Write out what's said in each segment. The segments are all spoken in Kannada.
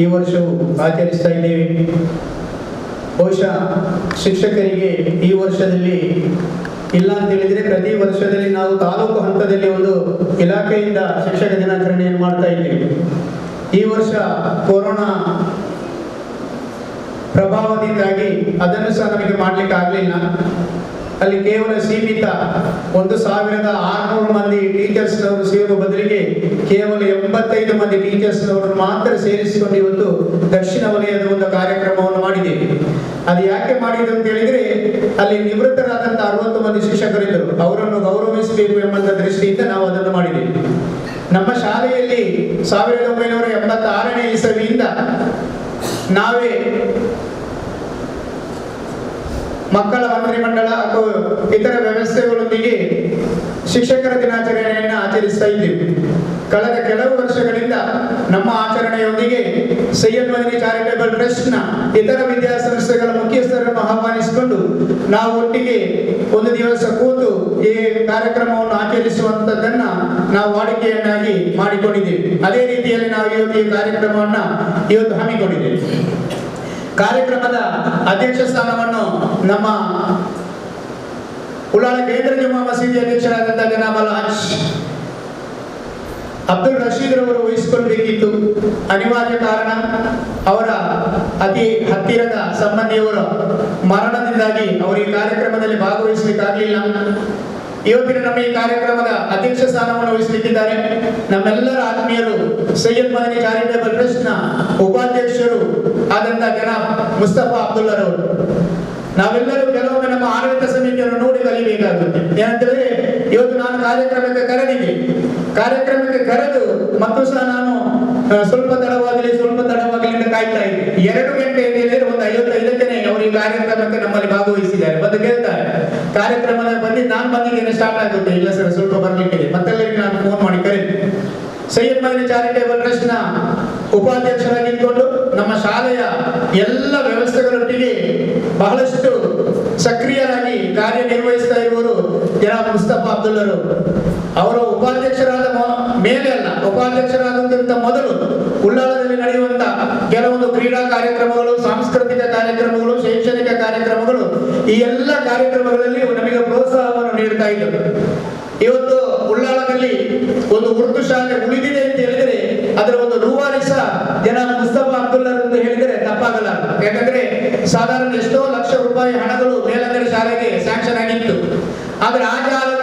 ಈ ವರ್ಷವೂ ಆಚರಿಸ್ತಾ ಇದ್ದೇವೆ. ಬಹುಶಃ ಶಿಕ್ಷಕರಿಗೆ ಈ ವರ್ಷದಲ್ಲಿ ಇಲ್ಲ ಅಂತ ಹೇಳಿದರೆ ಪ್ರತಿ ವರ್ಷದಲ್ಲಿ ನಾವು ತಾಲೂಕು ಹಂತದಲ್ಲಿ ಒಂದು ಇಲಾಖೆಯಿಂದ ಶಿಕ್ಷಕ ದಿನಾಚರಣೆಯನ್ನು ಮಾಡ್ತಾ ಇದ್ದೇವೆ. ಈ ವರ್ಷ ಕೊರೋನಾ ಪ್ರಭಾವದಿಂದಾಗಿ ಅದನ್ನು ಸಹ ನಮಗೆ ಮಾಡಲಿಕ್ಕೆ ಆಗಲಿಲ್ಲ. ಅಲ್ಲಿ ಕೇವಲ ಸೀಮಿತ 1600 ಮಂದಿ ಟೀಚರ್ಸ್ನವರು ಸೇರುವ ಬದಲಿಗೆ ಕೇವಲ 85 ಮಂದಿ ಟೀಚರ್ಸ್ನವರು ಮಾತ್ರ ಸೇರಿಸಿಕೊಂಡು ಇವತ್ತು ದಕ್ಷಿಣ ವಲಯದ ಒಂದು ಕಾರ್ಯಕ್ರಮವನ್ನು ಮಾಡಿದ್ದೇವೆ. ಅದು ಯಾಕೆ ಮಾಡಿದ್ರು ಅಂತ ಹೇಳಿದ್ರೆ, ಅಲ್ಲಿ ನಿವೃತ್ತರಾದಂತಹ 60 ಮಂದಿ ಶಿಕ್ಷಕರಿದ್ದರು, ಅವರನ್ನು ಗೌರವಿಸಬೇಕು ಎಂಬಂತ ದೃಷ್ಟಿಯಿಂದ ನಾವು ಅದನ್ನು ಮಾಡಿದ್ದೇವೆ. ನಮ್ಮ ಶಾಲೆಯಲ್ಲಿ 1986ನೇ ಇಸವಿಯಿಂದ ನಾವೇ ಮಕ್ಕಳ ಮಂತ್ರಿಮಂಡಲ ಹಾಗೂ ಇತರ ವ್ಯವಸ್ಥೆಗಳೊಂದಿಗೆ ಶಿಕ್ಷಕರ ದಿನಾಚರಣೆಯನ್ನು ಆಚರಿಸ್ತಾ ಇದ್ದೇವೆ. ಕಳೆದ ಕೆಲವು ವರ್ಷಗಳಿಂದ ನಮ್ಮ ಆಚರಣೆಯೊಂದಿಗೆ ಸೈಯದ್ ಮದನಿ ಚಾರಿಟೇಬಲ್ ಟ್ರಸ್ಟ್ನ ಇತರ ವಿದ್ಯಾಸಂಸ್ಥೆಗಳ ಮುಖ್ಯಸ್ಥರನ್ನು ಆಹ್ವಾನಿಸಿಕೊಂಡು ನಾವು ಒಟ್ಟಿಗೆ ಒಂದು ದಿವಸ ಕೂತು ಈ ಕಾರ್ಯಕ್ರಮವನ್ನು ಆಚರಿಸುವಂಥದ್ದನ್ನ ನಾವು ವಾಡಿಕೆಯನ್ನಾಗಿ ಮಾಡಿಕೊಂಡಿದ್ದೇವೆ. ಅದೇ ರೀತಿಯಲ್ಲಿ ನಾವು ಇವತ್ತು ಈ ಕಾರ್ಯಕ್ರಮವನ್ನು ಹಮ್ಮಿಕೊಂಡಿದ್ದೇವೆ. ಕಾರ್ಯಕ್ರಮದ ಅಧ್ಯಕ್ಷ ಸ್ಥಾನವನ್ನು ನಮ್ಮ ಉಳ್ಳಾಳ ಕೇಂದ್ರ ಜುಮ್ಮಾ ಮಸೀದಿ ಅಧ್ಯಕ್ಷರಾದಂತಹ ಜನಾಬ್ ಅಲ್ಹಾಜ್ ಅಬ್ದುಲ್ ರಶೀದ್ ರವರು ವಹಿಸಿಕೊಳ್ಬೇಕಿತ್ತು. ಅನಿವಾರ್ಯ ಕಾರಣ, ಅವರ ಅತಿ ಹತ್ತಿರದ ಸಂಬಂಧಿಯವರ ಮರಣದಿಂದಾಗಿ ಅವರು ಈ ಕಾರ್ಯಕ್ರಮದಲ್ಲಿ ಭಾಗವಹಿಸಲಿಕ್ಕಾಗಲಿಲ್ಲ. ಇವತ್ತಿನ ನಮ್ಮ ಈ ಕಾರ್ಯಕ್ರಮದ ಅಧ್ಯಕ್ಷ ಸ್ಥಾನವನ್ನು ವಹಿಸಲಿಕ್ಕಿದ್ದಾರೆ ನಮ್ಮೆಲ್ಲರ ಆತ್ಮೀಯರು ಸೈಯದ್ ಮದನಿ ಚಾರಿಟೇಬಲ್ ಟ್ರಸ್ಟ್ನ ಉಪಾಧ್ಯಕ್ಷರು ಆದಂತಹ ಜನಾಬ್ ಮುಸ್ತಫಾ ಅಬ್ದುಲ್ಲರವರು. ನಾವೆಲ್ಲರೂ ಕೆಲವೊಮ್ಮೆ ನಮ್ಮ ಆಡಳಿತ ಸಮಿತಿಯನ್ನು ನೋಡಿ ಕಲಿಬೇಕಾಗುತ್ತೆ. ಏನಂತಂದ್ರೆ, ಇವತ್ತು ನಾನು ಕಾರ್ಯಕ್ರಮಕ್ಕೆ ಕರೆದು ಮತ್ತು ಸಹ ನಾನು ಸ್ವಲ್ಪ ತಡವಾಗಲಿ ಅಂತ ಕಾಯ್ತಾ ಇದ್ದೆ. 2 ಗಂಟೆ ಹೇಳಿದ್ರೆ 1:55ಕ್ಕೆ ಅವರು ಈ ಕಾರ್ಯಕ್ರಮಕ್ಕೆ ನಮ್ಮಲ್ಲಿ ಭಾಗವಹಿಸಿದ್ದಾರೆ. ಬಂದು ಕೇಳ್ತಾರೆ, ಕಾರ್ಯಕ್ರಮದ ನಾನು ಬಂದಿದ್ದೇನೆ, ಸ್ಟಾರ್ಟ್ ಆಗುತ್ತೆ. ಇಲ್ಲ ಸರ್, ಸ್ವಲ್ಪ ಬರ್ಲಿಕ್ಕೆ ಮತ್ತೆಲ್ಲರಿಗೆ ನಾನು ಫೋನ್ ಮಾಡಿ ಕರೀತೀನಿ. ಸೈಯದ್ ಮದನಿ ಚಾರಿಟೇಬಲ್ ಟ್ರಸ್ಟ್ನ ಉಪಾಧ್ಯಕ್ಷರಾಗಿದ್ದುಕೊಂಡು ನಮ್ಮ ಶಾಲೆಯ ಎಲ್ಲ ವ್ಯವಸ್ಥೆಗಳೊಟ್ಟಿಗೆ ಬಹಳಷ್ಟು ಸಕ್ರಿಯರಾಗಿ ಕಾರ್ಯನಿರ್ವಹಿಸ್ತಾ ಇರುವರು ಜನಾಬ್ ಮುಸ್ತಫಾ ಅಬ್ದುಲ್ಲರು. ಅವರು ಉಪಾಧ್ಯಕ್ಷರಾದ ಉಪಾಧ್ಯಕ್ಷರಾದಂತ ಮೊದಲು ಉಳ್ಳಾಳದಲ್ಲಿ ನಡೆಯುವಂತ ಕೆಲವೊಂದು ಕ್ರೀಡಾ ಕಾರ್ಯಕ್ರಮಗಳು, ಸಾಂಸ್ಕೃತಿಕ ಕಾರ್ಯಕ್ರಮಗಳು, ಶೈಕ್ಷಣಿಕ ಕಾರ್ಯಕ್ರಮಗಳು, ಈ ಎಲ್ಲ ಕಾರ್ಯಕ್ರಮಗಳಲ್ಲಿ ನಮಗೆ ಪ್ರೋತ್ಸಾಹವನ್ನು ನೀಡ್ತಾ ಇದ್ದರು. ಇವತ್ತು ಉಳ್ಳಾಳದಲ್ಲಿ ಒಂದು ಉರ್ದು ಶಾಲೆ ಉಳಿದಿದೆ ಅಂತ ಹೇಳಿದರೆ ಅದರ ಒಂದು ರೂವಾರಿ ಸಹ ಜನಾಬ್ ಮುಸ್ತಫಾ ಅಬ್ದುಲ್ಲರ್ ಅಂತ ಹೇಳಿದರೆ ತಪ್ಪಾಗಲ್ಲ. ಯಾಕಂದ್ರೆ ಸಾಧಾರಣ ಎಷ್ಟೋ ಲಕ್ಷ ರೂಪಾಯಿ ಹಣಗಳು ಮೇಲಂಗಡಿ ಶಾಲೆಗೆ ಸ್ಯಾಂಕ್ಷನ್ ಆಗಿತ್ತು. ಆದ್ರೆ ಆ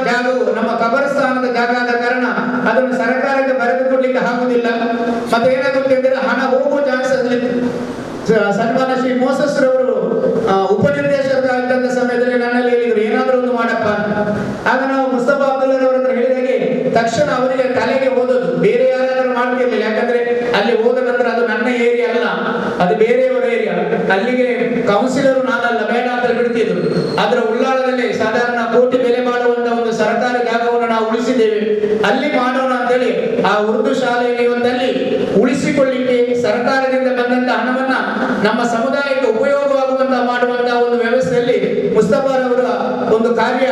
ಜಾಗವು ನಮ್ಮ ಕಬರಸ್ಥಾನದ ಜಾಗ ಆದ ಕಾರಣ ಅದನ್ನು ಸರ್ಕಾರಕ್ಕೆ ಬರೆದುಕೊಡ್ಲಿಕ್ಕೆ ಆಗುವುದಿಲ್ಲ. ಮತ್ತೆ ಏನಾಗುತ್ತೆ ಅಂದ್ರೆ, ಹಣ ಹೋಗುವ ಚಾನ್ಸಸ್ ಸನ್ಮಾನ ಶ್ರೀ ಮೋಸಸ್ ರವರು ಉಪನಿರ್ದೇಶಕರಾಗಿದ್ದಂತ ಸಮಯದಲ್ಲಿ ನನ್ನಲ್ಲಿ ಹೇಳಿದ್ರು, ಏನಾದ್ರೂ ಒಂದು ಮಾಡಪ್ಪ. ಆಗ ನಾವು ಮುಸ್ತಫಾ ಅಬ್ದುಲ್ಲರ್ ಅವರ ಹತ್ರ ಹೇಳಿದಾಗೆ ತಕ್ಷಣ ಅವರಿಗೆ ತಲೆಗೆ ಓದೋದು, ಬೇರೆ ಯಾರಾದ್ರೂ ಮಾಡ್ತಿರ್ಲಿಲ್ಲ. ಯಾಕಂದ್ರೆ ಅಲ್ಲಿ ಹೋದ ನಂತರ ಅದು ನನ್ನ ಏರಿಯಾ ಅಲ್ಲ, ಅದು ಬೇರೆಯವರ ಏರಿಯಾ, ಅಲ್ಲಿಗೆ ಕೌನ್ಸಿಲರ್ ನಾನಲ್ಲ, ಬೇಡ ಅಂತ ಬಿಡ್ತಿದ್ರು. ಆದ್ರೆ ಉಳ್ಳಾಳದಲ್ಲಿ ಸಾಧಾರಣ ಕೋಟಿ ಬೆಲೆ ಮಾಡುವಂತ ಒಂದು ಸರ್ಕಾರಿ ಜಾಗವನ್ನು ನಾವು ಉಳಿಸಿದ್ದೇವೆ, ಅಲ್ಲಿ ಮಾಡೋಣ ಅಂತೇಳಿ ಆ ಉರ್ದು ಶಾಲೆಯಲ್ಲಿ ಒಂದಲ್ಲಿ ಉಳಿಸಿಕೊಳ್ಳಿಕ್ಕೆ ಸರ್ಕಾರದಿಂದ ಬಂದಂತ ಹಣವನ್ನ ನಮ್ಮ ಸಮುದಾಯಕ್ಕೆ ಉಪಯೋಗವಾಗುವಂತ ಮಾಡುವಂತಹ ಒಂದು ವ್ಯವಸ್ಥೆಯಲ್ಲಿ ಮುಸ್ತಫಾರವರ ಒಂದು ಕಾರ್ಯ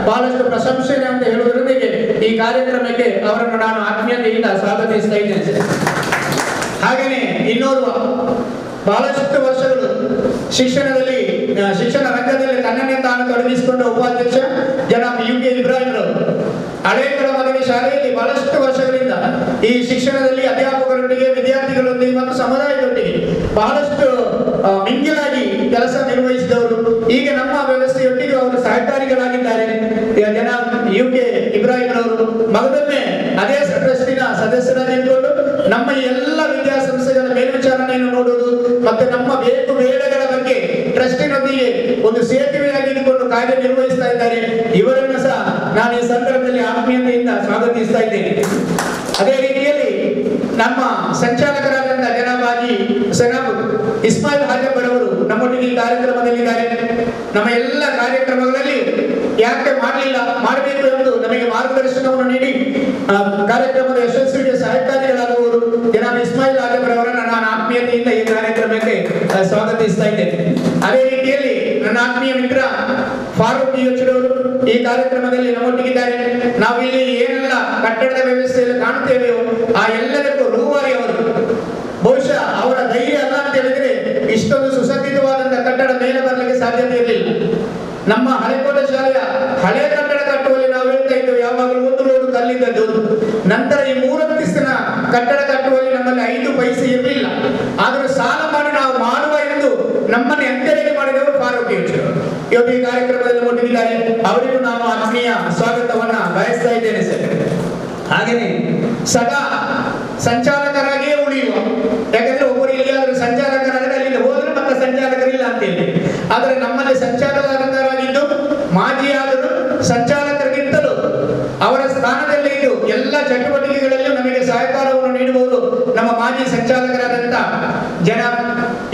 ಬಹಳಷ್ಟು ಪ್ರಶಂಸನೆ ಅಂತ ಹೇಳುವುದರೊಂದಿಗೆ ಈ ಕಾರ್ಯಕ್ರಮಕ್ಕೆ ಅವರನ್ನು ನಾನು ಆತ್ಮೀಯತೆಯಿಂದ ಸ್ವಾಗತಿಸ್ತಾ ಇದ್ದೇನೆ. ಹಾಗೆಯೇ ಇನ್ನೋರ್ವ ಬಹಳಷ್ಟು ವರ್ಷಗಳು ಶಿಕ್ಷಣ ರಂಗದಲ್ಲಿ ತನ್ನನ್ನೇ ತಾನು ತೊಡಗಿಸಿಕೊಂಡ ಉಪಾಧ್ಯಕ್ಷ ಜನಾಬ್ UK ಇಬ್ರಾಹಿಂ ರವರು. ಹಳೇಕಳ ಮದನಿ ಶಾಲೆಯಲ್ಲಿ ಬಹಳಷ್ಟು ವರ್ಷಗಳಿಂದ ಈ ಶಿಕ್ಷಣದಲ್ಲಿ ಅಧ್ಯಾಪಕರೊಂದಿಗೆ, ವಿದ್ಯಾರ್ಥಿಗಳೊಂದಿಗೆ ಮತ್ತು ಸಮುದಾಯದೊಂದಿಗೆ ಬಹಳಷ್ಟು ಮಿಂಗಿಲಾಗಿ ಕೆಲಸ ನಿರ್ವಹಿಸಿದವರು. ಈಗ ನಮ್ಮ ವ್ಯವಸ್ಥೆಯೊಟ್ಟಿಗೆ ಅವರು ಸಹಕಾರಿಗಳಾಗಿದ್ದಾರೆ. ಜನಾಬ್ UK ಇಬ್ರಾಹಿಂ ರವರು ಮಗದೊಮ್ಮೆ ಅದೇ ಟ್ರಸ್ಟಿನ ಸದಸ್ಯರಾಗಿದ್ದುಕೊಂಡು ನಮ್ಮ ಎಲ್ಲ ವಿದ್ಯಾಸಂಸ್ಥೆಗಳ ಮೇಲ್ವಿಚಾರಣೆಯನ್ನು ನೋಡುವುದು ಮತ್ತೆ ನಮ್ಮ ಬೇಕು ಬೇಡಗಳ ಬಗ್ಗೆ ಟ್ರಸ್ಟಿನೊಂದಿಗೆ ಒಂದು ಸೇತುವೆಯಾಗಿ ಇದ್ದುಕೊಂಡು ಕಾರ್ಯನಿರ್ವಹಿಸ್ತಾ ಇದ್ದಾರೆ. ಇವರನ್ನು ಸಹ ನಾನು ಈ ಸಂದರ್ಭದಲ್ಲಿ ಆತ್ಮೀಯತೆಯಿಂದ ಸ್ವಾಗತಿಸ್ತಾ ಇದ್ದೇನೆ. ಅದೇ ರೀತಿಯಲ್ಲಿ ನಮ್ಮ ಸಂಚಾಲಕರಾದಂತಹ ಜನಾಬ್ ಇಸ್ಮಾಯಿಲ್ ಹಾಜಬ್ಬರ್ ಅವರು ನಮ್ಮೊಟ್ಟಿಗೆ ಈ ಕಾರ್ಯಕ್ರಮದಲ್ಲಿದ್ದಾರೆ. ನಮ್ಮ ಎಲ್ಲ ಕಾರ್ಯಕ್ರಮಗಳಲ್ಲಿ ಯಾಕೆ ಮಾಡಬೇಕು ಎಂದು ನಮಗೆ ಮಾರ್ಗದರ್ಶನವನ್ನು ನೀಡಿ ಕಾರ್ಯಕ್ರಮದ ಯಶಸ್ವಿಗೆ ಸಹಕಾರಿಗಳಾಗುವರು ಜನಾಬ್ ಇಸ್ಮಾಯಿಲ್ ಹಾಜಬ್ಬರ್ ಅವರನ್ನು ನಾನು ಆತ್ಮೀಯತೆಯಿಂದ ಈ ಕಾರ್ಯಕ್ರಮಕ್ಕೆ ಸ್ವಾಗತಿಸ್ತಾ ಇದ್ದೇನೆ. ಅದೇ ರೀತಿಯಲ್ಲಿ ನನ್ನ ಆತ್ಮೀಯ ಮಿತ್ರ ಫಾರೂಕ್ ಯೋಚರವರು ಈ ಕಾರ್ಯಕ್ರಮದಲ್ಲಿ ನಮ್ಮೊಟ್ಟಿಗಿದ್ದಾರೆ. ನಾವು ಇಲ್ಲಿ ಏನೆಲ್ಲ ಕಟ್ಟಡದ ವ್ಯವಸ್ಥೆಯಲ್ಲಿ ಕಾಣುತ್ತೇವೆಯೋ ಆ ಎಲ್ಲದಕ್ಕೂ ರೂವಾರಿ ಅವರು. ಬಹುಶಃ ಅವರ ಸಾಧ್ಯತೆ ಇರಲಿಲ್ಲ. ನಮ್ಮ ಹಳೆಕೋಟೆ ಶಾಲೆಯ ಹಳೆ ಕಟ್ಟಡ ಕಟ್ಟುವಲ್ಲಿ ನಾವು ಹೇಳ್ತಾ ಇದ್ದೇವೆ ಯಾವಾಗಲೂ ಒಂದು ಲೋಡು ಕಲ್ಲಿದ್ದದ್ದು. ನಂತರ ಈ 3 ಅಂತಸ್ತಿನ ಕಟ್ಟಡ ಕಟ್ಟುವಲ್ಲಿ ನಮ್ಮಲ್ಲಿ 5 ಪೈಸೆ ಇರಲಿಲ್ಲ. ಆದರೂ ಸಾಲ ಮಾಡಿ ನಾವು ಮಾಡುವ ಎಂದು ನಮ್ಮನ್ನು ಎಂತೆರೆಗೆ ಮಾಡಿದವರು ಫಾರೂಕ್ ಯೋಚರು ಇವತ್ತು ಈ ಕಾರ್ಯಕ್ರಮದಲ್ಲಿ ಕೊಟ್ಟಿದ್ದಾರೆ. ಅವರಿಗೂ ನಾನು ಆತ್ಮೀಯ ಸ್ವಾಗತವನ್ನ ಬಯಸ್ತಾ ಇದ್ದೇನೆ ಸರ್. ಹಾಗೇನೆ ಸದಾ ಸಂಚಾಲಕರಾಗಿಯೇ ಉಳಿಯುವ, ಯಾಕಂದ್ರೆ ಒಬ್ಬರು ಎಲ್ಲಿಯಾದರೂ ಸಂಚಾಲಕರಾದರೆ ಅಲ್ಲಿಂದ ಹೋದ್ರೆ ಮತ್ತೆ ಸಂಚಾಲಕರಿಲ್ಲ ಅಂತೇಳಿ. ಆದರೆ ನಮ್ಮಲ್ಲಿ ಸಂಚಾಲಕರಾಗಿದ್ದು ಮಾಜಿಯಾದರೂ ಸಂಚಾಲಕರಿಗಿಂತಲೂ ಅವರ ಸ್ಥಾನದಲ್ಲಿ ಇದು ಎಲ್ಲ ಚಟುವಟಿಕೆಗಳಲ್ಲೂ ನಮಗೆ ಸಹಕಾರವನ್ನು ನೀಡಬಹುದು ನಮ್ಮ ಮಾಜಿ ಸಂಚಾಲಕರಾದಂತ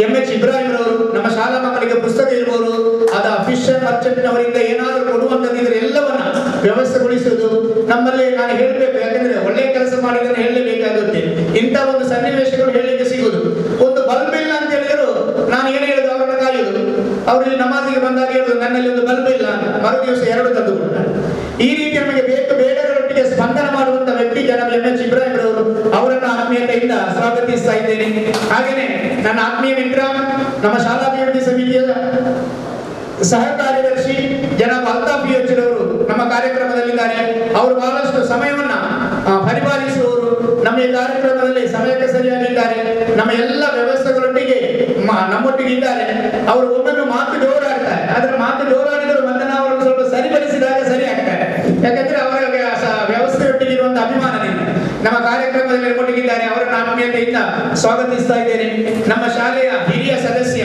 ಎಂ.ಎಚ್. ಇಬ್ರಾಹಿಂ ರವರು. ನಮ್ಮ ಶಾಲಾ ಮಕ್ಕಳಿಗೆ ಪುಸ್ತಕ ಇರಬಹುದು, ಅದು ಅಫಿಷಿಯಲ್ ಮರ್ಚೆಂಟ್ನವರಿಂದ ಏನಾದರೂ ಕೊಡುವಂತದ್ದಿದ್ರೆ ಎಲ್ಲವನ್ನ ವ್ಯವಸ್ಥೆಗೊಳಿಸುವುದು ನಮ್ಮಲ್ಲಿ. ನಾನು ಹೇಳಬೇಕು, ಯಾಕಂದ್ರೆ ಒಳ್ಳೆಯ ಕೆಲಸ ಮಾಡಿದ್ರೆ ಹೇಳಲೇಬೇಕಾಗುತ್ತೆ. ಇಂಥ ಒಂದು ಸನ್ನಿವೇಶಗಳು ಹೇಳಲಿಕ್ಕೆ ಸಿಗುವುದು. ಒಂದು ಬಲ್ಬ್ ಇಲ್ಲ ಅಂತ ಹೇಳಿದ್ರು ನಾನು ಏನು ಹೇಳುದು, ಅವರನ್ನ ಕಾಯುವುದು. ಅವರು ಇಲ್ಲಿ ನಮಾಜಿಗೆ ಬಂದಾಗ ಹೇಳುದು ನನ್ನಲ್ಲಿ ಒಂದು ಬಲ್ಬ್ ಇಲ್ಲ ಅಂತ, ಮರು ದಿವಸ 2 ತಂದು ಕೊಡ್ತಾರೆ. ಈ ರೀತಿ ನಮಗೆ ಬೇಕು ಬೇಡಗಳೊಟ್ಟಿಗೆ ಸ್ಪಂದನ ಮಾಡುವಂತ ವ್ಯಕ್ತಿ ಎಂ.ಎಚ್. ಇಬ್ರಾಹಿಂ ರವರು. ಅವರನ್ನು ಆತ್ಮೀಯತೆಯಿಂದ ಸ್ವಾಗತಿಸ್ತಾ ಇದ್ದೇನೆ. ಹಾಗೇನೆ ನನ್ನ ಆತ್ಮೀಯ ಮಿತ್ರ, ನಮ್ಮ ಶಾಲಾಭಿವೃದ್ಧಿ ಸಮಿತಿಯ ಸಹ ಕಾರ್ಯದರ್ಶಿ ಅಲ್ತಾಫ್ ಯೋಚರವರು ನಮ್ಮ ಕಾರ್ಯಕ್ರಮದಲ್ಲಿದ್ದಾರೆ. ಅವರು ಬಹಳಷ್ಟು ಸಮಯವನ್ನ ಪರಿಪಾಲಿಸುವವರು. ನಮ್ಮ ಈ ಕಾರ್ಯಕ್ರಮದಲ್ಲಿ ಸಮಯಕ್ಕೆ ಸರಿಯಾಗಿದ್ದಾರೆ. ನಮ್ಮ ಎಲ್ಲ ವ್ಯವಸ್ಥೆಗಳೊಟ್ಟಿಗೆ ನಮ್ಮೊಟ್ಟಿಗೆ ಇದ್ದಾರೆ. ಅವರು ಒಮ್ಮೊಮ್ಮೆ ಮಾತು ಜೋರಾಡ್ತಾರೆ, ಆದ್ರೆ ಮಾತು ಜೋರಾಡಿದ್ರು ಮತ್ತೆ ನಾವು ಅವರನ್ನು ಸ್ವಲ್ಪ ಸರಿಪಡಿಸಿದಾಗ ಸರಿ ಆಗ್ತಾರೆ. ಯಾಕಂದ್ರೆ ಅವರ ವ್ಯವಸ್ಥೆಯೊಟ್ಟಿಗೆ ಇರುವಂತ ಅಭಿಮಾನದಿಂದ ನಮ್ಮ ಕಾರ್ಯಕ್ರಮದಲ್ಲಿ ಕೊಟ್ಟಿದ್ದಾರೆ. ಅವರನ್ನು ಆತ್ಮೀಯತೆಯಿಂದ ಸ್ವಾಗತಿಸ್ತಾ ಇದ್ದೇನೆ. ನಮ್ಮ ಶಾಲೆಯ ಹಿರಿಯ ಸದಸ್ಯ,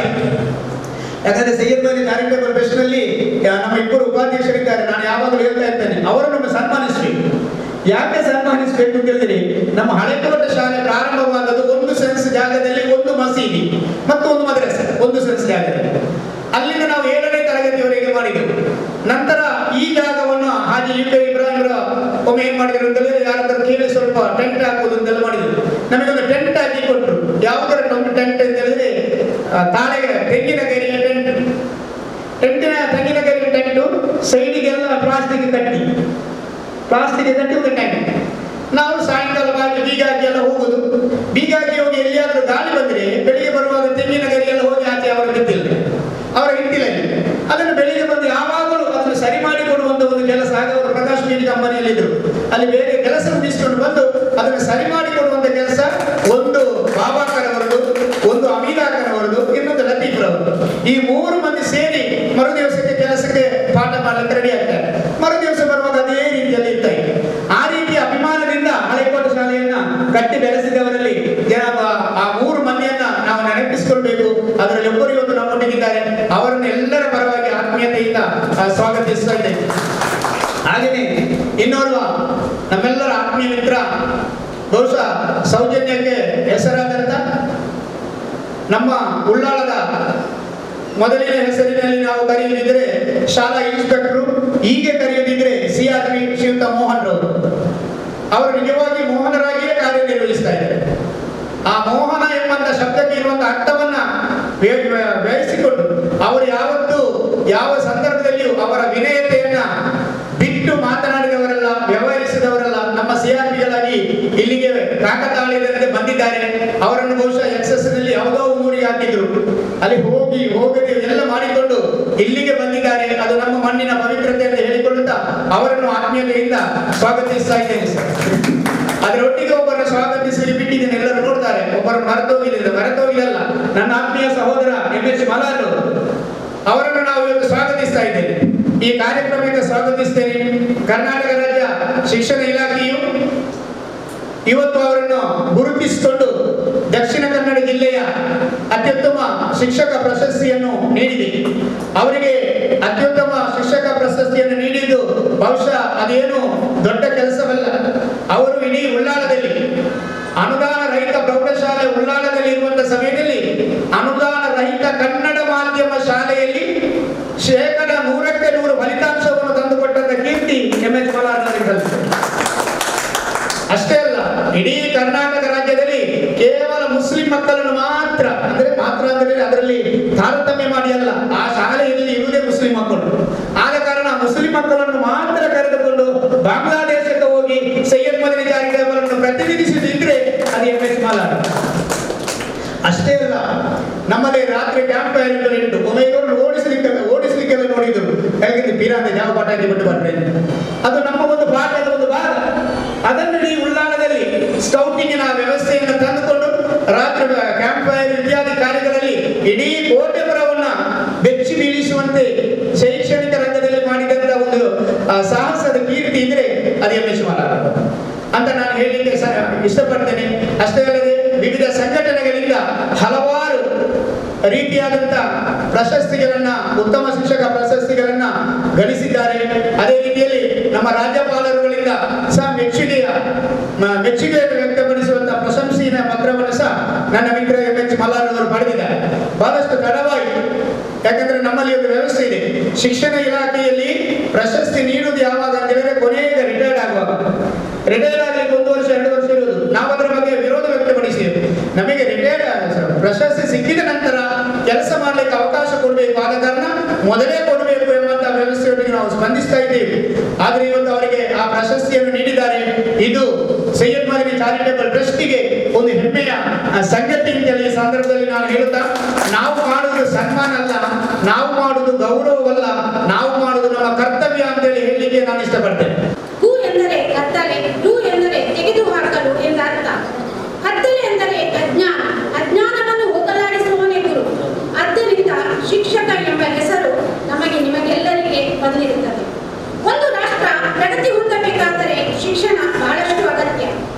ಯಾಕಂದ್ರೆ ಸೈಯದ್ ಅಲಿ ಚಾರಿಟೇಬಲ್ ಟ್ರಸ್ಟ್ ನಲ್ಲಿ ನಮ್ಮ 2 ಉಪಾಧ್ಯಕ್ಷರಿದ್ದಾರೆ. ನಾನು ಯಾವಾಗಲೂ ಹೇಳ್ತಾ ಇರ್ತೇನೆ, ಅವರನ್ನು ಸನ್ಮಾನಿಸಬೇಕು. ಯಾಕೆ ಸನ್ಮಾನಿಸಬೇಕು ಅಂತ ಹೇಳಿದ್ರೆ, ನಮ್ಮ ಹಳೆಕೋಟೆ ಶಾಲೆ ಪ್ರಾರಂಭವಾದದ್ದು 1 ಸೆನ್ಸ್ ಜಾಗದಲ್ಲಿ, 1 ಮಸೀದಿ ಮತ್ತು 1 ಮದ್ರಸೆ, 1 ಸೆನ್ಸ್ ಜಾಗದಲ್ಲಿ. ಅಲ್ಲಿಂದ ನಾವು 7ನೇ ತರಗತಿಯವರೆಗೆ ಮಾಡಿದೆವು. ನಂತರ ಈ ಜಾಗವನ್ನು ಹಾಜಿ ಇಬ್ರಾಹಿಂ ಒಮ್ಮೆ ಏನ್ ಮಾಡಿದ್ರು ಅಂತ ಹೇಳಿದ್ರೆ, ಯಾರಾದ್ರೂ ಕೇಳಿ ಸ್ವಲ್ಪ ಟೆಂಟ್ ಹಾಕುವುದು ಅಂತೆಲ್ಲ ಮಾಡಿದ್ರು. ನಮಗೊಂದು ಟೆಂಟ್ ಹಾಕಿ ಕೊಟ್ಟರು. ಯಾವುದರ ಟೆಂಟ್ ಅಂತ ಹೇಳಿದ್ರೆ ತಾಳೆಗೆ ತೆಂಗಿನ ಗರಿಯ ತೆಂಗಿನ ಗರಿಯ ಟೆಂಟು, ಸೈಡಿಗೆಲ್ಲ ಪ್ಲಾಸ್ಟಿಕ್ ಕಟ್ಟಿ ಒಂದು ಟೆಂಟ್. ನಾವು ಸಾಯಂಕಾಲವಾಗಿ ಬೀಗಾಗಿ ಎಲ್ಲ ಹೋಗುದು. ಬೀಗಾಗಿ ಹೋಗಿ ಎಲ್ಲಿಯಾದ್ರೂ ಗಾಳಿ ಬಂದ್ರೆ ಬೆಳಿಗ್ಗೆ ಬರುವಾಗ ತೆಂಗಿನ ಗರಿಯೆಲ್ಲ ಹೋಗಿ ಆಚೆ ಅವರ ಹಿಂತಿಲ್ಲ. ಅದನ್ನು ಬೆಳಿಗ್ಗೆ ಬಂದು ಯಾವಾಗಲೂ ಅದನ್ನು ಸರಿ ಮಾಡಿ ಕೊಡುವಂತ ಒಂದು ಕೆಲಸ. ಆಗ ಅವರು ಪ್ರಕಾಶ್ ಮೀಡಿ ಕಂಪನಿಯಲ್ಲಿ ಇದ್ರು. ಅಲ್ಲಿ ಬೇರೆ ಕೆಲಸ ಮುಗಿಸಿಕೊಂಡು ಬಂದು ಅದನ್ನು ಸರಿ ಮಾಡಿ ಕೊಡುವಂತ ಕೆಲಸ ಒಂದು ಬಾಬಾಕರವರದು, ಒಂದು ಅಮೀದಾಕರವರದು, ಇನ್ನೊಂದು ಲತೀಫ್ ರವರು. ಈ 3 ಮಂದಿ ಸೇರಿ ಮರು ದಿವಸಕ್ಕೆ ಕೆಲಸಕ್ಕೆ ಪಾಠ ಮಾಡಲಿಕ್ಕೆ ರೆಡಿ ಆಗ್ತಾರೆ. ಮರು ದಿವಸ ಬರುವಾಗ ಅದೇ ರೀತಿಯಲ್ಲಿ ಇರ್ತಾ ಇದೆ. ಆ ರೀತಿಯ ಅಭಿಮಾನದಿಂದ ಹಳೆಕೋಟೆ ಶಾಲೆಯನ್ನ ಕಟ್ಟಿ ಬೆಳೆಸಿದವರಲ್ಲಿ ಆ 3 ಮಂದಿಯನ್ನ ನಾವು ನೆನಪಿಸಿಕೊಳ್ಬೇಕು. ಅದರಲ್ಲಿ ಒಬ್ಬರು ಇವತ್ತು ನಮ್ಮೊಟ್ಟಿಗಿದ್ದಾರೆ. ಅವರನ್ನು ಎಲ್ಲರ ಪರವಾಗಿ ಆತ್ಮೀಯತೆಯಿಂದ ಸ್ವಾಗತಿಸ್ತಾ ಇದ್ದೇನೆ. ಹಾಗೆಯೇ ಇನ್ನೋರ್ವ ನಮ್ಮೆಲ್ಲರ ಆತ್ಮೀಯ ಮಿತ್ರ, ಬಹುಶಃ ಸೌಜನ್ಯಕ್ಕೆ ಹೆಸರಾದಂತ ನಮ್ಮ ಉಳ್ಳಾಳದ ಮೊದಲಿನ ಹೆಸರಿನಲ್ಲಿ ನಾವು ಕರೆಯುತ್ತಿದ್ರೆ ಶಾಲಾ ಇನ್ಸ್ಪೆಕ್ಟರು, ಹೀಗೆ ಕರೆಯುತ್ತಿದ್ರೆ CRP ಶ್ರೀಯುತ ಮೋಹನ್ ರವರು. ಅವರು ನಿಜವಾಗಿ ಮೋಹನರಾಗಿಯೇ ಕಾರ್ಯನಿರ್ವಹಿಸ್ತಾ ಇದ್ದಾರೆ. ಆ ಮೋಹನ ಎಂಬಂತ ಶಬ್ದಕ್ಕೆ ಇರುವಂತ ಅರ್ಥವನ್ನ ವ್ಯಯಿಸಿಕೊಂಡು ಅವರು ಯಾವತ್ತೂ ಯಾವ ಸಂದರ್ಭದಲ್ಲಿಯೂ ಅವರ ವಿನಯತೆಯನ್ನ ಬಿಟ್ಟು ಮಾತನಾಡಿದವರಲ್ಲ, ವ್ಯವಹರಿಸಿದವರಲ್ಲ. ನಮ್ಮ CRPಗಳಾಗಿ ಇಲ್ಲಿಗೆ ಕಾಕತಾಳೀಯದಲ್ಲಿ ಬಂದಿದ್ದಾರೆ. ಅವರನ್ನು ಬಹುಶಃ ಎಕ್ಸಸ್ನಲ್ಲಿ ಯಾವುದೋ ಊರಿಗೆ ಹಾಕಿದ್ರು, ಅಲ್ಲಿ ಹೋಗದೆ ಎಲ್ಲ ಮಾಡಿಕೊಂಡು ಇಲ್ಲಿಗೆ ಬಂದಿದ್ದಾರೆ. ಅದು ನಮ್ಮ ಮಣ್ಣಿನ ಪವಿತ್ರತೆ ಅಂತ ಹೇಳಿಕೊಳ್ಳುತ್ತಾ ಅವರನ್ನು ಆತ್ಮೀಯತೆಯಿಂದ ಸ್ವಾಗತಿಸ್ತಾ ಇದ್ದೇನೆ ಸರ್. ಅದರೊಟ್ಟಿಗೆ ಒಬ್ಬರನ್ನು ಸ್ವಾಗತಿಸಿ ಬಿಟ್ಟಿದ್ದೇನೆ, ಎಲ್ಲರೂ ನೋಡ್ತಾರೆ. ಒಬ್ಬರನ್ನು ಮರೆತೋಗಿಲ್ಲ. ನನ್ನ ಆತ್ಮೀಯ ಸಹೋದರ ಎಂ.ಎಚ್. ಮಲಾರ್ ಅವರನ್ನು ನಾವು ಇವತ್ತು ಸ್ವಾಗತಿಸ್ತಾ ಇದ್ದೇವೆ. ಈ ಕಾರ್ಯಕ್ರಮಕ್ಕೆ ಸ್ವಾಗತಿಸ್ತೇನೆ. ಕರ್ನಾಟಕ ರಾಜ್ಯ ಶಿಕ್ಷಣ ಇಲಾಖೆಯು ಇವತ್ತು ಅವರನ್ನು ಗುರುತಿಸಿಕೊಂಡು ದಕ್ಷಿಣ ಕನ್ನಡ ಜಿಲ್ಲೆಯ ಅತ್ಯುತ್ತಮ ಶಿಕ್ಷಕ ಪ್ರಶಸ್ತಿಯನ್ನು ನೀಡಿದೆ. ಅವರಿಗೆ ಅತ್ಯುತ್ತಮ ಶಿಕ್ಷಕ ಪ್ರಶಸ್ತಿಯನ್ನು ನೀಡಿದ್ದು ಬಹುಶಃ ಅದೇನು ದೊಡ್ಡ ಕೆಲಸವಲ್ಲ. ಅವರು ಇಡೀ ಉಳ್ಳಾಳದಲ್ಲಿ ಅನುದಾನ ರಹಿತ ಪ್ರೌಢಶಾಲೆ ಉಳ್ಳಾಳದಲ್ಲಿ ಇರುವಂತಹ ಸಮಯದಲ್ಲಿ ಅನುದಾನ ರಹಿತ ಕನ್ನಡ ಮಾಧ್ಯಮ ಶಾಲೆಯಲ್ಲಿ 100% 100 ಫಲಿತಾಂಶವನ್ನು ತಂದುಕೊಟ್ಟಂತ ಕೀರ್ತಿ ಎಂ.ಎಚ್. ಮಲಾರ್ ಅಷ್ಟೇ ಅಲ್ಲ, ಇಡೀ ಕರ್ನಾಟಕ ರಾಜ್ಯದಲ್ಲಿ ಕೇವಲ ಮುಸ್ಲಿಂ ಮಕ್ಕಳನ್ನು ಮಾತ್ರ ಅಂದ್ರೆ ಅದರಲ್ಲಿ ತಾರತಮ್ಯ ಮಾಡಿ ಅಲ್ಲ, ಆ ಶಾಲೆಯಲ್ಲಿ ಇರುವುದೇ ಮುಸ್ಲಿಂ ಮಕ್ಕಳು. ಆದ ಕಾರಣ ಮುಸ್ಲಿಂ ಮಕ್ಕಳನ್ನು ಮಾತ್ರ ಕರೆದುಕೊಂಡು ಬಾಂಗ್ಲಾದೇಶಕ್ಕೆ ಹೋಗಿ ಸೈಯದ್ ಮದನಿ ಚಾರಿಟೇಬಲ್ ಅನ್ನು ಪ್ರತಿನಿಧಿಸುತ್ತಿದ್ರೆ ಅದು ಎಂ.ಎಚ್. ಮಲಾರ್. ಅಷ್ಟೇ ಅಲ್ಲ, ನಮ್ಮಲ್ಲಿ ರಾತ್ರಿ ಕ್ಯಾಂಪ್ ಫೈರ್ ಇಟ್ಟು ಒಮ್ಮೆ ಓಡಿಸ್ಲಿಕ್ಕೆಲ್ಲ ನೋಡಿದ್ರು. ಹೇಗೆ ಬೀರಾಂತ ಯಾವ ಪಟಾಕಿ ಬಿಟ್ಟು ಬರ್ತಾರೆ, ಅದು ನಮ್ಮ ಒಂದು ಪಾಠದ ಒಂದು ಭಾಗ. ಅದನ್ನು ಈ ಉಳ್ಳಾಳದಲ್ಲಿ ಸ್ಕೌಟಿಂಗಿನ ವ್ಯವಸ್ಥೆಯನ್ನು ತಂದುಕೊಂಡು ರಾತ್ರಿ ಕ್ಯಾಂಪ್ ಫೈರ್ ಇತ್ಯಾದಿ ಕಾರ್ಯಗಳಲ್ಲಿ ಇಡೀ ಕೋಟೆಪುರವನ್ನ ಬೆಚ್ಚಿ ಬೀಳಿಸುವಂತೆ ಶೈಕ್ಷಣಿಕ ರಂಗದಲ್ಲಿ ಮಾಡಿದಂತ ಒಂದು ಸಾಹಸದ ಕೀರ್ತಿ ಇದ್ರೆ ಅದು MS ಮಾಲಾರ ಅಂತ ನಾನು ಹೇಳಲಿಕ್ಕೆ ಇಷ್ಟಪಡ್ತೇನೆ. ಅಷ್ಟೇ ಅಲ್ಲದೆ ವಿವಿಧ ಸಂಘಟನೆಗಳಿಂದ ಹಲವಾರು ರೀತಿಯಾದಂತ ಪ್ರಶಸ್ತಿಗಳನ್ನ, ಉತ್ತಮ ಶಿಕ್ಷಕ ಪ್ರಶಸ್ತಿಗಳನ್ನ ಗಳಿಸಿದ್ದಾರೆ. ಅದೇ ರೀತಿಯಲ್ಲಿ ನಮ್ಮ ರಾಜ್ಯಪಾಲರುಗಳಿಂದ ಸಹ ಮೆಚ್ಚುಗೆಯನ್ನು ವ್ಯಕ್ತಪಡಿಸುವಂತಹ ಪ್ರಶಂಸೆಯ ಪತ್ರವನ್ನು ಸಹ ನನ್ನ ಮಿತ್ರ MS ಮಲ್ಲಾರ್ ಅವರು ಪಡೆದಿದ್ದಾರೆ. ಬಹಳಷ್ಟು ತಡವಾಗಿ, ಯಾಕಂದ್ರೆ ನಮ್ಮಲ್ಲಿ ಒಂದು ವ್ಯವಸ್ಥೆ ಇದೆ. ಶಿಕ್ಷಣ ಇಲಾಖೆಯಲ್ಲಿ ಪ್ರಶಸ್ತಿ ನೀಡುವುದು ಯಾವಾಗ ಅಂತ ಹೇಳಿದ್ರೆ ಕೊನೆಗೆ ರಿಟೈರ್ಡ್ ಆಗುವಾಗ. ರಿಟೈರ್ಡ್ ಆಗಲಿಕ್ಕೆ 1 ವರ್ಷ 2 ವರ್ಷ ಇರುವುದು. ನಾವು ಅದರ ಬಗ್ಗೆ ವಿರೋಧ ವ್ಯಕ್ತಪಡಿಸಿದ್ದೇವೆ. ನಮಗೆ ರಿಟೈರ್ಡ್ ಪ್ರಶಸ್ತಿ ಸಿಕ್ಕಿದ ನಂತರ ಕೆಲಸ ಮಾಡಲಿಕ್ಕೆ ಅವಕಾಶ ಕೊಡಬೇಕು, ಆದ ಕಾರಣ ಮೊದಲೇ ಕೊಡಬೇಕು ಎಂಬಂತಹ ವ್ಯವಸ್ಥೆಯೊಂದಿಗೆ ನಾವು ಸ್ಪಂದಿಸ್ತಾ ಇದ್ದೇವೆ. ಆದ್ರೆ ಇವತ್ತು ಅವರಿಗೆ ಆ ಪ್ರಶಸ್ತಿಯನ್ನು ನೀಡಿದ್ದಾರೆ. ಇದು ಸೈಯದ್ ಮದನಿ ಚಾರಿಟೇಬಲ್ ಟ್ರಸ್ಟಿಗೆ ಒಂದು ಹೆಮ್ಮೆಯ ಸಂಗತಿ ಅಂತೇಳಿ ಈ ಸಂದರ್ಭದಲ್ಲಿ ನಾನು ಹೇಳುತ್ತಾ, ನಾವು ಮಾಡುವುದು ಸನ್ಮಾನ ಅಲ್ಲ, ನಾವು ಮಾಡುವುದು ಗೌರವವಲ್ಲ, ನಾವು ಮಾಡುವುದು ನಮ್ಮ ಕರ್ತವ್ಯ ಅಂತೇಳಿ ಹೇಳಲಿಕ್ಕೆ ನಾನು ಇಷ್ಟಪಡ್ತೇನೆ. ಕು ಎಂದರೆ ಕತ್ತಲೆ, ರು ಎಂದರೆ ತೆಗೆದುಹಾಕಲು ಎಂದರ್ಥ. ಕತ್ತಲೆ ಎಂದರೆ ಅಜ್ಞಾನ, ಅಜ್ಞಾನವನ್ನು ಹೋಗಲಾಡಿಸುವವನೇ ಗುರು. ಆದ್ದರಿಂದ ಶಿಕ್ಷಕ ಎಂಬ ಹೆಸರು ನಮಗೆ ನಿಮಗೆಲ್ಲರಿಗೆ ಬಂದಿರುತ್ತದೆ. ಒಂದು ರಾಷ್ಟ್ರ ಪ್ರಗತಿ ಹೊಂದಬೇಕಾದರೆ ಶಿಕ್ಷಣ ಬಹಳಷ್ಟು ಅಗತ್ಯ.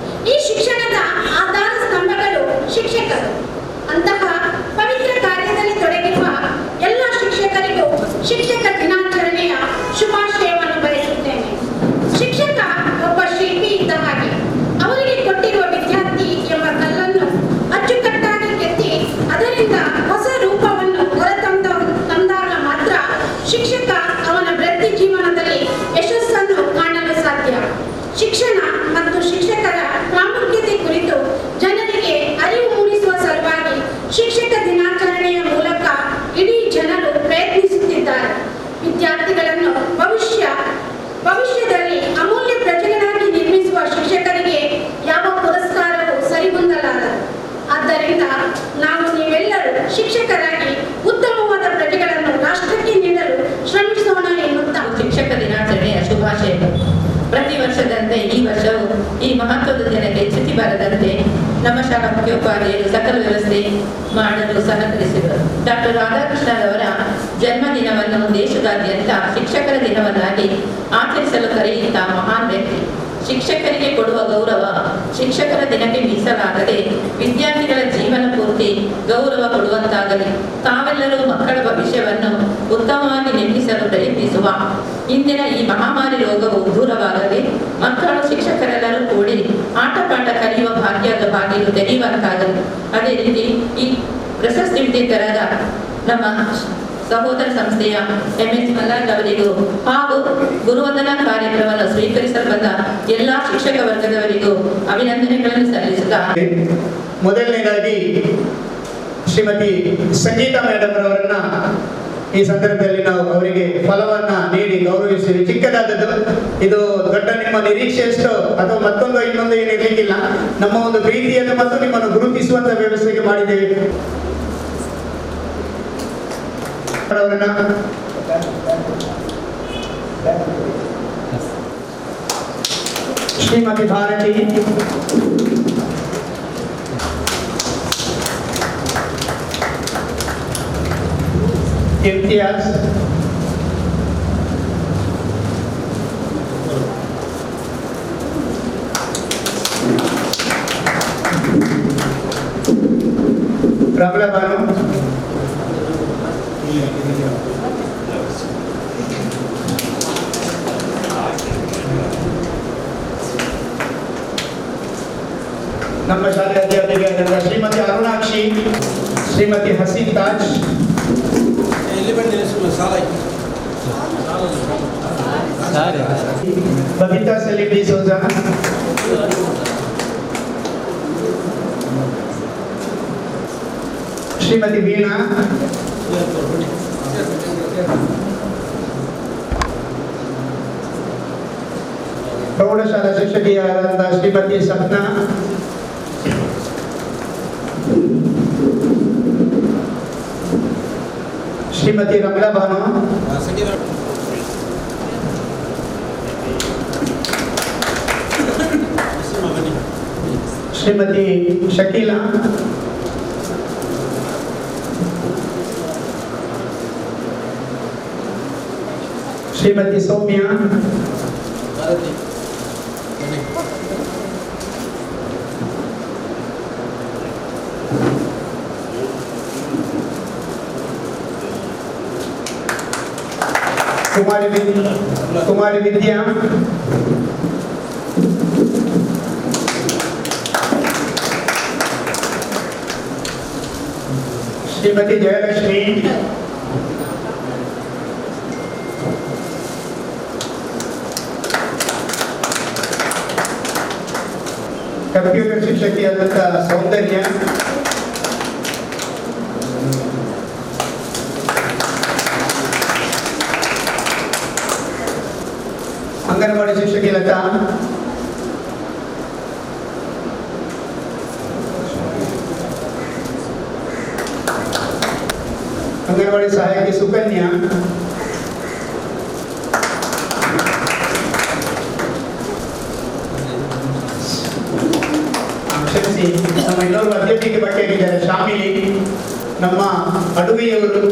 ಈ ಶಿಕ್ಷಣದ ಆಧಾರ ಸ್ತಂಭಗಳು ಶಿಕ್ಷಕರು. ಅಂತಹ ಪವಿತ್ರ ಕಾರ್ಯದಲ್ಲಿ ತೊಡಗಿರುವ ಎಲ್ಲ ಶಿಕ್ಷಕರಿಗೂ ಶಿಕ್ಷಕ ದಿನಾಚರಣೆಯ ಶುಭಾಶಯವನ್ನು ಬಯಸುತ್ತೇನೆ. ಶಿಕ್ಷಕ ಒಬ್ಬ ಶಿಲ್ಪಿ ಇದ್ದ ಹಾಗೆ. ಅವರಿಗೆ ಕೊಟ್ಟಿರುವ ವಿದ್ಯಾರ್ಥಿ ಎಂಬ ಕಲ್ಲನ್ನು ಅಚ್ಚುಕಟ್ಟಾಗಿ ಕೆತ್ತಿ ಅದರಿಂದ ಹೊಸ ರೂಪವನ್ನು ಹೊರತಂದಾಗ ಮಾತ್ರ ಶಿಕ್ಷಕ ಅವನ ವೃತ್ತಿ ಜೀವನದಲ್ಲಿ ಯಶಸ್ಸನ್ನು ಕಾಣಲು ಸಾಧ್ಯ. ಶಿಕ್ಷಣ ಮತ್ತು ಶಿಕ್ಷಕರ ಪ್ರಾಮುಖ್ಯತೆ ಕುರಿತು ಜನರಿಗೆ ಅರಿವು ಮೂಡಿಸುವ ಸಲುವಾಗಿ ಶಿಕ್ಷಕ ದಿನಾಚರಣೆಯ ಮೂಲಕ ಇಡೀ ಜನರು ಪ್ರಯತ್ನಿಸುತ್ತಿದ್ದಾರೆ. ವಿದ್ಯಾರ್ಥಿಗಳನ್ನು ಭವಿಷ್ಯದಲ್ಲಿ ಅಮೂಲ್ಯ ಪ್ರಜೆಗಳಾಗಿ ನಿರ್ಮಿಸುವ ಶಿಕ್ಷಕರಿಗೆ ಯಾವ ಪುರಸ್ಕಾರವೂ ಸರಿಹೊಂದಲಾರದು. ಆದ್ದರಿಂದ ನಾವು ನೀವೆಲ್ಲರೂ ಶಿಕ್ಷಕರಾಗಿ ಉತ್ತಮವಾದ ಪ್ರಜೆಗಳನ್ನು ರಾಷ್ಟ್ರಕ್ಕೆ ನೀಡಲು ಶ್ರಮಿಸೋಣ ಎನ್ನುತ್ತಾ ಶಿಕ್ಷಕ ದಿನಾಚರಣೆಯ ಶುಭಾಶಯಗಳು. ಪ್ರತಿ ವರ್ಷದಂತೆ ಈ ವರ್ಷವೂ ಈ ಮಹತ್ವದ ದಿನಕ್ಕೆ ಚ್ಯುತಿ ಬರದಂತೆ ನಮ್ಮ ಶಾಲಾ ಮುಖ್ಯೋಪಾಧ್ಯಾಯರು ಸಕಲ ವ್ಯವಸ್ಥೆ ಮಾಡಲು ಸಹಕರಿಸಿದರು. ಡಾಕ್ಟರ್ ರಾಧಾಕೃಷ್ಣರವರ ಜನ್ಮದಿನವನ್ನು ದೇಶದಾದ್ಯಂತ ಶಿಕ್ಷಕರ ದಿನವನ್ನಾಗಿ ಆಚರಿಸಲು ಕರೆಯುತ್ತ ಮಹಾನ್ ವ್ಯಕ್ತಿ. ಶಿಕ್ಷಕರಿಗೆ ಕೊಡುವ ಗೌರವ ಶಿಕ್ಷಕರ ದಿನಕ್ಕೆ ಮೀಸಲಾಗದೆ ವಿದ್ಯಾರ್ಥಿಗಳ ಜೀವನ ಪೂರ್ತಿ ಗೌರವ ಕೊಡುವಂತಾಗಲಿ. ತಾವೆಲ್ಲರೂ ಮಕ್ಕಳ ಭವಿಷ್ಯವನ್ನು ಉತ್ತಮವಾಗಿ ನಿರ್ಮಿಸಲು ಪ್ರಯತ್ನಿಸುವ ಇಂದಿನ ಈ ಮಹಾಮಾರಿ ರೋಗವು ದೂರವಾಗದೆ ಮಕ್ಕಳು ಶಿಕ್ಷಕರೆಲ್ಲರೂ ಕೂಡಿ ಆಟಪಾಠ ಕಲಿಯುವ ಭಾಗ್ಯದ ಬಾಗಿಲು ತೆರೆಯುವಂತಾಗಲಿ. ಅದೇ ರೀತಿ ಈ ಪ್ರಶಸ್ತಿ ವಿಜೇತರಾದ ನಮ್ಮ ಸಹೋದರ ಸಂಸ್ಥೆಯ MS ಮಲ್ಲಾರ್ ಅವರಿಗೂ ಹಾಗೂ ಗುರುವಂದನಾ ಕಾರ್ಯಕ್ರಮವನ್ನು ಸ್ವೀಕರಿಸಲು ಬಂದ ಎಲ್ಲಾ ಶಿಕ್ಷಕ ವರ್ಗದವರಿಗೂ ಅಭಿನಂದನೆಗಳನ್ನು ಸಲ್ಲಿಸುತ್ತಾ, ಮೊದಲನೇದಾಗಿ ಶ್ರೀಮತಿ ಸಂಗೀತಾ ಮೇಡಮ್ ಅವರನ್ನ ಈ ಸಂದರ್ಭದಲ್ಲಿ ನಾವು ಅವರಿಗೆ ಫಲವನ್ನ ನೀಡಿ ಗೌರವಿಸ್ತೀವಿ. ಚಿಕ್ಕದಾದದ್ದು ಇದು, ದೊಡ್ಡ ನಿಮ್ಮ ನಿರೀಕ್ಷೆ ಎಷ್ಟೋ ಅಥವಾ ಮತ್ತೊಂದು ಇನ್ನೊಂದು ಏನು ಇರಲಿಕ್ಕಿಲ್ಲ. ನಮ್ಮ ಒಂದು ಪ್ರೀತಿಯನ್ನು ಮತ್ತು ನಿಮ್ಮನ್ನು ಗುರುತಿಸುವಂತ ವ್ಯವಸ್ಥೆಗೆ ಮಾಡಿದ್ದೇವೆ. ಶ್ರೀಮತಿ ಭಾರತಿ, ಇಮ್ತಿಯಾಜ್, ಪ್ರಬಲ ಬಾನು, ನಮ್ಮ ಶಾಲೆಯ ಅಧ್ಯಾಪಿಕೆಯಾದ ಶ್ರೀಮತಿ ಅರುಣಾಕ್ಷಿ, ಶ್ರೀಮತಿ ಹಸೀನ್ ತಾಜ್, ಬಬಿತಾ ಸಲೀಂ ಡಿಸೋಜಾ, ಶ್ರೀಮತಿ ವೀಣಾ, ಪ್ರೌಢಶಾಲಾ ಶಿಕ್ಷಕಿಯಾದ ಶ್ರೀಮತಿ ಸಪ್ನಾ, ಶ್ರೀಮತಿ ರಮ್ಯಾ ಭಾನು, ಶ್ರೀಮತಿ ಶಕೀಲಾ, ಶ್ರೀಮತಿ ಸೌಮ್ಯ, ಕುಮಾರಿ ವಿದ್ಯಾ, ಶ್ರೀಮತಿ ಜಯಲಕ್ಷ್ಮಿ, ಕಂಪ್ಯೂಟರ್ ಶಿಕ್ಷಕಿಯಾದಂತಹ ಸೌಂದರ್ಯ, ಅಂಗನವಾಡಿ ಶಿಕ್ಷಕಿ ಲತಾ, ಅಂಗನವಾಡಿ ಸಹಾಯಕಿ ಸುಕನ್ಯಾ, ಕ್ಷಮಿಸಿ, ನಮ್ಮ ಇನ್ನೊಬ್ಬರು ಅಧ್ಯಕ್ಷಕ್ಕೆ ಬಾಕಿಯಾಗಿದ್ದಾರೆ ಶಾಮಿಲಿ, ನಮ್ಮ ಅಡುಗೆಯವರು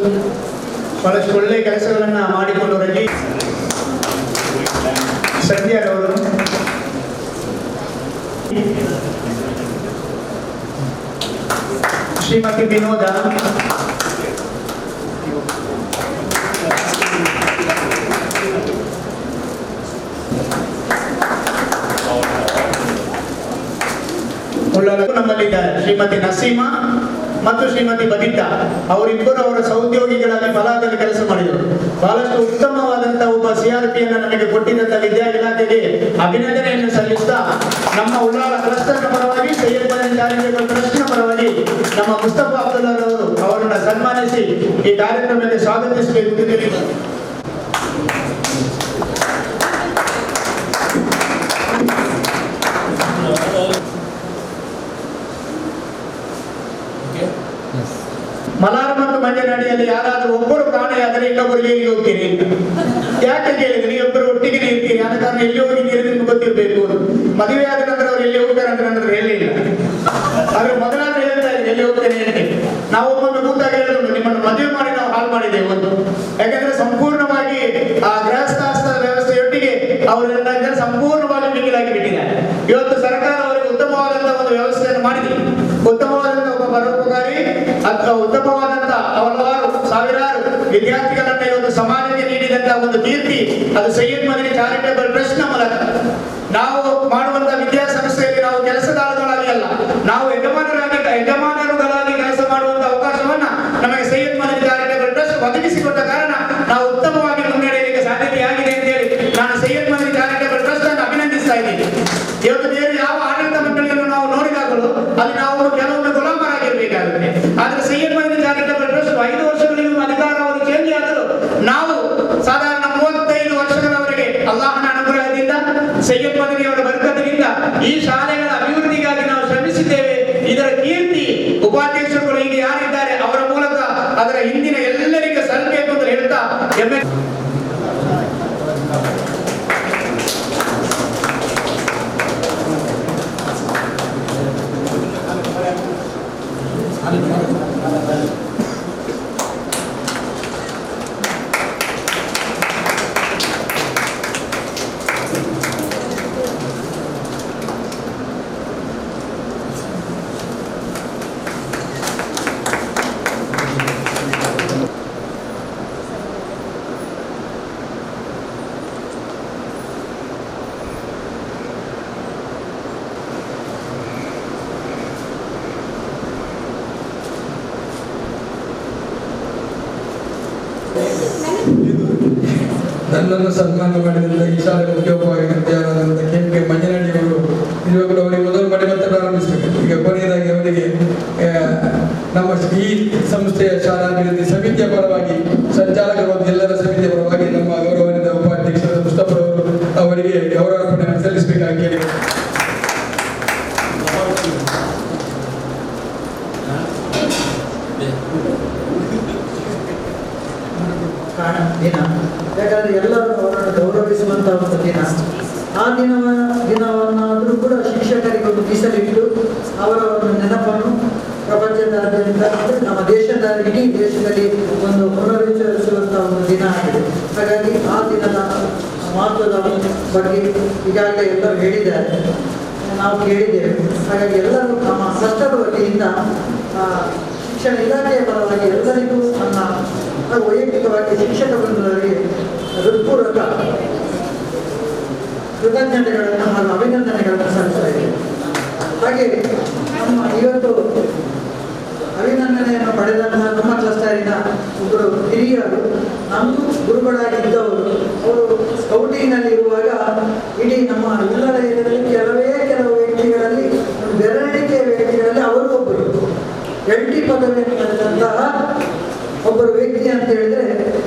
ಬಹಳಷ್ಟು ಒಳ್ಳೆಯ ಕೆಲಸಗಳನ್ನ ಮಾಡಿಕೊಂಡು ರಜಿ ಸಂಧ್ಯಾರವರು, ಶ್ರೀಮತಿ ವಿನೋದ, ನಮ್ಮಲ್ಲಿದ್ದಾರೆ ಶ್ರೀಮತಿ ನಸೀಮಾ ಮತ್ತು ಶ್ರೀಮತಿ ಬಬಿತಾ. ಅವರಿಬ್ಬರು ಅವರ ಸಹೋದ್ಯೋಗಿಗಳಾಗಿ ಫಲಾದಲ್ಲಿ ಕೆಲಸ ಮಾಡಿದರು. ಬಹಳಷ್ಟು ಉತ್ತಮವಾದಂತಹ ಒಬ್ಬ CRP-ಯನ್ನು ನಮಗೆ ಕೊಟ್ಟಿದ್ದಂತಹ ವಿದ್ಯಾ ಇಲಾಖೆಗೆ ಅಭಿನಂದನೆಯನ್ನು ಸಲ್ಲಿಸ್ತಾ ನಮ್ಮ ಉಳ್ಳಾಲ ಕ್ಲಸ್ಟರ್ ಪರವಾಗಿ ಸೈಯದ್ ಮದನಿ ಚಾರಿಟೇಬಲ್ ಟ್ರಸ್ಟ್ ಪರವಾಗಿ ನಮ್ಮ ಮುಸ್ತಫಾ ಅಬ್ದುಲ್ಲಾ ಅವರು ಅವರನ್ನು ಸನ್ಮಾನಿಸಿ ಈ ಕಾರ್ಯಕ್ರಮಕ್ಕೆ ಸ್ವಾಗತಿಸಬೇಕು ಅಂತ ತಿಳಿಸಿ. ಮಲಾರ್ ಮತ್ತು ಮಂಜನಾಡಿಯಲ್ಲಿ ಯಾರಾದರೂ ಒಬ್ಬರು ಕಾಣೆಯಾದರೆ ಇನ್ನೊಬ್ಬರು ಎಲ್ಲಿ ಹೋಗ್ತೀರಿ? ಯಾಕೆ ಕೇಳಿದ್ರೆ ನೀವೊಬ್ಬರು ಒಟ್ಟಿಗೆ ಇರ್ತೀರಿ, ಆದ ಕಾರಣ ಎಲ್ಲಿ ಹೋಗಿದ್ದೀರಿ ನಿಮ್ಗೆ ಗೊತ್ತಿರಬೇಕು. ಮದುವೆ ಆದ ನಂತರ ಅವ್ರು ಎಲ್ಲಿ ಹೋಗ್ತಾರೆ ಅಂತ ನನ್ನ ಹೇಳಿಲ್ಲ, ಆದ್ರೆ ಮೊದಲಾದ್ರೆ ಹೇಳ್ತಾ ಇದ್ದಾರೆ ಎಲ್ಲಿ ಹೋಗ್ತೇನೆ ಅಂತ. ನಾವು ಒಮ್ಮೊಮ್ಮೆ ಕೂತಾಗ ಹೇಳಿದ್ರು ನಿಮ್ಮನ್ನು ಮದುವೆ ಮಾಡಿ ನಾವು ಹಾಳು ಮಾಡಿದ್ದೇವೆ ಒಂದು. ಯಾಕಂದ್ರೆ ಸಂಪೂರ್ಣವಾಗಿ ಆ ಗೃಹಸ್ಥಾಶ್ರಮದ ವ್ಯವಸ್ಥೆಯೊಟ್ಟಿಗೆ ಅವರೆಲ್ಲ ಸಂಪೂರ್ಣವಾಗಿ ಮಿಗಿಲಾಗಿ ಬಿಟ್ಟಿದ್ದಾರೆ. ಇವತ್ತು ಸರ್ಕಾರ ಅವರಿಗೆ ಉತ್ತಮವಾದಂತಹ ಒಂದು ವ್ಯವಸ್ಥೆಯನ್ನು ಮಾಡಿದೆ. ಉತ್ತಮವಾದಂತಹ ಒಬ್ಬ ಪರೋಪಕಾರಿ ಅಥವಾ ಉತ್ತಮವಾದಂತಹ ಹಲವಾರು ಸಾವಿರಾರು ವಿದ್ಯಾರ್ಥಿಗಳನ್ನ ಇವತ್ತು ಸಮಾಜಕ್ಕೆ ನೀಡಿದಂತಹ ಒಂದು ಕೀರ್ತಿ ಅದು ಸೈಯದ್ ಮದನಿ ಚಾರಿಟೇಬಲ್ ಟ್ರಸ್ಟ್ ನ ಮೂಲಕ. ನಾವು ಮಾಡುವಂತಹ ವಿದ್ಯಾಸಂಸ್ಥೆಯಲ್ಲಿ ನಾವು ಕೆಲಸಗಾರಗಳಾಗಿ ಅಲ್ಲ, ನಾವು ಯಜಮಾನರುಗಳಾಗಿ ಕೆಲಸ ಮಾಡುವಂತಹ ಅವಕಾಶವನ್ನ ನಮಗೆ ಸೈಯದ್ ಮದನಿ ಚಾರಿಟೇಬಲ್ ಟ್ರಸ್ಟ್ ಒದಗಿಸಿಕೊಟ್ಟ ಕಾರಣ ನಾವು ಉತ್ತಮವಾಗಿ ಮುನ್ನಡೆಯಲಿಕ್ಕೆ ಸಾಧ್ಯತೆಯಾಗಿದೆ ಅಂತ ಹೇಳಿ ನಾನು ಸೈಯದ್ ಮದನಿ ಚಾರಿಟೇಬಲ್ ಟ್ರಸ್ಟ್ ಅನ್ನು ಅಭಿನಂದಿಸ್ತಾ ಇದ್ದೀನಿ. ಇವತ್ತು ಬೇರೆ ಯಾವ ಆಡಳಿತ ಮಂಡಳಿಯನ್ನು ನಾವು ನೋಡಿದಾಗಲೂ ಅಲ್ಲಿ ನಾವು ಕೆಲವೊಮ್ಮೆ ಗುಲಾಮರಾಗಿರ್ಬೇಕಾಗುತ್ತೆ. ಆದ್ರೆ ಸೈಯದ್ ಮದನಿ ಚಾರಿಟೇಬಲ್ ಟ್ರಸ್ಟ್ 5 ವರ್ಷಗಳಿಗೂ ಅಧಿಕಾರಾವಧಿ ಚೇಂಜ್ ಆದರೂ ನಾವು ಸಾಧಾರಣ 35 ವರ್ಷಗಳವರೆಗೆ ಅಲ್ಲಾಹನ ಅನುಗ್ರಹದಿಂದ ಸೈಯದ್ ಮದನಿಯವರ ಬರ್ಕತ್ತಿನಿಂದ ಈ ಶಾಲೆಗಳ ಅಭಿವೃದ್ಧಿಗಾಗಿ ನಾವು ಶ್ರಮಿಸಿದ್ದೇವೆ. ಇದರ ಕೀರ್ತಿ ಉಪಾಧ್ಯಕ್ಷರುಗಳು ಈಗ ಯಾರಿದ್ದಾರೆ ಅವರ ಮೂಲಕ ಅದರ ಹಿಂದಿನ ಎಲ್ಲರಿಗೆ ಸಲ್ಲಬೇಕು ಅಂತ ಹೇಳ್ತಾ ಹೆಮ್ಮೆ. ನನ್ನನ್ನು ಸನ್ಮಾನ ಮಾಡಿದಂಥ ಈ ಶಾಲೆ ಮುಖ್ಯೋಪಾಧ್ಯಾಯರಾದಂಥ KK ಮಂಜನಾಡಿ ಅವರು ನಿಜವಾಗಲೂ ಅವರಿಗೆ ಮೊದಲು ಮಾಡಿ ಮತ್ತೆ ಪ್ರಾರಂಭಿಸಬೇಕು. ಈಗ ಕೊನೆಯದಾಗಿ ಅವರಿಗೆ ನಮ್ಮ ಈ ಸಂಸ್ಥೆಯ ಶಾಲಾಭಿವೃದ್ಧಿ ಸಮಿತಿಯ ಪರವಾಗಿ ಸಂಚಾಲಕರು ಮತ್ತು ಎಲ್ಲರ ಸಮಿತಿಯ ಪರವಾಗಿ ನಮ್ಮ ಗೌರವಾನ್ವಿತ ಉಪಾಧ್ಯಕ್ಷರಾದ ಮುಸ್ತಫಾ ಅವರು ಅವರಿಗೆ ಗೌರವಾರ್ಪಣೆ ಸಲ್ಲಿಸಬೇಕಾಗಿ ಕೇಳಿ. ದಿನ. ಯಾಕಂದರೆ ಎಲ್ಲರೂ ಅವರನ್ನು ಗೌರವಿಸುವಂಥ ಒಂದು ದಿನ. ಆ ದಿನವನ್ನಾದರೂ ಕೂಡ ಶಿಕ್ಷಕರಿಗೆ ಒಂದು ಮೀಸಲಿಟ್ಟು ಅವರ ಒಂದು ನೆನಪನ್ನು ಪ್ರಪಂಚದಾದ್ಯಂತ ಅಂದರೆ ನಮ್ಮ ದೇಶದ ಇಡೀ ದೇಶದಲ್ಲಿ ಒಂದು ಪುನರುಚ್ಚರಿಸುವಂಥ ಒಂದು ದಿನ ಆಗಿದೆ. ಹಾಗಾಗಿ ಆ ದಿನದ ಮಹತ್ವದ ಬಗ್ಗೆ ಈಗಾಗಲೇ ಎಲ್ಲರೂ ಹೇಳಿದ್ದಾರೆ, ನಾವು ಕೇಳಿದ್ದೇವೆ. ಹಾಗಾಗಿ ಎಲ್ಲರೂ ನಮ್ಮ ಕಷ್ಟದ ವತಿಯಿಂದ ಶಿಕ್ಷಣ ಇಲಾಖೆಯ ಪರವಾಗಿ ಎಲ್ಲರಿಗೂ ನನ್ನ ವೈಯಕ್ತಿಕವಾಗಿ ಶಿಕ್ಷಕ ವೃಂದದವರಿಗೆ ಹೃತ್ಪೂರ್ವಕ ಕೃತಜ್ಞತೆಗಳನ್ನು ಹಾಗೂ ಅಭಿನಂದನೆಗಳನ್ನು ಸಲ್ಲಿಸ್ತಾ ಇದ್ದೇವೆ. ಹಾಗೆ ನಮ್ಮ ಇವತ್ತು ಅಭಿನಂದನೆಯನ್ನು ಪಡೆದಂತಹ ನಮ್ಮ ಕ್ಲಸ್ಟರಿನ ಒಬ್ಬರು ಹಿರಿಯರು, ನಮಗೂ ಗುರುಗಳಾಗಿದ್ದವರು, ಅವರು ಸ್ಕೌಟಿಂಗ್ನಲ್ಲಿ ಇರುವಾಗ ಇಡೀ ನಮ್ಮ ಉಳ್ಳಾಲದಲ್ಲಿ ಕೆಲವು ವ್ಯಕ್ತಿಗಳಲ್ಲಿ, ಬೆರಳಿಕೆಯ ವ್ಯಕ್ತಿಗಳಲ್ಲಿ ಅವರು ಒಬ್ಬರು LT ಪದವಿಯನ್ನು ಪಡೆದಂತಹ ಒಬ್ಬರು ವ್ಯಕ್ತಿ ಅಂತ ಹೇಳಿದ್ರೆ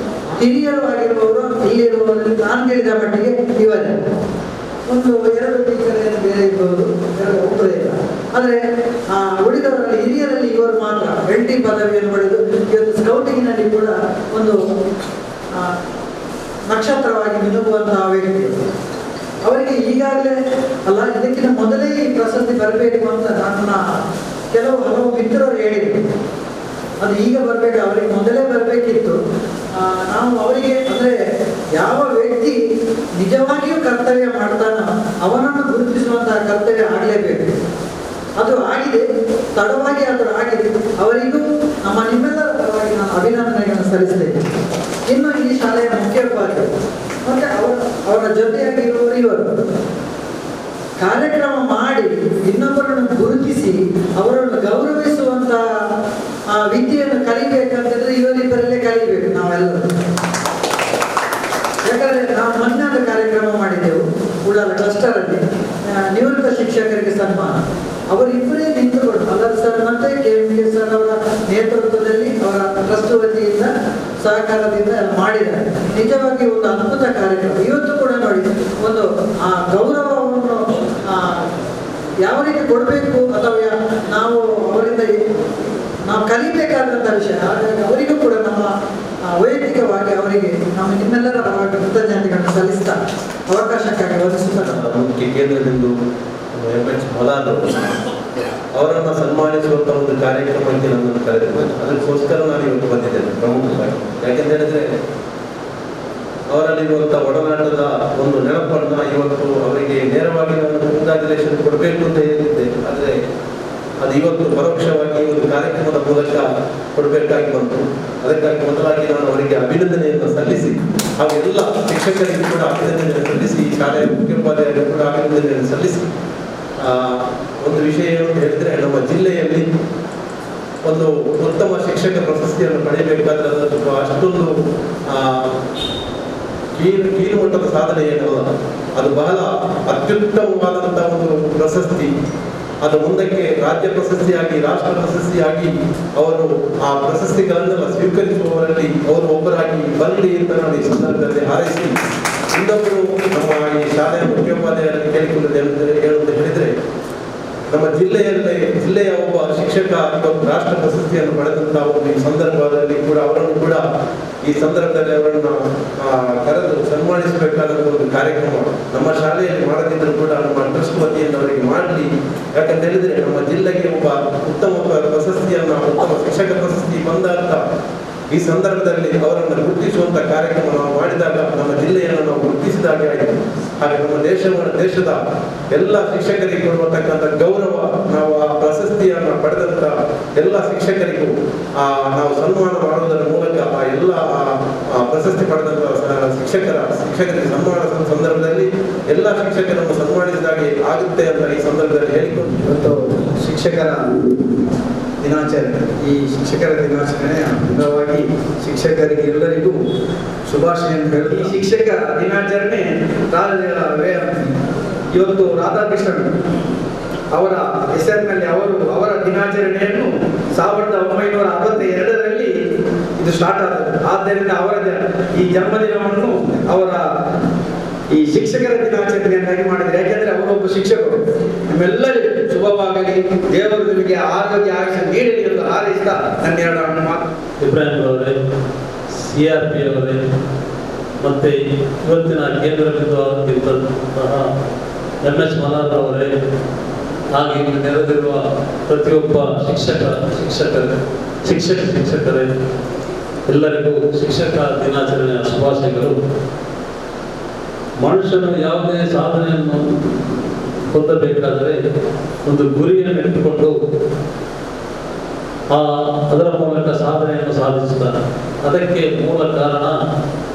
ಹಿರಿಯರು ಆಗಿರುವವರು ಇಲ್ಲಿರುವವರಲ್ಲಿ ನಾನು ಹೇಳಿದ ಮಟ್ಟಿಗೆ ಇವರೇ. ಒಂದು 2 ಟೀಚರ್ ಬೇರೆ ಇರ್ಬೋದು, ಒಬ್ಬರೇ ಇಲ್ಲ. ಆದರೆ ಉಳಿದವರಲ್ಲಿ ಹಿರಿಯರಲ್ಲಿ ಇವರು ಮಾತ್ರ LT ಪದವಿಯನ್ನು ಪಡೆದು ಇವತ್ತು ಸ್ಕೌಟಿಂಗ್ನಲ್ಲಿ ಕೂಡ ಒಂದು ನಕ್ಷತ್ರವಾಗಿ ಮಿನುಗುವಂತಹ ವ್ಯಕ್ತಿ. ಅವರಿಗೆ ಈಗಾಗಲೇ ಅಲ್ಲ, ಇದಕ್ಕಿಂತ ಮೊದಲೇ ಈ ಪ್ರಶಸ್ತಿ ಬರಬೇಕು ಅಂತ ನನ್ನ ಹಲವು ಮಿತ್ರರು ಹೇಳಿದರು. ಅದು ಈಗ ಬರಬೇಕು, ಅವರಿಗೆ ಮೊದಲೇ ಬರಬೇಕಿತ್ತು. ನಾವು ಅವರಿಗೆ ಅಂದರೆ ಯಾವ ವ್ಯಕ್ತಿ ನಿಜವಾಗಿಯೂ ಕರ್ತವ್ಯ ಮಾಡ್ತಾನೋ ಅವನನ್ನು ಗುರುತಿಸುವಂತಹ ಕರ್ತವ್ಯ ಆಗಲೇಬೇಕು. ಅದು ಆಗಿದೆ, ತಡವಾಗಿ ಅದು ಆಗಿದೆ. ಅವರಿಗೂ ನಿಮ್ಮೆಲ್ಲರ ಪರವಾಗಿ ನಾನು ಅಭಿನಂದನೆಗಳನ್ನು ಸಲ್ಲಿಸ್ತೇನೆ. ಇನ್ನು ಈ ಶಾಲೆಯ ಮುಖ್ಯೋಪಾಧ್ಯಾಯರು ಮತ್ತೆ ಅವರ ಜೊತೆಯಾಗಿರುವವರು ಇವರು ಕಾರ್ಯಕ್ರಮ ಮಾಡಿ ಇನ್ನೊಬ್ಬರನ್ನು ಗುರುತಿಸಿ ಅವರನ್ನು ಗೌರವಿಸುವಂತಹ ವಿದ್ಯೆಯನ್ನು ಕಲಿಬೇಕಂತಂದ್ರೆ ಇವರಿಬ್ಬರಲ್ಲೇ ಕಲಿಬೇಕು ನಾವೆಲ್ಲರೂ. ಯಾಕಂದ್ರೆ ನಾವು ಮೊನ್ನೆ ಕಾರ್ಯಕ್ರಮ ಮಾಡಿದ್ದೆವು ಉಳ್ಳಾಲ ಕ್ಲಸ್ಟರಲ್ಲಿ, ನಿವೃತ್ತ ಶಿಕ್ಷಕರಿಗೆ ಸನ್ಮಾನ. ಅವರಿಬ್ಬರೇ ನಿಂತುಕೊಂಡು ಅಲ್ಲದ ಸರ್ ಮತ್ತೆ KMK ಸರ್ ಅವರ ನೇತೃತ್ವದಲ್ಲಿ ಅವರ ಟ್ರಸ್ಟ್ ವತಿಯಿಂದ ಸಹಕಾರದಿಂದ ಮಾಡಿದ್ದಾರೆ. ನಿಜವಾಗಿ ಒಂದು ಅದ್ಭುತ ಕಾರ್ಯಕ್ರಮ. ಇವತ್ತು ಕೂಡ ನೋಡಿ, ಒಂದು ಗೌರವವನ್ನು ಯಾವ ರೀತಿ ಕೊಡಬೇಕು ಅಥವಾ ನಾವು ಅವರಿಂದ ನಾವು ಕಲಿಬೇಕಾದಂಥ ವಿಷಯ. ಹಾಗಾಗಿ ಅವರಿಗೂ ಕೂಡ ನಮ್ಮ ವೈಯಕ್ತಿಕವಾಗಿ ಅವರಿಗೆ ನಾವು ನಿಮ್ಮೆಲ್ಲರ ಪರವಾಗಿ ಕೃತಜ್ಞತೆಗಳನ್ನು ಸಲ್ಲಿಸ್ತಾ ಅವಕಾಶಕ್ಕಾಗಿ ವಂದಿಸುತ್ತಾರೆ. ಮುಖ್ಯ ಕೇಂದ್ರದಿಂದ MH ಮಲಾದವರು ಅವರನ್ನು ಸನ್ಮಾನಿಸುವಂಥ ಒಂದು ಕಾರ್ಯಕ್ರಮಕ್ಕೆ ನನ್ನನ್ನು ಕರೆದಿದ್ದಾರೆ. ಅದಕ್ಕೋಸ್ಕರ ನಾನು ಇವತ್ತು ಬಂದಿದ್ದೇನೆ ಪ್ರಮುಖವಾಗಿ. ಯಾಕೆಂತ ಹೇಳಿದ್ರೆ ಅವರಲ್ಲಿರುವಂಥ ಒಡನಾಟದ ಒಂದು ನೆನಪನ್ನು ಇವತ್ತು ಅವರಿಗೆ ನೇರವಾಗಿ ನಾನು ಕಂಗ್ರಾಚುಲೇಷನ್ ಕೊಡಬೇಕು ಅಂತ ಹೇಳಿದ್ದೆ. ಆದರೆ ಅದು ಇವತ್ತು ಪರೋಕ್ಷವಾಗಿ ಒಂದು ಕಾರ್ಯಕ್ರಮದ ಮೂಲಕ ಕೊಡಬೇಕಾಗಿ ಬಂತು. ಅದಕ್ಕಾಗಿ ಮೊದಲಾಗಿ ನಾನು ಅವರಿಗೆ ಅಭಿನಂದನೆಯನ್ನು ಸಲ್ಲಿಸಿ ಹಾಗೂ ಎಲ್ಲ ಶಿಕ್ಷಕರಿಗೆ ಕೂಡ ಅಭಿನಂದನೆಯನ್ನು ಸಲ್ಲಿಸಿ, ಶಾಲೆಯ ಮುಖ್ಯೋಪಾಧ್ಯಾಯರಿಗೆ ಕೂಡ ಅಭಿನಂದನೆಯನ್ನು ಸಲ್ಲಿಸಿ, ಒಂದು ವಿಷಯ ಏನು ಅಂತ ಹೇಳಿದ್ರೆ, ನಮ್ಮ ಜಿಲ್ಲೆಯಲ್ಲಿ ಒಂದು ಉತ್ತಮ ಶಿಕ್ಷಕ ಪ್ರಶಸ್ತಿಯನ್ನು ಪಡೆಯಬೇಕಾದ್ರೆ ಅದು ಅಷ್ಟೊಂದು ಕೀಳು ಮಟ್ಟದ ಸಾಧನೆ ಏನಲ್ಲ. ಅದು ಬಹಳ ಅತ್ಯುತ್ತಮವಾದಂತಹ ಒಂದು ಪ್ರಶಸ್ತಿ. ಅದು ಮುಂದಕ್ಕೆ ರಾಜ್ಯ ಪ್ರಶಸ್ತಿಯಾಗಿ, ರಾಷ್ಟ್ರ ಪ್ರಶಸ್ತಿಯಾಗಿ ಅವರು ಆ ಪ್ರಶಸ್ತಿಗಳನ್ನೆಲ್ಲ ಸ್ವೀಕರಿಸುವವರಲ್ಲಿ ಅವರು ಒಬ್ಬರಾಗಿ ಬರಲಿ ಅಂತ ನಾನು ಈ ಸಂದರ್ಭದಲ್ಲಿ ಹಾರೈಸಿ, ಇನ್ನೊಬ್ಬರು ನಮ್ಮ ಈ ಶಾಲೆಯ ಮುಖ್ಯೋಪಾಧ್ಯಾಯರಲ್ಲಿ ಕೇಳಿಕೊಳ್ಳುವುದು ಹೇಳುವಂತ ಹೇಳಿದ್ರೆ, ನಮ್ಮ ಜಿಲ್ಲೆಯ ಒಬ್ಬ ಶಿಕ್ಷಕ ಇವತ್ತು ರಾಷ್ಟ್ರ ಪ್ರಶಸ್ತಿಯನ್ನು ಪಡೆದಂತಹ ಒಂದು ಈ ಸಂದರ್ಭದಲ್ಲಿ ಕೂಡ ಅವರನ್ನು ಕೂಡ ಈ ಸಂದರ್ಭದಲ್ಲಿ ಅವರನ್ನು ಕರೆದು ಸನ್ಮಾನಿಸಬೇಕಾದ ಒಂದು ಕಾರ್ಯಕ್ರಮ ನಮ್ಮ ಶಾಲೆಯಲ್ಲಿ ಮಾಡದಿದ್ದರೂ ಕೂಡ ನಮ್ಮ ಟ್ರಸ್ಟ್ ವತಿಯಿಂದ ಅವರಿಗೆ ಮಾಡಲಿ. ಯಾಕಂತ ಹೇಳಿದ್ರೆ ನಮ್ಮ ಜಿಲ್ಲೆಗೆ ಒಬ್ಬ ಉತ್ತಮ ಪ್ರಶಸ್ತಿಯನ್ನು, ಉತ್ತಮ ಶಿಕ್ಷಕ ಪ್ರಶಸ್ತಿ ಬಂದಂತ ಈ ಸಂದರ್ಭದಲ್ಲಿ ಅವರನ್ನು ಗುರುತಿಸುವಂತ ಕಾರ್ಯಕ್ರಮ ನಾವು ಮಾಡಿದಾಗ ನಮ್ಮ ಜಿಲ್ಲೆಯನ್ನು ನಾವು ಗುರುತಿಸಿದಾಗೆ ಆಯಿತು. ಹಾಗೆ ನಮ್ಮ ದೇಶದ ಎಲ್ಲ ಶಿಕ್ಷಕರಿಗೆ ಕೊಡುವತಕ್ಕಂಥ ಗೌರವ, ನಾವು ಆ ಪ್ರಶಸ್ತಿಯನ್ನು ಪಡೆದಂತ ಎಲ್ಲ ಶಿಕ್ಷಕರಿಗೂ ನಾವು ಸನ್ಮಾನ ಮಾಡುವುದರ ಮೂಲಕ ಆ ಎಲ್ಲ ಪ್ರಶಸ್ತಿ ಪಡೆದಂತ ಶಿಕ್ಷಕರಿಗೆ ಸನ್ಮಾನ ಸಂದರ್ಭದಲ್ಲಿ ಎಲ್ಲ ಶಿಕ್ಷಕರನ್ನು ಸನ್ಮಾನಿಸಿದಾಗೆ ಆಗುತ್ತೆ ಅಂತ ಈ ಸಂದರ್ಭದಲ್ಲಿ ಹೇಳಿಕೊಂಡು, ಇವತ್ತು ಶಿಕ್ಷಕರ ದಿನಾಚರಣೆ, ಈ ಶಿಕ್ಷಕರ ದಿನಾಚರಣೆಯ ಅಂಗವಾಗಿ ಶಿಕ್ಷಕರಿಗೆ ಎಲ್ಲರಿಗೂ ಶುಭಾಶಯ ಅಂತ ಹೇಳಿ, ಈ ಶಿಕ್ಷಕ ದಿನಾಚರಣೆ ಇವತ್ತು ರಾಧಾಕೃಷ್ಣನ್ ಅವರ ಹೆಸರಿನಲ್ಲಿ ಅವರ ದಿನಾಚರಣೆಯನ್ನು 1962ರಲ್ಲಿ ಇದು ಸ್ಟಾರ್ಟ್ ಆದದ್ದು. ಆದ್ದರಿಂದ ಅವರ ಈ ಜನ್ಮದಿನವನ್ನು ಅವರ ಈ ಶಿಕ್ಷಕರ ದಿನಾಚರಣೆಯನ್ನಾಗಿ ಮಾಡಿದ್ದಾರೆ. ಯಾಕೆಂದ್ರೆ ಅವರೊಬ್ಬ ಶಿಕ್ಷಕರು. ನಿಮ್ಮೆಲ್ಲರಿಗೂ ಶುಭವಾಗಲಿ, ದೇವರು ನಿಮಗೆ ಆರೋಗ್ಯ ಆಯುಷ್ಯ ನೀಡಲಿ ಎಂದು ಹಾರೈಸ್ತಾ ನನ್ನ 2 ಮಾತು. ಇಬ್ರಾಹಿಂ ಅವರೇ, CRP ಅವರೇ ಮತ್ತು ಇವತ್ತಿನ ಕೇಂದ್ರ ಬಿಂದುವಾಗಿದ್ದಂತಹ MS ಮಲಾರ್ ಅವರೇ, ಹಾಗೆ ಇಲ್ಲಿ ನೆರೆದಿರುವ ಪ್ರತಿಯೊಬ್ಬ ಶಿಕ್ಷಕರೇ ಎಲ್ಲರಿಗೂ ಶಿಕ್ಷಕ ದಿನಾಚರಣೆಯ ಶುಭಾಶಯಗಳು. ಮನುಷ್ಯನು ಯಾವುದೇ ಸಾಧನೆಯನ್ನು ಹೊಂದಬೇಕಾದರೆ ಒಂದು ಗುರಿಯನ್ನು ಇಟ್ಟುಕೊಂಡು ಅದರ ಮೂಲಕ ಸಾಧನೆಯನ್ನು ಸಾಧಿಸುತ್ತಾನೆ. ಅದಕ್ಕೆ ಮೂಲ ಕಾರಣ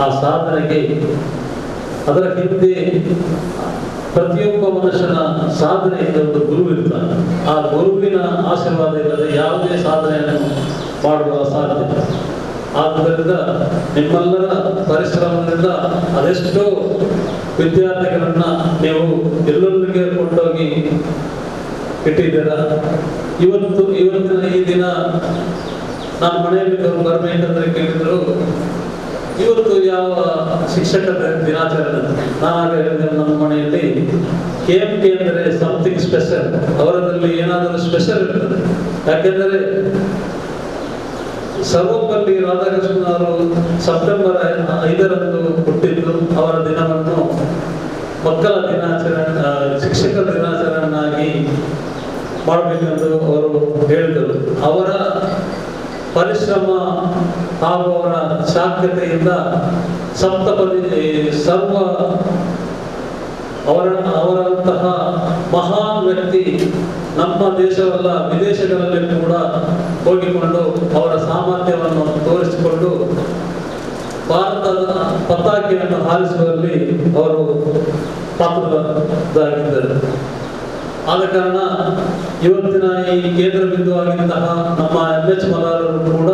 ಆ ಸಾಧನೆಗೆ ಅದರ ಹಿಂದೆ ಪ್ರತಿಯೊಬ್ಬ ಮನುಷ್ಯನ ಸಾಧನೆಯಿಂದ ಒಂದು ಗುರು ಇರ್ತಾನೆ. ಆ ಗುರುವಿನ ಆಶೀರ್ವಾದ ಇಲ್ಲದೆ ಯಾವುದೇ ಸಾಧನೆಯನ್ನು ಮಾಡುವ ಅಸಾಧ್ಯ. ಆದ್ದರಿಂದ ನಿಮ್ಮೆಲ್ಲರ ಪರಿಶ್ರಮದಿಂದ ಅದೆಷ್ಟೋ ವಿದ್ಯಾರ್ಥಿಗಳನ್ನ ನೀವು ಎಲ್ಲೊಂದಿಗೆ ಕೊಂಡೋಗಿ ಇಟ್ಟಿದ್ದೀರ. ಇವತ್ತಿನ ಈ ದಿನ ನಾನು ಮನೆಯಲ್ಲಿ ಬರಬೇಕಂದ್ರೆ ಕೇಳಿದ್ರು, ಇವತ್ತು ಯಾವ ಶಿಕ್ಷಕರ ದಿನಾಚರಣೆ. ನಾನು ಹೇಳಿದೆ ನಮ್ಮ ಮನೆಯಲ್ಲಿ KMK ಅಂದರೆ ಸಮಥಿಂಗ್ ಸ್ಪೆಷಲ್, ಅವರಲ್ಲಿ ಏನಾದರೂ ಸ್ಪೆಷಲ್ ಇರ್ತದೆ. ಯಾಕೆಂದರೆ ಸರ್ವಪಲ್ಲಿ ರಾಧಾಕೃಷ್ಣ ಅವರು ಸೆಪ್ಟೆಂಬರ್ 5ರಂದು ಹುಟ್ಟಿದ್ದು. ಅವರ ದಿನವನ್ನು ಮಕ್ಕಳ ದಿನಾಚರಣೆ, ಶಿಕ್ಷಕರ ದಿನಾಚರಣೆಯಾಗಿ ಮಾಡಬೇಕೆಂದು ಅವರು ಹೇಳಿದರು. ಅವರ ಪರಿಶ್ರಮ ಹಾಗೂ ಅವರ ಶಾಕ್ಯತೆಯಿಂದ ಅವರಂತಹ ಮಹಾನ್ ವ್ಯಕ್ತಿ ನಮ್ಮ ದೇಶವಲ್ಲ ವಿದೇಶಗಳಲ್ಲಿ ಕೂಡ ಹೋಗಿಕೊಂಡು ಅವರ ಸಾಮರ್ಥ್ಯವನ್ನು ತೋರಿಸಿಕೊಂಡು ಭಾರತದ ಪತಾಕೆಯನ್ನು ಹಾರಿಸುವಲ್ಲಿ ಅವರು ಪಾತ್ರರಾಗಿದ್ದರು. ಆದ ಕಾರಣ ಇವತ್ತಿನ ಈ ಕೇಂದ್ರ ಬಿಂದುವಾಗಿದ್ದಂತಹ ನಮ್ಮ MS ಮಲಾರರು ಕೂಡ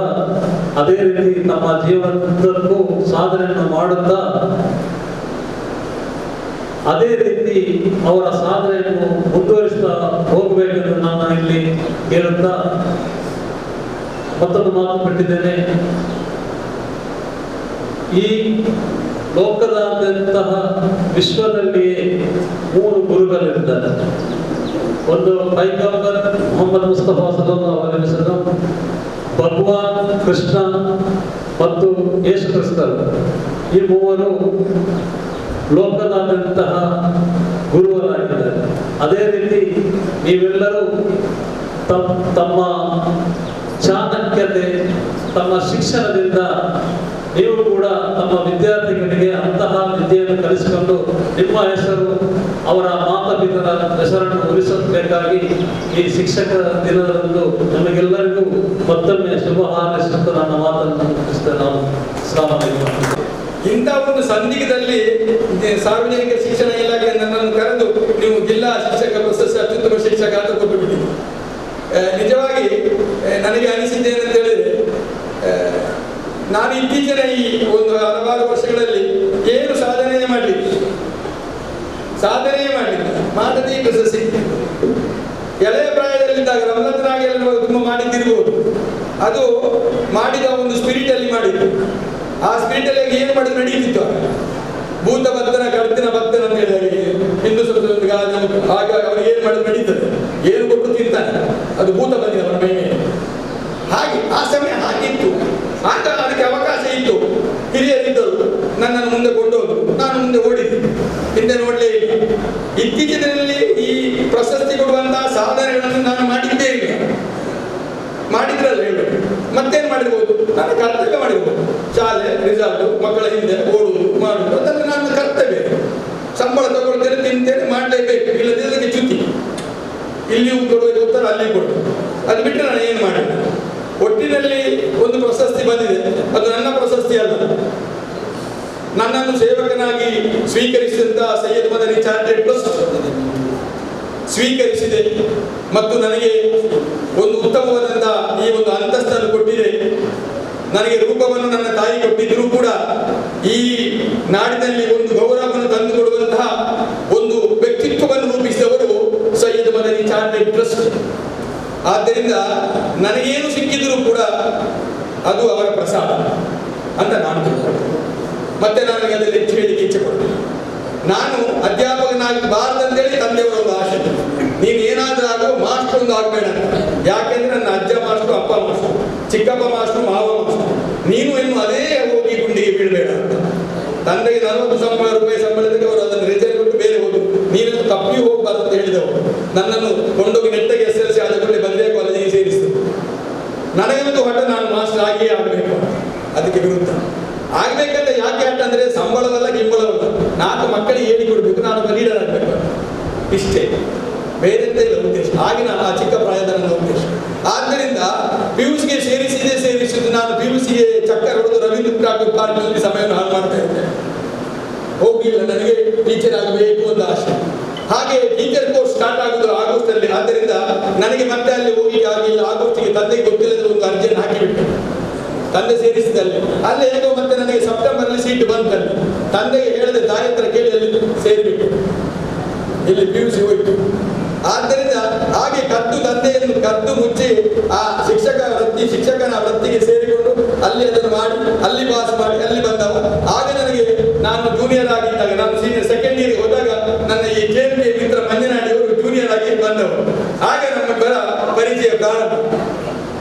ಅದೇ ರೀತಿ ತಮ್ಮ ಜೀವನದಕ್ಕೂ ಸಾಧನೆಯನ್ನು ಮಾಡುತ್ತಾ ಅದೇ ರೀತಿ ಅವರ ಸಾಧನೆಯನ್ನು ಮುಂದುವರಿಸ್ತಾ ಹೋಗಬೇಕೆಂದು ನಾನು ಇಲ್ಲಿ ಹೇಳುತ್ತಾ ಮತ್ತೊಂದು ಮಾತು ಬಿಟ್ಟಿದ್ದೇನೆ. ಈ ಲೋಕದಾದ್ಯಂತಹ ವಿಶ್ವದಲ್ಲಿಯೇ 3 ಗುರುಗಳಿದ್ದಾರೆ. ಒಂದು ಪೈಗಂಬರ್ ಮೊಹಮ್ಮದ್ ಮುಸ್ತಫಾ ಸಲ್ಲಲ್ಲಾಹು ಅಲೈಹಿ ವಸಲ್ಲಂ, ಭಗವಾನ್ ಕೃಷ್ಣ ಮತ್ತು ಯೇಸು ಕ್ರಿಸ್ತರು. ಈ 3 ಲೋಕದಾದ್ಯಂತಹ ಗುರುವರಾಗಿದ್ದಾರೆ. ಅದೇ ರೀತಿ ನೀವೆಲ್ಲರೂ ತಮ್ಮ ಚಾಣಕ್ಯತೆ, ತಮ್ಮ ಶಿಕ್ಷಣದಿಂದ ನೀವು ಕೂಡ ತಮ್ಮ ವಿದ್ಯಾರ್ಥಿಗಳಿಗೆ ಅಂತಹ ವಿದ್ಯೆಯನ್ನು ಕಲಿಸಿಕೊಂಡು ನಿಮ್ಮ ಹೆಸರು, ಅವರ ಮಾತಾಪಿತರ ಹೆಸರನ್ನು ಉಳಿಸಬೇಕಾಗಿ ಈ ಶಿಕ್ಷಕರ ದಿನದಂದು ನಮಗೆಲ್ಲರಿಗೂ ಮತ್ತೊಮ್ಮೆ ಶುಭ ಹಾರೈಸುತ್ತಾ ನನ್ನ ಮಾತನ್ನು ಮುಗಿಸ್ತೇನೆ. ನಾನು ಅಸ್ಸಲಾಮು ಅಲೈಕುಂ. ಇಂಥ ಒಂದು ಸಂದಿಗ್ಧದಲ್ಲಿ ಸಾರ್ವಜನಿಕ ಶಿಕ್ಷಣ ಇಲಾಖೆ ನನ್ನನ್ನು ಕರೆದು ನೀವು ಜಿಲ್ಲಾ ಶಿಕ್ಷಕ ಪ್ರಶಸ್ತಿ ಅತ್ಯುತ್ತಮ ಶಿಕ್ಷಕ ಅಂತ ಕೊಟ್ಟುಬಿಟ್ಟಿದ್ದೀರಿ. ನಿಜವಾಗಿ ನನಗೆ ಅನಿಸಿದ್ದೇನೆಂತ ಹೇಳಿದರೆ, ನಾನು ಇತ್ತೀಚಿನ ಈ ಒಂದು ಹಲವಾರು ವರ್ಷಗಳಲ್ಲಿ ಏನು ಸಾಧನೆ ಮಾಡಲಿಲ್ಲ ಮಾಡದೆ ಈ ಪ್ರಶಸ್ತಿ. ಎಳೆಯ ಪ್ರಾಯದಲ್ಲಿದ್ದಾಗ ರಮಲತ್ನಾಗೆ ತುಂಬ ಮಾಡಿದ್ದಿರ್ಬೋದು. ಅದು ಮಾಡಿದ ಒಂದು ಸ್ಪಿರಿಟ್ ಅಲ್ಲಿ ಮಾಡಿದ್ದು. ಆ ಸ್ಪಿರಿಟ್ ಅಲ್ಲಿ ಏನು ಮಾಡಿದ್ರು ನಡೀತಿತ್ತು. ಭೂತ ಭಕ್ತನ ಕಡ್ತಿನ ಭಕ್ತನ ಅಂತ ಹೇಳಿದಾಗ ಹಿಂದೂ ಸಂಸ್ಕೃತಿ ಆಗ ಅವ್ರಿಗೆ ಏನು ಮಾಡಿದ್ರು ನಡೀತದೆ. ಏನು ಕೊಟ್ಟು ತಿಂತಾನೆ, ಅದು ಭೂತ ಬಂದಿದೆ ಅವರ ಮೈ ಮೇಲೆ. ಹಾಗೆ ಆ ಸಮಯ ಹಾಗಿತ್ತು. ಆಗ ಅದಕ್ಕೆ ಅವಕಾಶ ಇತ್ತು. ಹಿರಿಯರಿದ್ದರು, ನನ್ನನ್ನು ಮುಂದೆ ಕೊಂಡೋದು, ನಾನು ಮುಂದೆ ಓಡಿದ್ದೆ, ಹಿಂದೆ ನೋಡಲೇ ಇಲ್ಲ. ಇತ್ತೀಚಿನಲ್ಲಿ ಈ ಪ್ರಶಸ್ತಿ ಕೊಡುವಂತಹ ಸಾಧನೆಗಳನ್ನು ನಾನು ಮಾಡಿದ್ದೇ ಇಲ್ಲ. ಮಾಡಿದ್ರಲ್ಲ ಹೇಳಬೇಕು, ಮತ್ತೇನು ಮಾಡಿರ್ಬೋದು, ನಾನು ಕರ್ತವ್ಯ ಮಾಡಿರ್ಬೋದು. ಶಾಲೆ ರಿಸಲ್ಟ್, ಮಕ್ಕಳ ಹಿಂದೆ ಓಡುವುದು ಮಾಡುವುದು, ಅದನ್ನು ನನ್ನ ಕರ್ತವ್ಯ. ಸಂಬಳ ತಗೊಳ್ತೇನೆ, ತಿಂತೇನೆ, ಮಾಡಲೇಬೇಕು. ಇಲ್ಲದಿದ್ದಕ್ಕೆ ಚ್ಯುತಿ. ಇಲ್ಲಿಯೂ ಕೊಡುವ ಉತ್ತರ ಅಲ್ಲಿ ಕೊಡು. ಅದು ಬಿಟ್ಟರೆ ನಾನು ಏನು ಮಾಡಿಲ್ಲ. ಒಟ್ಟಿನಲ್ಲಿ ಒಂದು ಪ್ರಶಸ್ತಿ ಬಂದಿದೆ. ಅದು ನನ್ನ ಪ್ರಶಸ್ತಿ ಅಲ್ಲ. ನನ್ನನ್ನು ಸೇವಕನಾಗಿ ಸ್ವೀಕರಿಸಿದಂತ ಸೈಯದ್ ಮದನಿ ಚಾರಿಟೇಬಲ್ ಟ್ರಸ್ಟ್ ಸ್ವೀಕರಿಸಿದೆ ಮತ್ತು ನನಗೆ ಒಂದು ಉತ್ತಮವಾದಂಥ ಈ ಒಂದು ಅಂತಸ್ತನ್ನು ಕೊಟ್ಟಿದೆ. ನನಗೆ ರೂಪವನ್ನು ನನ್ನ ತಾಯಿ ಕೊಟ್ಟಿದ್ದರೂ ಕೂಡ ಈ ನಾಡಿನಲ್ಲಿ ಒಂದು ಗೌರವವನ್ನು ತಂದುಕೊಡುವಂತಹ ಒಂದು ವ್ಯಕ್ತಿತ್ವವನ್ನು ರೂಪಿಸಿದವರು ಸೈಯದ್ ಮದನಿ ಚಾರಿಟೇಬಲ್ ಟ್ರಸ್ಟ್. ಆದ್ದರಿಂದ ನನಗೇನು ಸಿಕ್ಕಿದರೂ ಕೂಡ ಅದು ಅವರ ಪ್ರಸಾದ ಅಂತ ನಾನು ತಿಳ್ಕೊಳ್ತೇನೆ. ಮತ್ತೆ ನನಗೆ ಅದರಲ್ಲಿ ಹೆಚ್ಚು ಹೇಳಿಕೆ ಇಚ್ಛೆ ಕೊಡ್ತೇನೆ. ನಾನು ಅಧ್ಯಾಪಕನಾಗಬಾರ್ದಂತೇಳಿ ತಂದೆಯವರ ಒಂದು ಆಶೆ. ನೀನು ಏನಾದರೂ ಆಗೋ ಮಾಸ್ಟರ್ ಒಂದು ಆಗಬೇಡ. ಯಾಕೆಂದ್ರೆ ನನ್ನ ಅಜ್ಜ ಮಾಸ್ಟರ್, ಅಪ್ಪ ಮಾಸ್ಟರ್, ಚಿಕ್ಕಪ್ಪ ಮಾಸ್ಟರ್, ಮಾವ ಮಾಸ್ಟರ್. ನೀನು ಇನ್ನು ಅದೇ ಹೋಗಿ ನನ್ನನ್ನು ಕೊಂಡೋಗಿ ನೆಟ್ಟಗೆ SLC ಆದ ಕೂಡಲೇ ಬಂದೇ ಕಾಲೇಜಿಗೆ ಸೇರಿಸಿತು. ನನಗಂತೂ ಹಠ, ನಾನು ಮಾಸ್ಟರ್ ಆಗಿಯೇ ಆಗಬೇಕು, ಅದಕ್ಕೆ ವಿರುದ್ಧ. ಆಗ್ಬೇಕಂತ ಯಾಕೆ ಹಠ ಅಂದ್ರೆ ಸಂಬಳವಲ್ಲ ಗಿಂಬಳವಲ್ಲ, 4 ಮಕ್ಕಳಿಗೆ ಹೇಳಿಕೊಡ್ಬೇಕು, ನಾನು ಲೀಡರ್ ಆಗಬೇಕು, ಇಷ್ಟೇ, ಬೇರೆಂತ ಇಲ್ಲ ಉದ್ದೇಶ. ಆಗಿನ ಆ ಚಿಕ್ಕ ಪ್ರಾಯದ ನನ್ನ ಉದ್ದೇಶ. ಆದ್ದರಿಂದ PUCಗೆ ಸೇರಿಸಿದ್ದು ನಾನು PUCಗೆ ಚಕ್ಕರ್ ಹೊಡೆದು ರವೀಂದ್ರ ಠಾಕೂರ್ ಪಾರ್ಕ್ನಲ್ಲಿ ಸಮಯವನ್ನು ಹಾಳು ಮಾಡ್ತಾ ಇದ್ದೆ. ಹೋಗಿಲ್ಲ, ನನಗೆ ಟೀಚರ್ ಆಗಬೇಕು ಅಂತ ಆಸೆ. ಹಾಗೆ ಟೀಚರ್ ಕೋರ್ಸ್ ಸ್ಟಾರ್ಟ್ ಆಗುದು ಆಗಸ್ಟ್ ಅಲ್ಲಿ. ಆದ್ದರಿಂದ ನನಗೆ ಮತ್ತೆ ಅಲ್ಲಿ ಹೋಗಿ ಆಗಿಲ್ಲ. ಆಗಸ್ಟ್ಗೆ ತಂದೆಗೆ ಗೊತ್ತಿಲ್ಲದ್ರೆ ಒಂದು ಅರ್ಜಿಯನ್ನು ಹಾಕಿಬಿಟ್ಟು ತಂದೆ ಸೇರಿಸಿದಲ್ಲಿ ಅಲ್ಲಿ ಹೇಗೋ ಮತ್ತೆ ನನಗೆ ಸೆಪ್ಟೆಂಬರ್ ಅಲ್ಲಿ ಸೀಟ್ ಬಂತಲ್ಲಿ. ತಂದೆಗೆ ಹೇಳಿದೆ, ತಾಯಿ ಹತ್ರ ಕೇಳಿ ಅಲ್ಲಿ ಸೇರಿಬಿಟ್ಟು ಇಲ್ಲಿ PUC ಹೋಯ್ತು. ಆದ್ದರಿಂದ ಹಾಗೆ ತಂದೆಯನ್ನು ಕದ್ದು ಮುಚ್ಚಿ ಆ ಶಿಕ್ಷಕನ ವೃತ್ತಿಗೆ ಸೇರಿಕೊಂಡು ಅಲ್ಲಿ ಅದನ್ನು ಮಾಡಿ, ಅಲ್ಲಿ ಪಾಸ್ ಮಾಡಿ, ಅಲ್ಲಿ ಬಂದವ. ಆಗ ನನಗೆ ನಾನು ಜೂನಿಯರ್ ಆಗಿದ್ದಾಗ, ನಾನು ಸೀನಿಯರ್ ಸೆಕೆಂಡ್ ಇಯರ್ಗೆ ಹೋದಾಗ ನನ್ನ ಈ KMK ಮಿತ್ರ ಮಂಜನಾಡಿ ಅವರು ಜೂನಿಯರ್ ಆಗಿ ಬಂದವರು. ಆಗ ನಮ್ಮ ಪರಿಚಯ ಪ್ರಾರಂಭ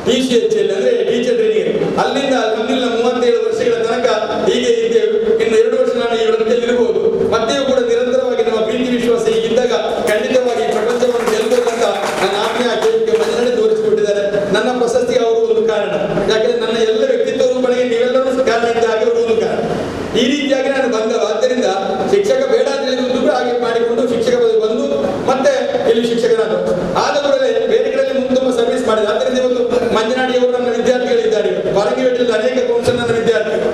TCH ಅಂದ್ರೆ ಟೀಚರ್ ಟ್ರೈನಿಂಗ್. ಅಲ್ಲಿಂದ ಮುಂದಿನ 37 ವರ್ಷಗಳ ತನಕ ಹೀಗೆ ಇದ್ದೇವೆ. ಇನ್ನು 2 ವರ್ಷ ನಾನು ಈ ವೃತ್ತಿಯಲ್ಲಿ ಇರಬಹುದು. ಮತ್ತೆಯೂ ಕೂಡ ನಿರಂತರವಾಗಿ ನಮ್ಮ ಪ್ರೀತಿ ವಿಶ್ವಾಸ ಹೀಗಿದ್ದಾಗ ಖಂಡಿತವಾಗಿ ಪ್ರಪಂಚವನ್ನು ಗೆಲ್ಲಬೇಕಂತ ನನ್ನ ಆತ್ಮೀಯ KMK ಮಂಜನಾಡಿ ತೋರಿಸಿಕೊಟ್ಟಿದ್ದಾರೆ. ನನ್ನ ಪ್ರಶಸ್ತಿಗೆ ಅವರು ಒಂದು ಕಾರಣ. ಯಾಕಂದ್ರೆ ನನ್ನ ಎಲ್ಲ ವ್ಯಕ್ತಿತ್ವ ರೂಪಣೆಗೆ ನೀವೆಲ್ಲರೂ ಕಾರಣ ಇದ್ದಾಗ ಅವರು ಒಂದು ಕಾರಣ. ಈ ರೀತಿಯಾಗಿ ನಾನು ಬಂದವ. ಆದ್ದರಿಂದ ಶಿಕ್ಷಕ ಬೇಡ ಅಂತ ಹೇಳಿದ್ರು ಕೂಡ ಹಾಗೆ ಮಾಡಿಕೊಂಡು ಶಿಕ್ಷಕ ಬಂದು ಮತ್ತೆ ಇಲ್ಲಿ ಶಿಕ್ಷಕನಾದ ಆದ ಕೂಡಲೇ ಬೇರೆ ಕಡೆಯಲ್ಲಿ ತುಂಬ ಸರ್ವಿಸ್ ಮಾಡಿದೆ. ಆದ್ದರಿಂದ ಇವತ್ತು ಮಂಜನಾಡಿ ಅವರು ನನ್ನ ವಿದ್ಯಾರ್ಥಿಗಳಿದ್ದಾರೆ. ಹೊರಗಿವೆಟ್ಟಲ್ಲಿ ಅನೇಕ ಕೌನ್ಸಿಲ್ ನನ್ನ ವಿದ್ಯಾರ್ಥಿಗಳು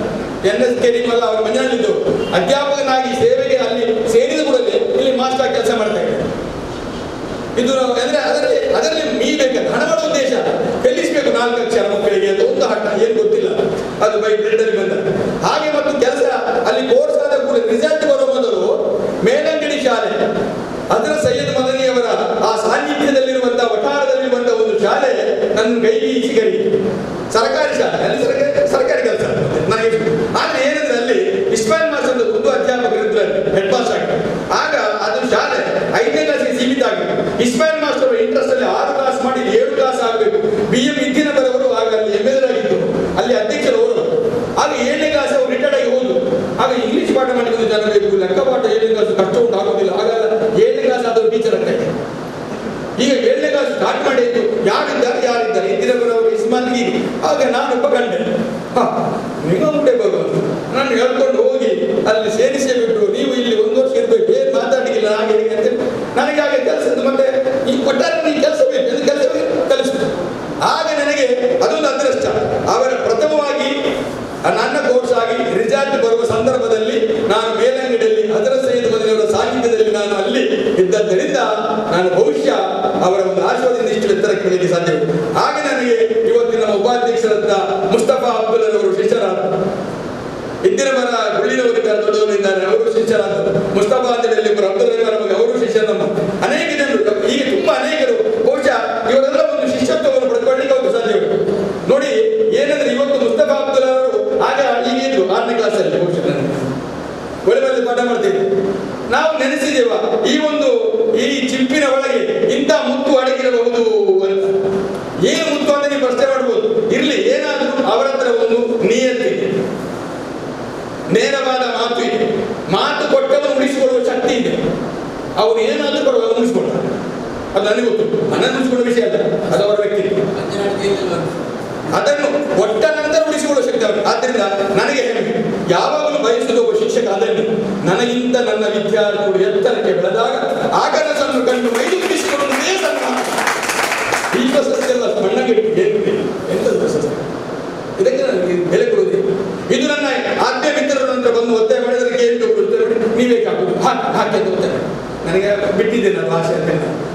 NSK ನಿಮ್ಮಲ್ಲ ಅವರು ಮಂಜನಾಡಿದ್ದು ಅಧ್ಯಾಪಕನಾಗಿ ಸೇವೆಗೆ ಅಲ್ಲಿ ಸೇರಿದ ಕೂಡಲೇ ಇಲ್ಲಿ ಮಾಸ್ಟರ್ ಕೆಲಸ ಮಾಡ್ತಾ ಇದ್ದಾರೆ. ಇದು ಅಂದ್ರೆ ಅದರಲ್ಲಿ ಮೀಬೇಕಂತ ಹಣ ಮಾಡೋ ಉದ್ದೇಶ ಕಲಿಸಬೇಕು 4 ಅಕ್ಷರ ಮಕ್ಕಳಿಗೆ ಅಂತ ಒಂದು ಹಠ, ಏನು ಗೊತ್ತಿಲ್ಲ, ಅದು ಬೈ ಬ್ಲಡ್ ಅಲ್ಲಿ ಬಂದ ಹಾಗೆ. ಮತ್ತು ಕೆಲಸ ಅಲ್ಲಿ ಕೋರ್ಸ್ ಆದ ಕೂಡ ರಿಸಲ್ಟ್ ಬರುವ ಮೊದಲು ಮೇಲಂಗಡಿ ಶಾಲೆ ಅದರ ಸೈಯದ್ ಮದನಿಯವರ ಆ ಸಾನ್ನಿಧ್ಯದಲ್ಲಿರುವಂತಹ ವಠಾರದಲ್ಲಿರುವಂತಹ ಒಂದು ಶಾಲೆ ನನ್ನ ಕೈಗೆ ಸಿಗಲಿ. ಸರ್ಕಾರಿ ಶಾಲೆ, ಅಲ್ಲಿ ಸರ್ಕಾರಿ ಕೆಲಸ ನನಗೆ. ಆದ್ರೆ ಏನಂದ್ರೆ ಅಲ್ಲಿ ಇಸ್ಮಾಯಿಲ್ ಮಾಸ್ಟರ್ ಅಂತ ಒಂದು ಅಧ್ಯಾಪಕರಿದ್ರು ಹೆಡ್ ಮಾಸ್ಟರ್ ಆಗಿ. ಆಗ ಅದು ಶಾಲೆ 5ನೇ ಕ್ಲಾಸ್ಗೆ ಸೀಮಿತ ಆಗಿದೆ. ಇಸ್ಮಾಯಿಲ್ ಮಾಸ್ಟರ್ ಇಂಟ್ರೆಸ್ಟ್ ಅಲ್ಲಿ 6 ಕ್ಲಾಸ್ ಮಾಡಿ 7 ಕ್ಲಾಸ್ ಆಗಬೇಕು. BM ಇದ್ದಿನ ಬರವರು ಆಗ ಅಲ್ಲಿ MLA ಆಗಿದ್ದು, ಅಲ್ಲಿ ಅಧ್ಯಕ್ಷರು ಅವರು. ಆಗ 7ನೇ ಕ್ಲಾಸ್ ಅವರು ರಿಟೈರ್ಡ್ ಆಗಿ ಹೋದ್ರು. ಆಗ ಇಂಗ್ಲಿಷ್ ಪಾಠ ಮಾಡಿಕೊಂಡು ಜನ ಬೇಕು, ಲೆಕ್ಕ ಪಾಠ 7ನೇ ಕ್ಲಾಸ್ ಕಷ್ಟ ಉಂಟು ಆಗೋದಿಲ್ಲ. ಹಾಗಲ್ಲ 7ನೇ ಕ್ಲಾಸ್ ಆದವರು ಟೀಚರ್ ಅಂತ. ಈಗ 7ನೇ ಕ್ಲಾಸ್ ಸ್ಟಾರ್ಟ್ ಮಾಡಿದ್ದು ಯಾರಿದ್ದಾರೆ ಇಂದಿರಾ ಬರವರು ಇಸ್ಮಾನ್ಗೆ. ಆಗ ನಾನೊಬ್ಬ ಕಂಡೆ, ನಿಮ್ಮೇ ಬರುವುದು ನಾನು ಹೇಳ್ಕೊಂಡು ಹೋಗಿ ಅಲ್ಲಿ ಸೇರಿಸೇ ಬಿಟ್ಟು ನೀವು ಇಲ್ಲಿ 1 ವರ್ಷ ಇರ್ಬೇಕು, ಏನು ಮಾತಾಡಿಲ್ಲ ಹಾಗೆ ಅಂತ ನನಗೆ ಹಾಗೆ ಕೆಲಸದ್ದು. ಮತ್ತೆ ಈ ಕೊಟ್ಟಾರೆ ನೀವು ಕೆಲಸ ಬೇಕು ಎಂದು ಕೆಲಸ ಕಲಿಸ್ತು. ಆಗ ನನಗೆ ಅದೊಂದು ಅದೃಷ್ಟ. ಅವರ ಪ್ರಥಮವಾಗಿ ನನ್ನ ಕೋರ್ಸ್ ಆಗಿ ರಿಸಲ್ಟ್ ಬರುವ ಸಂದರ್ಭದಲ್ಲಿ ನಾನು ಮೇಲಂಗಡಿಯಲ್ಲಿ ಅದರ ಸೈಯದ್ ಮದನಿಯವರ ಸಾನ್ನಿಧ್ಯದಲ್ಲಿ ನಾನು ಅಲ್ಲಿ ಇದ್ದದ್ದರಿಂದ ನಾನು ಬಹುಶಃ ಅವರ ಒಂದು ಆಶೀರ್ವಾದದಿಂದ ಇಷ್ಟು ಎತ್ತರಕ್ಕೆ ಬೆಳಗ್ಗೆ ಸಾಧ್ಯ. ಹಾಗೆ ನನಗೆ ಇವತ್ತಿನ ನಮ್ಮ ಉಪಾಧ್ಯಕ್ಷರಾದ ಮುಸ್ತಫಾ ಅಬ್ದುಲ್ ಅವರು ಶಿಷ್ಯರಾದ, ಇಂದಿನ ಮರ ಗುಳ್ಳಿನವರಿದ್ದಾರೆ, ದೊಡ್ಡವರಿದ್ದಾರೆ, ಅವರು ಶಿಷ್ಯರಾದ. ಮುಸ್ತಫಾ ಅಂತ ಹೇಳಿ ಅಬ್ದುಲ್ ರಹಮಾನ್ ಅವರು ಶಿಷ್ಯರ. ಅನೇಕ ಜನರು ಈಗ ತುಂಬಾ ಅನೇಕರು ಬಹುಶಃ ಇವರೆಲ್ಲ ಒಂದು ಶಿಷ್ಯತ್ವವನ್ನು ಪಡ್ಕೊಳ್ಳಿಕ್ಕೆ ಅವರು ಸಾಧ್ಯ. ನೋಡಿ ಏನಂದ್ರೆ ಇವತ್ತು ಮುಸ್ತಫಾ ಅಬ್ದುಲ್ ಅವರು ಆಗ ಈಗ ಇದ್ರು 6ನೇ ಕ್ಲಾಸಲ್ಲಿ ಬಹುಶಃ ಒಳ್ಳೆ ಪಾಠ ಮಾಡ್ತಿದ್ರು. ನಾವು ನೆನೆಸಿದ್ದೇವ ಈ ಚಿಪ್ಪಿನ ಒಳಗೆ ಇಂಥ ಮುತ್ತು ಅಡಗಿರಬಹುದು ಅಂತ. ಏನು ಮುತ್ತು ಅಂತ ನೀವು ಪ್ರಶ್ನೆ ಮಾಡ್ಬೋದು. ಇರ್ಲಿ, ಏನಾದ್ರೂ ಅವರ ಹತ್ರ ಒಂದು ನಿಯತಿ, ನೇರವಾದ ಮಾತು ಇದೆ. ಮಾತು ಕೊಟ್ಟವನು ಉಳಿಸಿಕೊಳ್ಳುವ ಶಕ್ತಿ ಇದೆ. ಅವರು ಏನಾದ್ರೂ ಕೊಡುವ ಉಳಿಸಿಕೊಳ್ತಾರೆ. ಅದು ನನಗೆ ಗೊತ್ತು. ನನ್ನ ಉಳಿಸಿಕೊಳ್ಳುವ ವಿಷಯ ಅಲ್ಲ, ಅದು ಅವರ ವ್ಯಕ್ತಿ. ಅದನ್ನು ಒಟ್ಟ ನಂತರ ಉಳಿಸಿಕೊಳ್ಳುವ ಶಕ್ತಿ ಅವರು. ಆದ್ದರಿಂದ ನನಗೆ ಯಾವಾಗಲೂ ಬಯಸುವುದು ಒಬ್ಬ ಶಿಕ್ಷಕ ಅದನ್ನು ನನಗಿಂತ ನನ್ನ ವಿದ್ಯಾರ್ಥಿಗಳು ಎತ್ತರಕ್ಕೆ ಬೆಳೆದಾಗ ಆಗ ನನ್ನನ್ನು ಕಂಡು ಮೈದುಂಬಿಸಿಕೊಳ್ಳುವುದೇ ಸನ್ಮಾನ. ಈ ಪ್ರಶಸ್ತಿ ಎಲ್ಲ ಮಣ್ಣಗೆ ಎಂಥದ್ದು ಪ್ರಶಸ್ತಿ, ಇದಕ್ಕೆ ನನಗೆ ಬೆಲೆ ಕೊಡುವುದಿಲ್ಲ. ಇದು ನನ್ನ ಆದ್ಯ ಮಿತ್ರರ ನಂತರ ಬಂದು ಒತ್ತಾಯ ಮಾಡಿದರೆ ನೀವೇ ಹಾಕುದು ಹಾಕಿ ಅಂತ ಒತ್ತಾಯ ನನಗೆ ಬಿಟ್ಟಿದ್ದೆ. ನನ್ನ ಭಾಷೆ ಅಂತ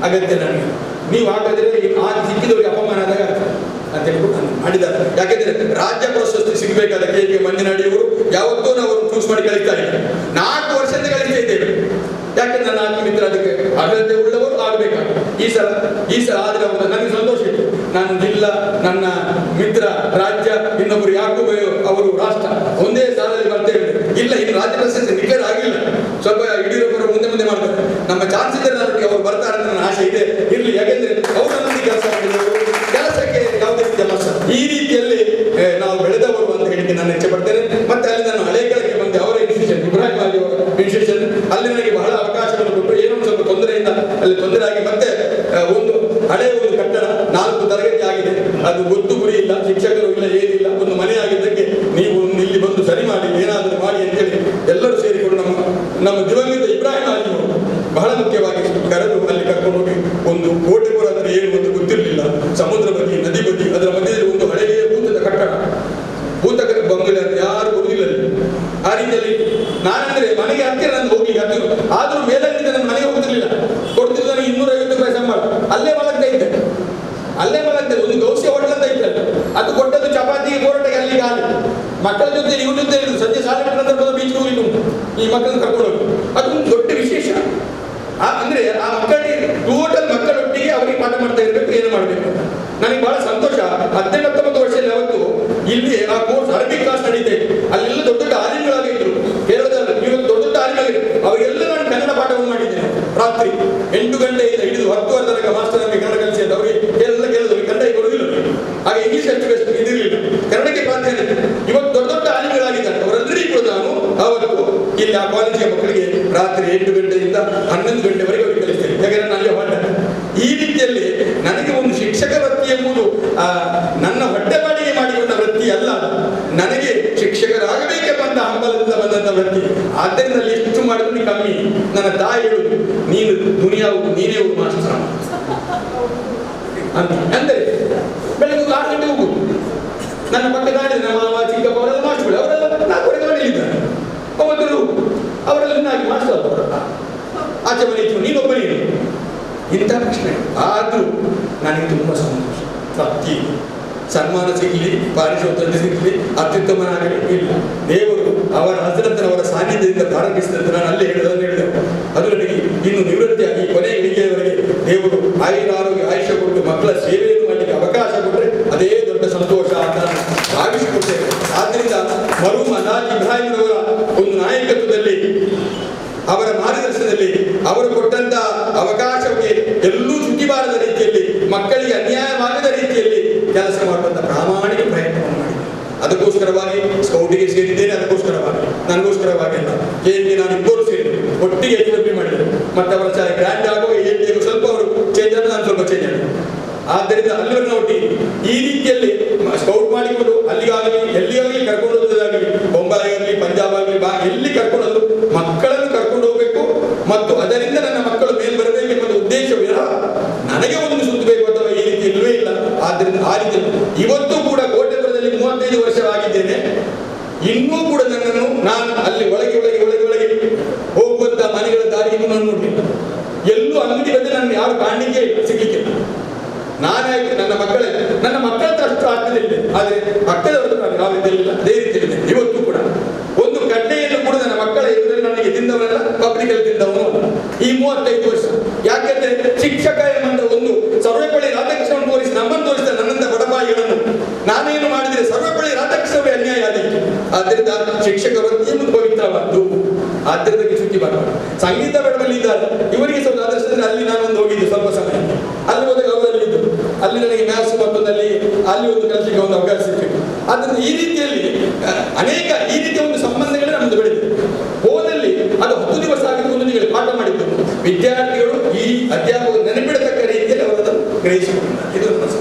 ಅಗತ್ಯ ನನಗೆ. ನೀವು ಹಾಕಿದ್ರೆ ಸಿಕ್ಕಿದವರಿಗೆ ಅಪಮಾನ ಆದಾಗ ಅಂತ ಹೇಳ್ಬಿಟ್ಟು ನಾನು ಮಾಡಿದ್ದಾರೆ. ಯಾಕೆಂದ್ರೆ ರಾಜ್ಯ ಪ್ರಶಸ್ತಿ ಸಿಗಬೇಕಾದ KMK ಮಂಜನಾಡಿಯವರು ಯಾವತ್ತೂ ನಾವು ಚೂಸ್ ಮಾಡಿ ಕಲಿತಾರೆ. 4 ವರ್ಷದಿಂದ ಕಲಿತಾ ಇದ್ದೇವೆ. ಯಾಕೆಂದ್ರೆ ನನ್ನ ಆತ್ಮ ಮಿತ್ರ ಅದಕ್ಕೆ ಅಗತ್ಯ ಉಳ್ಳವರು ಆಗಬೇಕಾಗುತ್ತೆ. ಈ ಸಲ ಆದ್ರೆ ನನಗೆ ಸಂತೋಷ ಇತ್ತು. ನಾನು ಜಿಲ್ಲಾ, ನನ್ನ ಮಿತ್ರ ರಾಜ್ಯ, ಇನ್ನೊಬ್ಬರು ಯಾಕೂಬ್ ಅವರು ರಾಷ್ಟ್ರ ಒಂದೇ ಸಾಲದಲ್ಲಿ ಬರ್ತೇವೆ. ಇಲ್ಲ, ಇನ್ನು ರಾಜ್ಯ ಪ್ರಶಸ್ತಿ ಡಿಕ್ಲೇರ್ ಆಗಿಲ್ಲ. ಸ್ವಲ್ಪ ಯಡಿಯೂರಪ್ಪರು ಮುಂದೆ ಮಾಡ್ತಾರೆ. ನಮ್ಮ ಚಾನ್ಸ್ ಇದ್ದರೆ ಅವರು ಬರ್ತಾರೆ ಅಂತ ನನ್ನ ಆಸೆ ಇದೆ. ಇರ್ಲಿ, ಯಾಕೆಂದ್ರೆ ಅವರು ನನ್ನೊಂದಿಗೆ ಕೆಲಸ ಮಾಡಿದವರು, ಕೆಲಸಕ್ಕೆ ಯಾವುದೇ ರೀತಿಯ ಈ ರೀತಿಯಲ್ಲಿ ನಾವು ಬೆಳೆದವರು ಅಂತ ಹೇಳಿಕ್ಕೆ ನಾನು ಇಚ್ಛೆ ಪಡ್ತೇನೆ. ಮತ್ತೆ ಅಲ್ಲಿ ನಾನು ಹಳೆ ಕೆಳಗೆ ಬಂದೆ. ಅವರ ಇನ್ಸ್ಟಿಟ್ಯೂಷನ್ ಇಬ್ರಾಹಿಂ ಆಗಿ ಅವರ ಇನ್ಸ್ಟಿಟ್ಯೂಷನ್ ಅಲ್ಲಿ ನನಗೆ ಬಹಳ ಅವಕಾಶವನ್ನು ಕೊಟ್ಟರು. ಏನೋ ಸ್ವಲ್ಪ ತೊಂದರೆಯಿಂದ ಅಲ್ಲಿ ತೊಂದರೆ ಆಗಿ ಮತ್ತೆ ರೀತಿಯಲ್ಲಿ ನಾನಂದ್ರೆ ಮನೆಗೆ ಹತ್ತಿರ ನಾನು ಹೋಗ್ಲಿಕ್ಕೆ ಹತ್ತಿರ ಆದ್ರೂ ಮೇಲಂಗಿದ್ದ ನನ್ನ ಮನೆಗೆ ಹೋಗ್ತಿರ್ಲಿಲ್ಲ. ಕೊಡ್ತಿದ್ದು ನನಗೆ 250 ರೂಪಾಯಿ ಸಂಬಳ. ಅಲ್ಲೇ ಮಲಗ್ತಾ ಇದ್ದೆ. ಒಂದು ಗೌಸಿ ಹೋಟೆಲ್ ಅಂತ ಇತ್ತು, ಅದು ಕೊಟ್ಟದ್ದು ಚಪಾತಿಗೆ ಪರೋಟಗೆ ಅಲ್ಲಿ ಖಾಲಿ. ಮಕ್ಕಳ ಜೊತೆ ಇವ್ರ ಜೊತೆ ಇರುದು ಸಂಜೆ ಸಾಲೆ ನಂತರ ಬೀಚ್ ಹೋಗ್ಲಿಕ್ಕೆ ಉಂಟು ಈ ಮಕ್ಕಳನ್ನು ಕರ್ಕೊಂಡು ಹೋಗಿ. ಅದೊಂದು ದೊಡ್ಡ ವಿಶೇಷ. ಅಂದ್ರೆ ಆ ಮಕ್ಕಳಿಗೆ ಟೋಟಲ್ ಮಕ್ಕಳೊಟ್ಟಿಗೆ ಅವರಿಗೆ ಪಾಠ ಮಾಡ್ತಾ ಇರಬೇಕು, ಏನು ಮಾಡಬೇಕು. ನನಗೆ ಬಹಳ ಸಂತೋಷ. 18-19 ವರ್ಷದಲ್ಲಿ ಅವತ್ತು ಇಲ್ಲಿ ಆ ಕೋರ್ಸ್ ಅರಬಿಕ್ ಕ್ಲಾಸ್ ನಡೀತಾ ಇತ್ತು. ಅಲ್ಲೆಲ್ಲ ದೊಡ್ಡ ದೊಡ್ಡ ಆಲಿಮ್ಗಳಾಗಿದ್ರು, ಕೇರಳದಲ್ಲಿ ಇವತ್ತು ದೊಡ್ಡ ದೊಡ್ಡ ಆಲಿಮ್ಗಳಾಗಿದ್ರು. ಅವರಿಗೆಲ್ಲ ನಾನು ಕನ್ನಡ ಪಾಠವನ್ನು ಮಾಡಿದ್ದೇನೆ. ರಾತ್ರಿ 8 ಗಂಟೆಯಿಂದ ಹಿಡಿದು 10:30 ತನಕ ಮಾಸ್ಟರ್ ನಮಗೆ ಕನ್ನಡ ಕಲಿಸಿ ಅಂತ ಅವರಿಗೆ ಕೇಳಿದ್ರು. ಕನ್ನಡ ಬರುವುದಿಲ್ಲ, ಹಾಗೆ ಇಂಗ್ಲಿಷ್ ಅಷ್ಟು ಇದಿರಲಿಲ್ಲ, ಕನ್ನಡಕ್ಕೆ ಪ್ರಾಧಾನ್ಯ. ಇವತ್ತು ದೊಡ್ಡ ದೊಡ್ಡ ಆಲಿಮ್ಗಳಾಗಿದ್ದಾರೆ. ಅವರೆಲ್ಲರಿಗೂ ಕೂಡ ನಾನು ಅವತ್ತು ಇಲ್ಲಿ ಆ ಕಾಲೇಜಿನ ಮಕ್ಕಳಿಗೆ ರಾತ್ರಿ 8 ಗಂಟೆಯಿಂದ 11 ಗಂಟೆವರೆಗೆ ಅವರಿಗೆ ಕಲಿಸ್ತೇನೆ. ಯಾಕಂದ್ರೆ ನಾನು ಅಲ್ಲಿ ಹೊರಟ ಈ ರೀತಿಯಲ್ಲಿ ನನಗೆ ಒಂದು ಶಿಕ್ಷಕ ವೃತ್ತಿ ಎಂಬುದು ನನ್ನ ಹೊಟ್ಟೆಪಾಡಿಗೆ ಮಾಡಿಕೊಂಡ ವೃತ್ತಿ ಅಲ್ಲ, ನನಗೆ ಶಿಕ್ಷಕರಾಗಬೇಕೆಂಬ ಹಂಬಲದಿಂದ ಬಂದಂತ ವೃತ್ತಿ. ಆದ್ದರಿಂದ ಎಷ್ಟು ಮಾಡಿದ್ರು ಕಮ್ಮಿ. ನನ್ನ ತಾಯಿ ಹೇಳುದು, ನೀನು ದುನಿಯಾವು ನೀನೇ ಒಂದು ಮಾಸ್ಟರ್ ಅಂತ. ಅಂದ್ರೆ ಬೆಳಗ್ಗೆ 6 ಗಂಟೆ ಹೋಗುದು. ನನ್ನ ಪಕ್ಕದ ನಮ್ಮ ಮಾವ ಚಿಕ್ಕಪ್ಪ ಅವರೆಲ್ಲ ಮಾಸ್ಟರ್ಗಳು, ಅವರೆಲ್ಲ 4 ಗಂಟೆ ಮನೆಯಲ್ಲಿದ್ದಾರೆ. ಅವತ್ತು ಅವರೆಲ್ಲ ನಾಗಿ ಮಾಸ್ಟರ್ ಅವರಲ್ಲ, ಆಚೆ ಮನೆ ಇತ್ತು, ನೀನೊಬ್ಬನೇ ಇಂಥ ಪ್ರಶ್ನೆ. ಆದ್ರೂ ನನಗೆ ತುಂಬಾ ಸಂತೋಷ. ತೃಪ್ತಿ, ಸನ್ಮಾನ ಸಿಗಲಿ, ಪಾರಿತೋಷಕ ಸಿಗಲಿ, ಅತ್ಯುತ್ತಮನಾಗಲಿ ಇಲ್ಲ, ದೇವರು ಅವರ ಹಜರತನವರ ಸಾನ್ನಿಧ್ಯದಿಂದ ಪ್ರಾರಂಭಿಸಿದಂತೆ ನಾನು ಅಲ್ಲೇ ಹೇಳಿದೆ. ಅದು ನನಗೆ ಇನ್ನು ನಿವೃತ್ತಿಯಾಗಿ ಕೊನೆ ಗಳಿಗೆಯವರೆಗೆ ದೇವರು ಆಯುರಾರೋಗ್ಯ ಆಯುಷ್ಯ ಕೊಟ್ಟು ಮಕ್ಕಳ ಸೇವೆಯನ್ನು ಮಾಡಲಿಕ್ಕೆ ಅವಕಾಶ ಕೊಟ್ಟರೆ ಅದೇ ದೊಡ್ಡ ಸಂತೋಷ ಅಂತ ಭಾವಿಸಿಕೊಡ್ತೇವೆ. ಆದ್ದರಿಂದ ಮರುಮ ಅಲ್ಹಾಜ್ ಇಬ್ರಾಹಿಂರವರ ಒಂದು ನಾಯಕತ್ವದಲ್ಲಿ, ಅವರ ಮಾರ್ಗದರ್ಶನದಲ್ಲಿ, ಅವರು ಕೊಟ್ಟಂತ ಅವಕಾಶಕ್ಕೆ ಎಲ್ಲೂ ಚುಕ್ಕಿಬಾರದ ರೀತಿಯಲ್ಲಿ, ಮಕ್ಕಳಿಗೆ ಅನ್ಯಾಯವಾಗದ ರೀತಿಯಲ್ಲಿ ಕೆಲಸ ಮಾಡುವಂತ ಪ್ರಾಮಾಣಿಕ ಪ್ರಯತ್ನವನ್ನು ಮಾಡಿ. ಅದಕ್ಕೋಸ್ಕರವಾಗಿ ಸ್ಕೌಟಿಗೆ ಸೇರಿದ್ದೇನೆ. ಅದಕ್ಕೋಸ್ಕರವಾಗಿ ನನಗೋಸ್ಕರವಾಗಿ ಅಲ್ಲ. ಏನಿಗೆ ನಾನು ಇಬ್ಬರು ಸೇರಿದೆ, ಒಟ್ಟಿಗೆ HFP ಮಾಡಿದರು. ಮತ್ತೆ ಅವರ ಗ್ರ್ಯಾಂಡ್ ಆಗುವ ಏನಿಗೆ ಸ್ವಲ್ಪ ಅವರು ಚೇಂಜ್ ಆದ, ನಾನು ಸ್ವಲ್ಪ ಚೇಂಜ್ ಆಗಿದೆ. ಆದ್ದರಿಂದ ಅಲ್ಲಿವರೆಗೆ ಒಟ್ಟಿಗೆ ಈ ರೀತಿಯಲ್ಲಿ ಸ್ಕೌಟ್ ಮಾಡಿಕೊಂಡು ಅಲ್ಲಿಗಾಗಲಿ ಎಲ್ಲಿಗಾಗಲಿ ಕರ್ಕೊಂಡು ಹೋಗೋದಾಗಲಿ, ಬೊಂಬಾಯಿ ಆಗಲಿ ಪಂಜಾಬ್ ಆಗಲಿ ಎಲ್ಲಿ ಕರ್ಕೊಂಡು ಹೋದ್ರು ಮಕ್ಕಳನ್ನು ಕರ್ಕೊಂಡು ಹೋಗ್ಬೇಕು ಮತ್ತು ಅದರಿಂದ ನನ್ನ ಮಕ್ಕಳು ಮೇಲ್ ಬರಬೇಕೆಂಬ ಉದ್ದೇಶವಿಲ್ಲ. ನನಗೆ ಒಂದು ಸುತ್ತು ಬೇಕು ಅಥವಾ ಈ ರೀತಿ ಇಲ್ಲವೇ ಇಲ್ಲ. ಆದ್ದರಿಂದ ಆ ರೀತಿ ಇವತ್ತು ಕೂಡ ಕೋಟೆಪುರದಲ್ಲಿ 35 ವರ್ಷವಾಗಿದ್ದೇನೆ. ಇನ್ನೂ ಕೂಡ ನನ್ನನ್ನು ನಾನು ಅಲ್ಲಿ ಒಳಗೆ ಹೋಗುವಂತ ಮನೆಗಳ ದಾರಿ ಇನ್ನೂ ನಾನು ನೋಡಲಿಲ್ಲ. ಎಲ್ಲೂ ಅಂಗಡಿ ಬಂದು ನನ್ನ ಯಾರು ಕಾಣಲಿಕ್ಕೆ ಸಿಗ್ಲಿಕ್ಕಿಲ್ಲ. ನಾನಾಯ್ತು ನನ್ನ ಮಕ್ಕಳ ಅಷ್ಟು ಆಗ್ತದಿಲ್ಲ, ಆದ್ರೆ ಮಕ್ಕಳವರು ನಾನು ಯಾವ ರೀತಿಯಲ್ಲಿಲ್ಲ, ಅದೇ ರೀತಿಯಲ್ಲಿ ಇವತ್ತು ಕೂಡ ಒಂದು ಗಡ್ಡೆಯನ್ನು ಕೂಡ ನನ್ನ ಮಕ್ಕಳ ಎದುರಲ್ಲಿ ನನಗೆ ತಿಂದವನಲ್ಲ, ಪಬ್ಲಿಕಲ್ಲಿ ತಿಂದವನು ಅಲ್ಲ ಈ 35 ವರ್ಷ. ಯಾಕೆಂದ್ರೆ ಶಿಕ್ಷಕ ಎಂಬ ಒಂದು ಸರ್ವೇಪಳ್ಳಿ ರಾಧಾಕೃಷ್ಣವನ್ನು ತೋರಿಸಿ ನಮ್ಮನ್ನು ತೋರಿಸಿದ ನನ್ನಂತ ಬಡಪಾಯಿಗಳನ್ನು ನಾನೇನು ಮಾಡಿದರೆ ಸರ್ವೇಪಳ್ಳಿ ರಾಧಾಕೃಷ್ಣವೇ ಅನ್ಯಾಯ ಆದಿತ್ತು. ಆದ್ದರಿಂದ ಶಿಕ್ಷಕ ವೃತ್ತಿಯನ್ನು ಪವಿತ್ರವಾದ್ದು. ಆದ್ದರಿಂದ ಸುದ್ದಿ ಬರಬಾರ್ದು. ಸಂಗೀತ ಬೆಳವಲ್ಲಿ ಇದ್ದಾರೆ, ಇವರಿಗೆ ಸ್ವಲ್ಪ ಆದರ್ಶದಲ್ಲಿ ಅಲ್ಲಿ ನಾನೊಂದು ಹೋಗಿದ್ದೆ ಸ್ವಲ್ಪ ಸಮಯ. ಅಲ್ಲಿ ಹೋದಾಗ ಅವರಲ್ಲಿದ್ದು ಅಲ್ಲಿ ನನಗೆ ಮ್ಯಾಥ್ಸ್ ಮತ್ತೊಂದಲ್ಲಿ ಅಲ್ಲಿ ಒಂದು ಕೆಲಸಕ್ಕೆ ಒಂದು ಅವಕಾಶ ಸಿಕ್ಕಿತ್ತು. ಆದ್ದರಿಂದ ಈ ರೀತಿಯಲ್ಲಿ ಅನೇಕ ಈ ರೀತಿಯ ಒಂದು ಸಂಬಂಧಗಳೇ ನಮ್ಮದು ಬೆಳೆದಿದೆ. ಹೋದಲ್ಲಿ ಅದು 10 ದಿವಸ ಆಗಿದ್ದು 1 ತಿಂಗಳು ಪಾಠ ಮಾಡಿದ್ದು ವಿದ್ಯಾರ್ಥಿಗಳು ಈ ಅಧ್ಯಾಪಕ ನೆನಪಿಡತಕ್ಕ ರೀತಿಯಲ್ಲಿ ಅವರನ್ನು ಗ್ರಹಿಸಿಕೊಂಡಿದ್ದಾರೆ. ಇದು ನನ್ನ.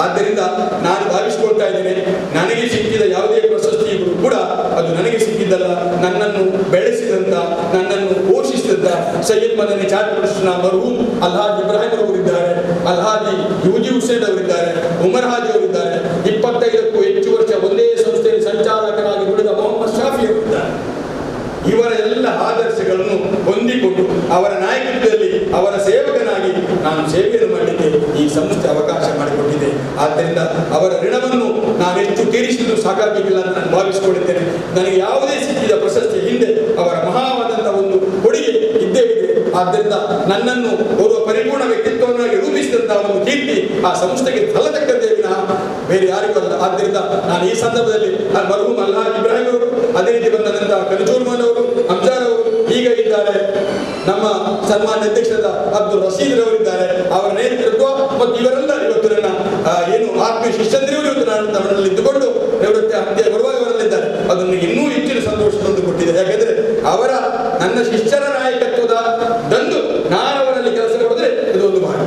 ಆದ್ದರಿಂದ ನಾನು ಭಾವಿಸಿಕೊಳ್ತಾ ಇದ್ದೇನೆ, ನನಗೆ ಸಿಕ್ಕಿದ ಯಾವುದೇ ಪ್ರಶಸ್ತಿಗಳು ಕೂಡ ಅದು ನನಗೆ ಸಿಕ್ಕಿದ್ದಲ್ಲ, ನನ್ನನ್ನು ಬೆಳೆಸಿದಂತ, ನನ್ನನ್ನು ಪೋಷಿಸಿದಂತ ಸೈಯದ್ ಮದನಿ ಚಾಟ್ ಪ್ರಶ್ನ ಮರ್ಹೂಮ್ ಅಲ್ಹಾಜ್ ಇಬ್ರಾಹಿಂ ಅವರಿದ್ದಾರೆ, ಅಲ್ಹಾಜಿ ಯುಜಿ ಹುಸೇನ್ ಅವರಿದ್ದಾರೆ, ಉಮರ್ ಹಾಜಿ ಅವರಿದ್ದಾರೆ, 25ಕ್ಕೂ ಹೆಚ್ಚು ವರ್ಷ ಒಂದೇ ಸಂಸ್ಥೆಯಲ್ಲಿ ಸಂಚಾಲಕರಾಗಿ ದುಡಿದ ಮೊಹಮ್ಮದ್ ಶಾಫಿ ಅವರಿದ್ದಾರೆ. ಇವರ ಎಲ್ಲ ಆದರ್ಶಗಳನ್ನು ಹೊಂದಿಕೊಂಡು ಅವರ ನಾಯಕತ್ವದಲ್ಲಿ ಅವರ ಸೇವಕನಾಗಿ ನಾನು ಸೇವೆಯನ್ನು ಮಾಡಲಿಕ್ಕೆ ಈ ಸಂಸ್ಥೆ ಅವಕಾಶ ಮಾಡಿಕೊಟ್ಟಿದೆ. ಆದ್ದರಿಂದ ಅವರ ಋಣವನ್ನು ನಾನೆಷ್ಟು ತೀರಿಸಿದ್ರು ಸಾಕಾಗಲಿಲ್ಲ ಅಂತ ನಾನು ಭಾವಿಸಿಕೊಳ್ಳುತ್ತೇನೆ. ನನಗೆ ಯಾವುದೇ ಸಿಕ್ಕಿದ ಪ್ರಶಸ್ತಿ ಹಿಂದೆ ಅವರ ಮಹಾವಾದಂತಹ ಒಂದು ಕೊಡುಗೆ ಇದ್ದೇ ಇದೆ. ಆದ್ದರಿಂದ ನನ್ನನ್ನು ಓರ್ವ ಪರಿಪೂರ್ಣ ವ್ಯಕ್ತಿತ್ವವನ್ನಾಗಿ ರೂಪಿಸಿದಂತಹ ಒಂದು ಕೀರ್ತಿ ಆ ಸಂಸ್ಥೆಗೆ ಸಲ್ಲತಕ್ಕಂತೆ ವಿನಃ ಬೇರೆ ಯಾರಿಗೂ ಅಲ್ಲ. ಆದ್ದರಿಂದ ನಾನು ಈ ಸಂದರ್ಭದಲ್ಲಿ ಮರ್ಹೂಮ್ ಅಲ್ಹಾಜ್ ಇಬ್ರಾಹಿಂ ಅವರು, ಅದೇ ರೀತಿ ಬಂದಂತಹ ಕನಜೂರ್ಮನ್ ಅವರು, ಅಮ್ಜಾರ್ ಅವರು ಈಗ ಇದ್ದಾರೆ, ನಮ್ಮ ಸನ್ಮಾನ್ಯ ಅಧ್ಯಕ್ಷರಾದ ಅಬ್ದುಲ್ ರಶೀದ್ ರವರಿದ್ದಾರೆ, ಅವರ ನೇತೃತ್ವ ಮತ್ತು ಇವರೆಲ್ಲ ಇವತ್ತು ನನ್ನ ಏನು ಆತ್ಮೀಯ ಶಿಷ್ಯಂದಿರು ಇವತ್ತು ನಾನು ತಮ್ಮಲ್ಲಿ ಇದ್ದುಕೊಂಡು ನಿವೃತ್ತಿ ಹಂತೆ ಬರುವಾಗ ಇವರಲ್ಲಿದ್ದಾರೆ. ಅದು ನನಗೆ ಇನ್ನೂ ಹೆಚ್ಚಿನ ಸಂತೋಷ ತಂದು ಕೊಟ್ಟಿದೆ. ಯಾಕೆಂದ್ರೆ ಅವರ ನನ್ನ ಶಿಷ್ಯರ ನಾಯಕತ್ವದ ದಂದು ನಾನು ಅವರಲ್ಲಿ ಕೆಲಸ ಮಾಡಿದ್ರೆ ಇದು ಒಂದು ಭಾಗ.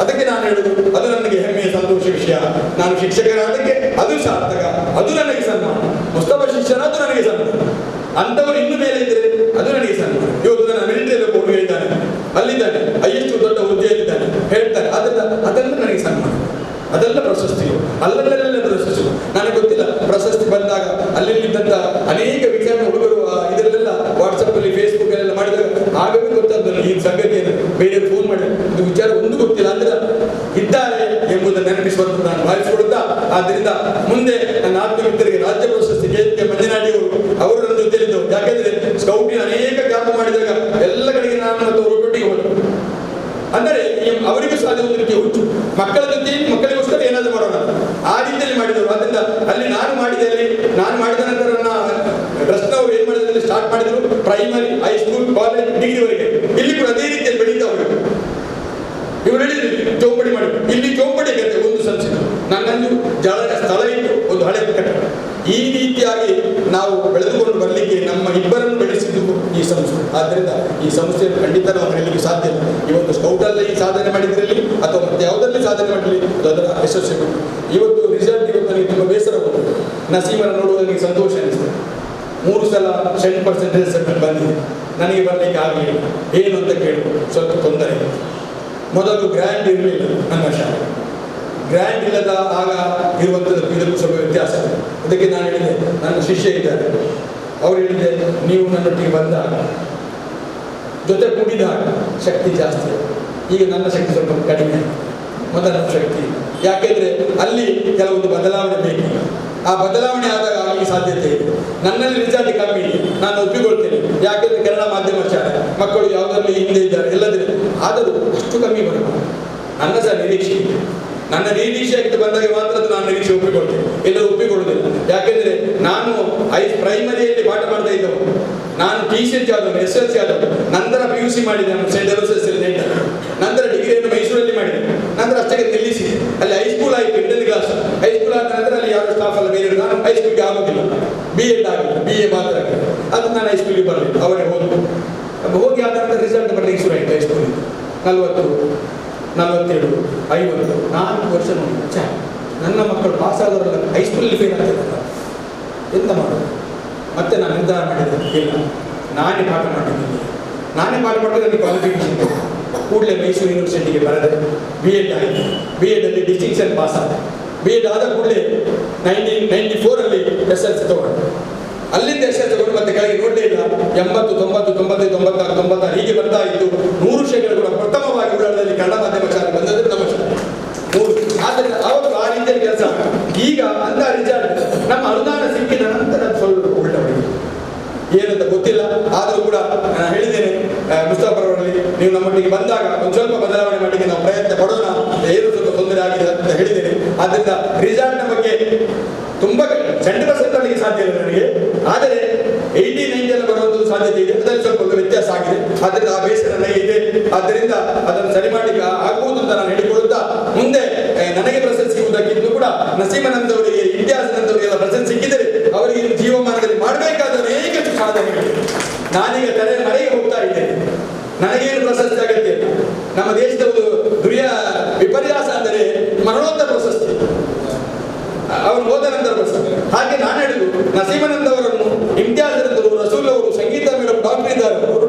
ಅದಕ್ಕೆ ನಾನು ಹೇಳುದು ಅದು ನನಗೆ ಹೆಮ್ಮೆಯ ಸಂತೋಷ ವಿಷಯ. ನಾನು ಶಿಕ್ಷಕರಾದಕ್ಕೆ ಅದು ಸಾರ್ಥಕ, ಅದು ನನಗೆ ಸನ್ಮಾನ. ಮುಸ್ತಫ ಶಿಷ್ಯರಾದ್ರು ನನಗೆ ಸನ್ಮಾನ. ಅಂತವರು ಇನ್ನು ಮೇಲೆ ಇದ್ರೆ ಅದು ನನಗೆ ಸನ್ಮಾನ. ಇವತ್ತು ನನ್ನ ಮಿಲಿಟರಿಯಲ್ಲಿ ಒಬ್ಬ ಹುಡುಗ ಇದ್ದಾನೆ, ಅಲ್ಲಿದ್ದಾನೆ, ಎಷ್ಟು ದೊಡ್ಡ ಹುದ್ದೆಯಲ್ಲಿದ್ದಾನೆ ಹೇಳ್ತಾರೆ. ಅದೆಲ್ಲ ನನಗೆ ಸನ್ಮಾನ, ಅದೆಲ್ಲ ಪ್ರಶಸ್ತಿಗಳು, ಅಲ್ಲಲ್ಲೆಲ್ಲ ಪ್ರಶಸ್ತಿಗಳು. ನನಗೆ ಗೊತ್ತಿಲ್ಲ ಪ್ರಶಸ್ತಿ ಬಂದಾಗ ಅಲ್ಲಿದ್ದಂತ ಅನೇಕ ವಿಚಾರ ಹುಡುಗರು ನೆರವೇರಿಸುವಂತ ನಾನು ಭಾವಿಸಿಕೊಡುತ್ತಾ, ಆದ್ದರಿಂದ ಮುಂದೆ ನನ್ನ ಆತ್ಮೀಯ ಮಿತ್ರರಿಗೆ ರಾಜ್ಯ ಪ್ರಶಸ್ತಿ KK ಮಂಜನಾಡಿಯವರು ಅವರು ನನ್ನ ಜೊತೆಲಿದ್ದವರು. ಯಾಕೆಂದ್ರೆ ಸ್ಕೌಟಿನ ಅನೇಕ ಕ್ಯಾಂಪ್ ಮಾಡಿದಾಗ ಎಲ್ಲ ಕಡೆಗೆ ನಾನು ಮತ್ತು ಒಟ್ಟೊಟ್ಟಿಗೆ ಹೋದರು. ಅಂದರೆ ಅವರಿಗೂ ಸಹ ಒಂದು ರೀತಿಯ ಹುಚ್ಚು, ಮಕ್ಕಳ ಜೊತೆ ಮಕ್ಕಳಿಗೋಸ್ಕರ ಏನಾದರೂ ಮಾಡೋಣ ಆ ರೀತಿಯಲ್ಲಿ ಮಾಡಿದರು. ಅದರಿಂದ ಅಲ್ಲಿ ನಾನು ಮಾಡಿದ ನಂತರ ನನ್ನ ಟ್ರಸ್ಟ್ನವರು ಏನ್ ಮಾಡಿದ್ರು, ಸ್ಟಾರ್ಟ್ ಮಾಡಿದ್ರು ಪ್ರೈಮರಿ, ಹೈಸ್ಕೂಲ್, ಕಾಲೇಜ್, ಡಿಗ್ರಿವರೆಗೆ. ಇಲ್ಲಿ ಕೂಡ ಅದೇ ರೀತಿಯಲ್ಲಿ ಬೆಳೀತಾವರು. ಇವರು ಹೇಳಿದ್ರು ಚೌಪಡಿ ಮಾಡಿ, ಇಲ್ಲಿ ಚೌಪಡಿ ಕಟ್ಟೆ ಒಂದು ಸಂಸ್ಥೆ, ನನ್ನನ್ನು ಸ್ಥಳ ಇಟ್ಟು ಒಂದು ಹಳೆ ಕಟ್ಟಡ. ಈ ರೀತಿಯಾಗಿ ನಾವು ಬೆಳೆದುಕೊಂಡು ಬರಲಿಕ್ಕೆ ನಮ್ಮ ಇಬ್ಬರನ್ನು ಬೆಳೆಸಿದ್ದು ಈ ಸಂಸ್ಥೆ. ಆದ್ದರಿಂದ ಈ ಸಂಸ್ಥೆಯನ್ನು ಖಂಡಿತ ನಾವು ಹೇಳಲಿಕ್ಕೆ ಸಾಧ್ಯ ಇಲ್ಲ. ಇವತ್ತು ಸ್ಕೌಟಲ್ಲಿ ಸಾಧನೆ ಮಾಡಿದ್ರಲ್ಲಿ ಅಥವಾ ಮತ್ತೆ ಯಾವುದರಲ್ಲಿ ಸಾಧನೆ ಮಾಡಲಿ ಅದರ ಯಶಸ್ಸು. ಇವತ್ತು ರಿಸಲ್ಟ್ ಇವತ್ತು ನನಗೆ ತುಂಬ ಬೇಸರ ಬಂತು. ನಸೀಮರ ನೋಡುವಾಗ ನನಗೆ ಸಂತೋಷ ಅನಿಸ್ತದೆ. 3 ಸಲ 100% ರಿಸಲ್ಟ್ ಬಂದಿದೆ. ನನಗೆ ಬರಲಿಕ್ಕೆ ಆಗಲಿಲ್ಲ. ಏನು ಅಂತ ಕೇಳಿ ಸ್ವಲ್ಪ ತೊಂದರೆ. ಮೊದಲು ಗ್ರ್ಯಾಂಡ್ ಇರಲಿಲ್ಲ ನನ್ನ ಶಾಲೆ. ಗ್ರ್ಯಾಂಡ್ ಇಲ್ಲದ ಆಗ ಇರುವಂಥದ್ದು ಇದಕ್ಕೂ ಸ್ವಲ್ಪ ವ್ಯತ್ಯಾಸ. ಅದಕ್ಕೆ ನಾನು ಹೇಳಿದೆ, ನನ್ನ ಶಿಷ್ಯ ಇದ್ದಾರೆ, ಅವ್ರು ಹೇಳಿದೆ, ನೀವು ನನ್ನೊಟ್ಟಿಗೆ ಬಂದಾಗ ಜೊತೆ ಕೂಡಿದಾಗ ಶಕ್ತಿ ಜಾಸ್ತಿ. ಈಗ ನನ್ನ ಶಕ್ತಿ ಸ್ವಲ್ಪ ಕಡಿಮೆ, ಮೊದಲ ಶಕ್ತಿ. ಯಾಕೆಂದ್ರೆ ಅಲ್ಲಿ ಕೆಲವೊಂದು ಬದಲಾವಣೆ ಬೇಕಿಲ್ಲ. ಆ ಬದಲಾವಣೆ ಆದಾಗ ಆಗಲಿಕ್ಕೆ ಸಾಧ್ಯತೆ ಇದೆ. ನನ್ನಲ್ಲಿ ರಿಸಲ್ಟ್ ಕಮ್ಮಿ ಇದೆ, ನಾನು ಒಪ್ಪಿಕೊಳ್ತೇನೆ. ಯಾಕೆಂದ್ರೆ ಕನ್ನಡ ಮಾಧ್ಯಮ ಶಾಲೆ ಮಕ್ಕಳು ಯಾವುದರಲ್ಲಿ ಹಿಂದೆ ಇದ್ದಾರೆ ಎಲ್ಲದಿದೆ, ಆದರೂ ಅಷ್ಟು ಕಮ್ಮಿ ಬರಬಹುದು. ನನ್ನ ಸಹ ನಿರೀಕ್ಷೆ ಇದೆ. ನನ್ನ ನಿರೀಕ್ಷೆ ಆಗಿದ್ದು ಬಂದಾಗ ಮಾತ್ರ ನಾನು ನಿರೀಕ್ಷೆ ಒಪ್ಪಿಕೊಳ್ತೇನೆ, ಎಲ್ಲರೂ ಒಪ್ಪಿಕೊಳ್ಳುವುದಿಲ್ಲ. ಯಾಕೆಂದ್ರೆ ನಾನು ಪ್ರೈಮರಿಯಲ್ಲಿ ಪಾಠ ಮಾಡ್ತಾ ಇದ್ದವು. ನಾನು TCH ಆದವನು, SLC ಆದವನು. ನಂತರ PUC ಮಾಡಿದೆ, ನಾನು ಸೆಂಟ್ ಜೋಸೆಫ್ ನಂತರ ಡಿಗ್ರಿಯನ್ನು ಮೈಸೂರಲ್ಲಿ ಮಾಡಿದೆ. ನಂತರ ಅಷ್ಟಕ್ಕೆ ನಿಲ್ಲಿಸಿ ಅಲ್ಲಿ ಹೈಸ್ಕೂಲ್ ಆಯಿತು, 10th ಕ್ಲಾಸ್. ಹೈಸ್ಕೂಲ್ ಆದ ನಂತರ ಅಲ್ಲಿ ಯಾರು ಸ್ಟಾಫ್ ಅಲ್ಲ ಬೇರೆ. ನಾನು ಹೈಸ್ಕೂಲ್ಗೆ ಆಗೋದಿಲ್ಲ, B.Ed ಆಗಿಲ್ಲ, BA ಮಾತ್ರ ಆಗಿದೆ. ಅದು ನಾನು ಹೈಸ್ಕೂಲಿಗೆ ಬರಲಿಲ್ಲ, ಅವರೇ ಹೋಗಿ ಆದ ನಂತರ ರಿಸಲ್ಟ್ ಬರಲಿಕ್ಕೆ ಶುರು ಆಯಿತು. ಹೈಸ್ಕೂಲಿಗೆ 40, 47, 50, 4 ವರ್ಷ ನೋಡಿ. ನನ್ನ ಮಕ್ಕಳು ಪಾಸ್ ಆದವರೆಲ್ಲ ಹೈಸ್ಕೂಲಲ್ಲಿ ಫೇಲ್ ಆಗ್ತಿದ್ದಾರೆ. ಎಂತ ಮಾಡೋದು? ಮತ್ತೆ ನಾನು ನಿರ್ಧಾರ ಮಾಡಿದ್ದೆ, ಇಲ್ಲ ನಾನೇ ಪಾಠ ಮಾಡಿದ್ದೀನಿ. ನಾನೇ ಪಾಠ ಮಾಡಿದ್ರೆ ನನಗೆ ಕ್ವಾಲಿಫಿಕೇಶನ್ ಕೂಡಲೇ ಮೈಸೂರು ಯೂನಿವರ್ಸಿಟಿಗೆ ಬರದೆ B.Ed ಆಯಿತು. B.Ed ಡಿಸ್ಟಿಂಕ್ಷನ್ ಪಾಸ್ ಆದ. B.Ed ಆದ ಕೂಡಲೇ 1994 SLC ತಗೊಂಡು, ಅಲ್ಲಿಂದ SLC ತಗೊಂಡು ಮತ್ತೆ ಕೆಳಗೆ ನೋಡಲೇ ಇಲ್ಲ. 80, 90, 95, 96, 96 ಹೀಗೆ ಬರ್ತಾ ಇತ್ತು. 100% ಕೂಡ ಪ್ರಥಮವಾಗಿ ಉಳ್ಳಾಳದಲ್ಲಿ ಕನ್ನಡ ಮಾಧ್ಯಮ ಶಾಲೆ ಬಂದದ್ದು ನಮ್ಮ ಶಾಲೆ 100. ಆದ್ದರಿಂದ ಅವರು ಆ ರೀತಿಯಲ್ಲಿ ಕೆಲಸ. ಈಗ ಅಂತ ರಿಸಲ್ಟ್ ನಮ್ಮ ಅನುದಾನ ಸಿಕ್ಕಿದ ನಂತರ ಸ್ವಲ್ಪ ಉಲ್ಟವಾಗಿ ಏನಂತ ಗೊತ್ತಿಲ್ಲ. ಆದರೂ ಕೂಡ ನಾನು ಹೇಳಿದ್ದೇನೆ ಮುಸ್ತಾಫರ್ವರಲ್ಲಿ, ನೀವು ನಮ್ಮೊಟ್ಟಿಗೆ ಬಂದಾಗ ಒಂದು ಸ್ವಲ್ಪ ಬದಲಾವಣೆ ಮಾಡಲಿಕ್ಕೆ ನಾವು ಪ್ರಯತ್ನ ಪಡೋಣ, ಏನು ಸ್ವಲ್ಪ ತೊಂದರೆ ಆಗಿದೆ ಅಂತ ಹೇಳಿದ್ದೇನೆ. ಆದ್ದರಿಂದ ರಿಸಲ್ಟ್ನ ಬಗ್ಗೆ ತುಂಬ 100% ಆಗಲಿಕ್ಕೆ ಸಾಧ್ಯ ಇಲ್ಲ ನನಗೆ, ಆದರೆ 80, 90 ಎಲ್ಲ ಬರುವಂಥದ್ದು ಸಾಧ್ಯತೆ ಇದೆ. ಅದರಲ್ಲಿ ಸ್ವಲ್ಪ ವ್ಯತ್ಯಾಸ ಆಗಿದೆ, ಆದ್ದರಿಂದ ಆ ಬೇಸರ ನನಗೆ ಇದೆ. ಆದ್ದರಿಂದ ಅದನ್ನು ಸರಿ ಮಾಡಲಿಕ್ಕೆ ಆಗ್ಬೋದು ಅಂತ ನಾನು ಹೇಳಿಕೊಳ್ಳುತ್ತಾ, ಮುಂದೆ ನನಗೆ ಪ್ರಶಸ್ತಿ ಸಿಗುವುದಕ್ಕಿಂತ ಕೂಡ ನಸೀಮನಂದವರಿಗೆ, ಇತಿಹಾಸನಂದವರಿಗೆಲ್ಲ ಪ್ರಶಸ್ತಿ ಸಿಕ್ಕಿದರೆ ಅವರಿಗೆ ಜೀವಮಾನದಲ್ಲಿ ಮಾಡಬೇಕಾದ ಅನೇಕ ಸಾಧನೆಗಳು. ನಾನೀಗ ಮರೆಗೆ ಹೋಗ್ತಾ ಇದ್ದೇನೆ, ನನಗೇನು ಪ್ರಶಸ್ತಿ ಅಗತ್ಯ. ನಮ್ಮ ದೇಶದ ಒಂದು ವಿಪರ್ಯಾಸ ಅಂದರೆ ಮರಣೋತ್ತರ ಪ್ರಶಸ್ತಿ, ಅವರು ಹೋದ ನಂತರ ಪ್ರಶಸ್ತಿ. ಹಾಗೆ ನಾನು ಹೇಳಿದ್ದು, ನಸೀಮನಂದವರನ್ನು, ಇಮ್ತಿಯಾಜ್ನಂದರು, ರಸೂಲ್ ಅವರು, ಸಂಗೀತ ಮೇಡಮ್ ಡಾಕ್ಟರ್ ಇದ್ದಾರೆ, ಅವರು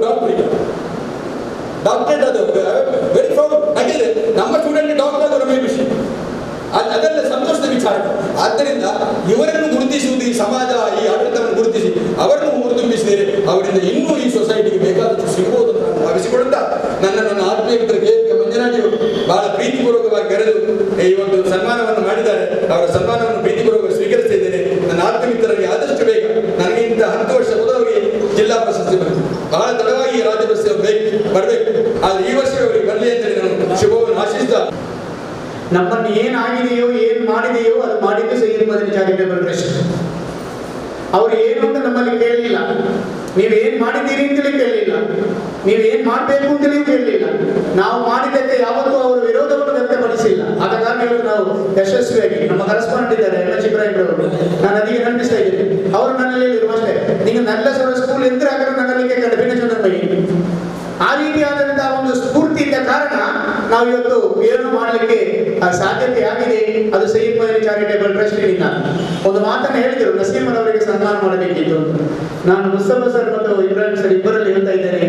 ಡಾಕ್ಟರೇಟ್ ಆದವರು, ವೆರಿ ಪ್ರೌಡ್. ಹಾಗೆ ನಮ್ಮ ಸ್ಟೂಡೆಂಟ್ ಡಾಕ್ಟರ್ ಆದವರು ನಮಗೆ ಖುಷಿ, ಅದೆಲ್ಲ ಸಂತೋಷದ ವಿಚಾರ. ಆದ್ದರಿಂದ ಇವರನ್ನು ಗುರುತಿಸುವುದು, ಈ ಸಮಾಜ, ಈ ಆಡಳಿತವನ್ನು ಗುರುತಿಸಿ ಅವರನ್ನು ಹುರಿದುಂಬಿಸಿದರೆ ಅವರಿಂದ ಇನ್ನೂ ಈ ಸೊಸೈಟಿಗೆ ಬೇಕಾದಷ್ಟು ಸಿಗಬಹುದು ಅಂತ ನಾನು ಭಾವಿಸಿಕೊಳ್ಳುತ್ತಾ, ನನ್ನ ಆತ್ಮೀಯ ಮಿತ್ರ KK ಮಂಜನಾಡಿಯವರು ಬಹಳ ಪ್ರೀತಿಪೂರ್ವಕವಾಗಿ ಕರೆದು ಇವತ್ತು ಸನ್ಮಾನವನ್ನು ಮಾಡಿದ್ದಾರೆ. ಅವರ ಸನ್ಮಾನವನ್ನು ಪ್ರೀತಿಪೂರ್ವಕವಾಗಿ ಸ್ವೀಕರಿಸ್ತಾ ಇದ್ದೇನೆ. ನನ್ನ ಆತ್ಮೀಯ ಮಿತ್ರರಿಗೆ ಆದಷ್ಟು ಬೇಗ, ನನಗೆ ಇಂಥ 10 ವರ್ಷ ಮೊದಲವರಿಗೆ ಜಿಲ್ಲಾ ಪ್ರಶಸ್ತಿ ಬಂತು, ಬಹಳ ತಡವಾಗಿ ರಾಜ್ಯ ಪ್ರಶಸ್ತಿ ಬರಬೇಕು. ಆದರೆ ಈ ವರ್ಷವೇ ಅವರಿಗೆ ಬರಲಿ ಅಂತೇಳಿ ನಾನು ಶುಭವನ್ನು ಆಶಿಸ್ತಾ, ನಮ್ಮನ್ನು ಏನಾಗಿದೆಯೋ, ಏನು ಮಾಡಿದೆಯೋ ಅದು ಮಾಡಿದ್ದು ಸೈಯದ್ ಮದನಿ ಚಾರಿಟೇಬಲ್ ಟ್ರಸ್ಟ್. ಅವರು ಏನು ಅಂತ ನಮ್ಮಲ್ಲಿ ಕೇಳಲಿಲ್ಲ, ನೀವೇನ್ ಮಾಡಿದ್ದೀರಿ ಅಂತಲೇ ಕೇಳಲಿಲ್ಲ, ನೀವೇನ್ ಮಾಡಬೇಕು ಅಂತಲೇ ಕೇಳಲಿಲ್ಲ. ನಾವು ಮಾಡಿದ್ದಕ್ಕೆ ಯಾವತ್ತೂ ಅವರು ವಿರೋಧವನ್ನು ವ್ಯಕ್ತಪಡಿಸಿಲ್ಲ. ಆದ ಕಾರಣ ಇವತ್ತು ನಾವು ಯಶಸ್ವಿಯಾಗಿ, ನಮ್ಮ ಕರೆಸ್ಪಾಂಡೆಂಟ್ ಇದ್ದಾರೆ MH ಇಬ್ರಾಹಿಂ ಅವರು, ನಾನು ಅದಕ್ಕೆ ನೆನಪಿಸ್ತಾ ಇದ್ದೇನೆ. ಅವರು ನನ್ನಲ್ಲಿ ಹೇಳಿದ್ರು ಅಷ್ಟೇ, ನೀವು നല്ല ಸ್ಕೂಲ್ ಎಂದ್ರೆ ಆಗಲು ನನ್ನಲ್ಲಿಗೆ ಕಡಿಮೆ ಚಂದ್ರಮಯಿ. ಆ ರೀತಿಯಾದಂತಹ ಒಂದು ಸ್ಫೂರ್ತಿ ಇದ್ದ ಕಾರಣ ನಾವು ಇವತ್ತು ಏನು ಮಾಡಲಿಕ್ಕೆ ಸಾಧ್ಯತೆ ಆಗಿದೆ. ಅದು ಸೈಯದ್ ಮದನಿ ಚಾರಿಟೇಬಲ್ ಟ್ರಸ್ಟ್ನಿಂದ. ಒಂದು ಮಾತನ್ನು ಹೇಳಿದರು, ನಸೀಮರವರಿಗೆ ಸನ್ಮಾನ ಮಾಡಬೇಕಿತ್ತು. ನಾನು ಮುಸ್ತಫಾ ಸರ್ ಮತ್ತು ಇಬ್ರಾಹಿಂ ಸರ್ ಇಬ್ಬರಲ್ಲಿ ಹೇಳ್ತಾ ಇದ್ದೇನೆ,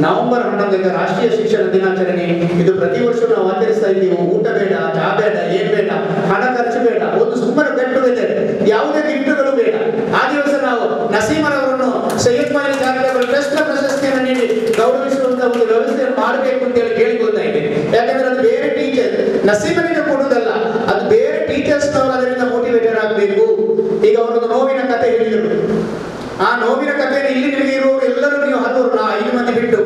ನವೆಂಬರ್ 11 ರಾಷ್ಟ್ರೀಯ ಶಿಕ್ಷಣ ದಿನಾಚರಣೆ. ಇದು ಪ್ರತಿ ವರ್ಷ ನಾವು ಆಚರಿಸ್ತಾ ಇದ್ದೀವಿ. ಊಟ ಬೇಡ, ಚಾ ಬೇಡ, ಏನ್ ಬೇಡ, ಹಣ ಖರ್ಚು ಬೇಡ, ಒಂದು ಸುಮ್ಮನೆ ಗೆಟ್-ಟುಗೆದರ್, ಯಾವುದೇ ಗಿಫ್ಟ್ಗಳು ಬೇಡ. ಆ ದಿವಸ ನಾವು ನಸೀಮರವರನ್ನು ಸೈಯದ್ ಮದನಿ ಚಾರಿಟೇಬಲ್ ಟ್ರಸ್ಟ್ ಪ್ರಶಸ್ತಿಯನ್ನು ನೀಡಿ ಗೌರವಿಸುವಂತ ಒಂದು ವ್ಯವಸ್ಥೆಯನ್ನು ಮಾಡಬೇಕು ಅಂತ ಹೇಳಿ ಕೇಳಿಕೊಳ್ತಾ ಇದ್ದೇನೆ. ಯಾಕಂದ್ರೆ ಅದು ಬೇರೆ ಟೀಚರ್ ನಸೀಮನಿಗೆ ಕೊಡುವುದಲ್ಲ, ಅದು ಬೇರೆ ನೋವಿನ ಕತೆ ಹೇಳಿದರು. ಆ ನೋವಿನ ಕಥೆಯನ್ನು ಇಲ್ಲಿ ನಿಮಗೆ ಇರುವವರು ಎಲ್ಲರೂ ನೀವು 5 ಮಂದಿ ಬಿಟ್ಟು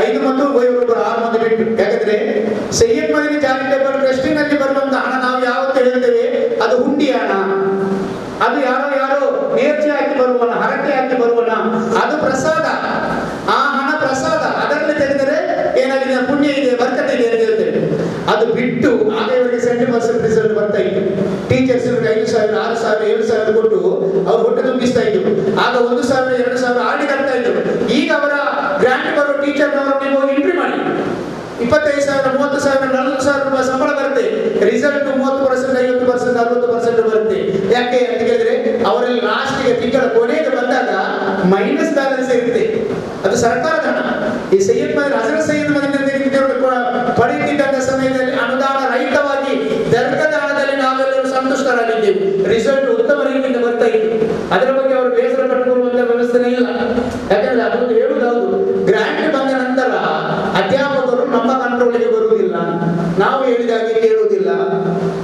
5 ಮಂದಿ ಹೋಗಿರೋರು 6 ಮಂದಿ ಬಿಟ್ಟು. ಯಾಕಂದ್ರೆ ಸೈಯದ್ ಮದನಿ ಚಾರಿಟೇಬಲ್ ಟ್ರಸ್ಟಿನಲ್ಲಿ ಬರುವಂತ ಹಣ ನಾವು ಯಾವತ್ತೂ ಹೇಳ್ತೇವೆ ಅದು ಹುಂಡಿ ಹಣ, ಅದು ಯಾರೋ ನೇರ್ಚೆ ಹಾಕಿ ಬರುವಣ, ಹರಕೆ ಹಾಕಿ ಬರುವಣ, ಅದು ಪ್ರಸಾದ. ಆ ಹಣ ಪ್ರಸಾದ. ಅದರಲ್ಲಿ ತೆಗೆದರೆ ಏನಾಗಿದೆ, ಪುಣ್ಯ ಇದೆ, ಬರ್ಕತೆ ಇದೆ ಅಂತ ಹೇಳ್ತೇವೆ. ಅದು ಬಿಟ್ಟು ಆಗ ಇವರಿಗೆ 70% ರಿಸಲ್ಟ್ ಬರ್ತಾ ಇತ್ತು. ಟೀಚರ್ಸ್ 5,000, 6,000, 7,000 ಕೊಟ್ಟು ಅವ್ರು ಹೊಟ್ಟೆ ತುಂಬಿಸ್ತಾ ಇದ್ರು. ಆಗ 1,000, 2,000 ಆಡಿ ಕಟ್ತಾ ಇದ್ರು. ಈಗ ಅವರ ಗ್ರಾಂಟ್ ಬರೋ ಟೀಚರ್ನವರು ನೀವು ಎಂಟ್ರಿ ಮಾಡಿ 25,000, 30,000, 40,000 ರೂಪಾಯಿ ಸಂಬಳ ಬರುತ್ತೆ. ರಿಸಲ್ಟ್ 30%, 50%, 60% ಬರುತ್ತೆ. ಯಾಕೆ ಅಂತ ಹೇಳಿದ್ರೆ ಅವರಲ್ಲಿ ಲಾಸ್ಟ್ಗೆ ತಿಂಗಳ ಕೊನೆಗೆ ಬಂದಾಗ ಮೈನಸ್ ಬ್ಯಾಲೆನ್ಸ್ ಇರುತ್ತೆ. ಅದು ಸರ್ಕಾರದ ಹಣ. ಈ ಸೈಯದ್ ಮದನಿ ಹಜರತ್ ಸೈಯದ್ ಮದನಿ ಪಡೆಯುತ್ತಿದ್ದಂತ ಸಮಯದಲ್ಲಿ ಅನುದಾನ ರಹಿತವಾಗಿ ದರ್ಗದ ಹಣದಲ್ಲಿ ನಾವೆಲ್ಲರೂ ಸಂತುಷ್ಟರಾಗಿದ್ದೆವು. ರಿಸಲ್ಟ್ ಉತ್ತಮ ರೀತಿಯಿಂದ ಬರ್ತಾ ಇತ್ತು. ಅದರ ಬಗ್ಗೆ ಅವರು ಬೇಸರ ಪಟ್ಟುಕೊಳ್ಳುವಂತ ವ್ಯವಸ್ಥೆ ಇಲ್ಲ. ಯಾಕಂದ್ರೆ ಅದೊಂದು ಹೇಳುವುದು, ಗ್ರಾಂಟ್ ಬಂದ ನಂತರ ಅಧ್ಯಾಪಕರು ನಮ್ಮ ಕಂಟ್ರೋಲ್ಗೆ ಬರುವುದಿಲ್ಲ, ನಾವು ಹೇಳಿದಾಗೆ ಕೇಳುವುದಿಲ್ಲ,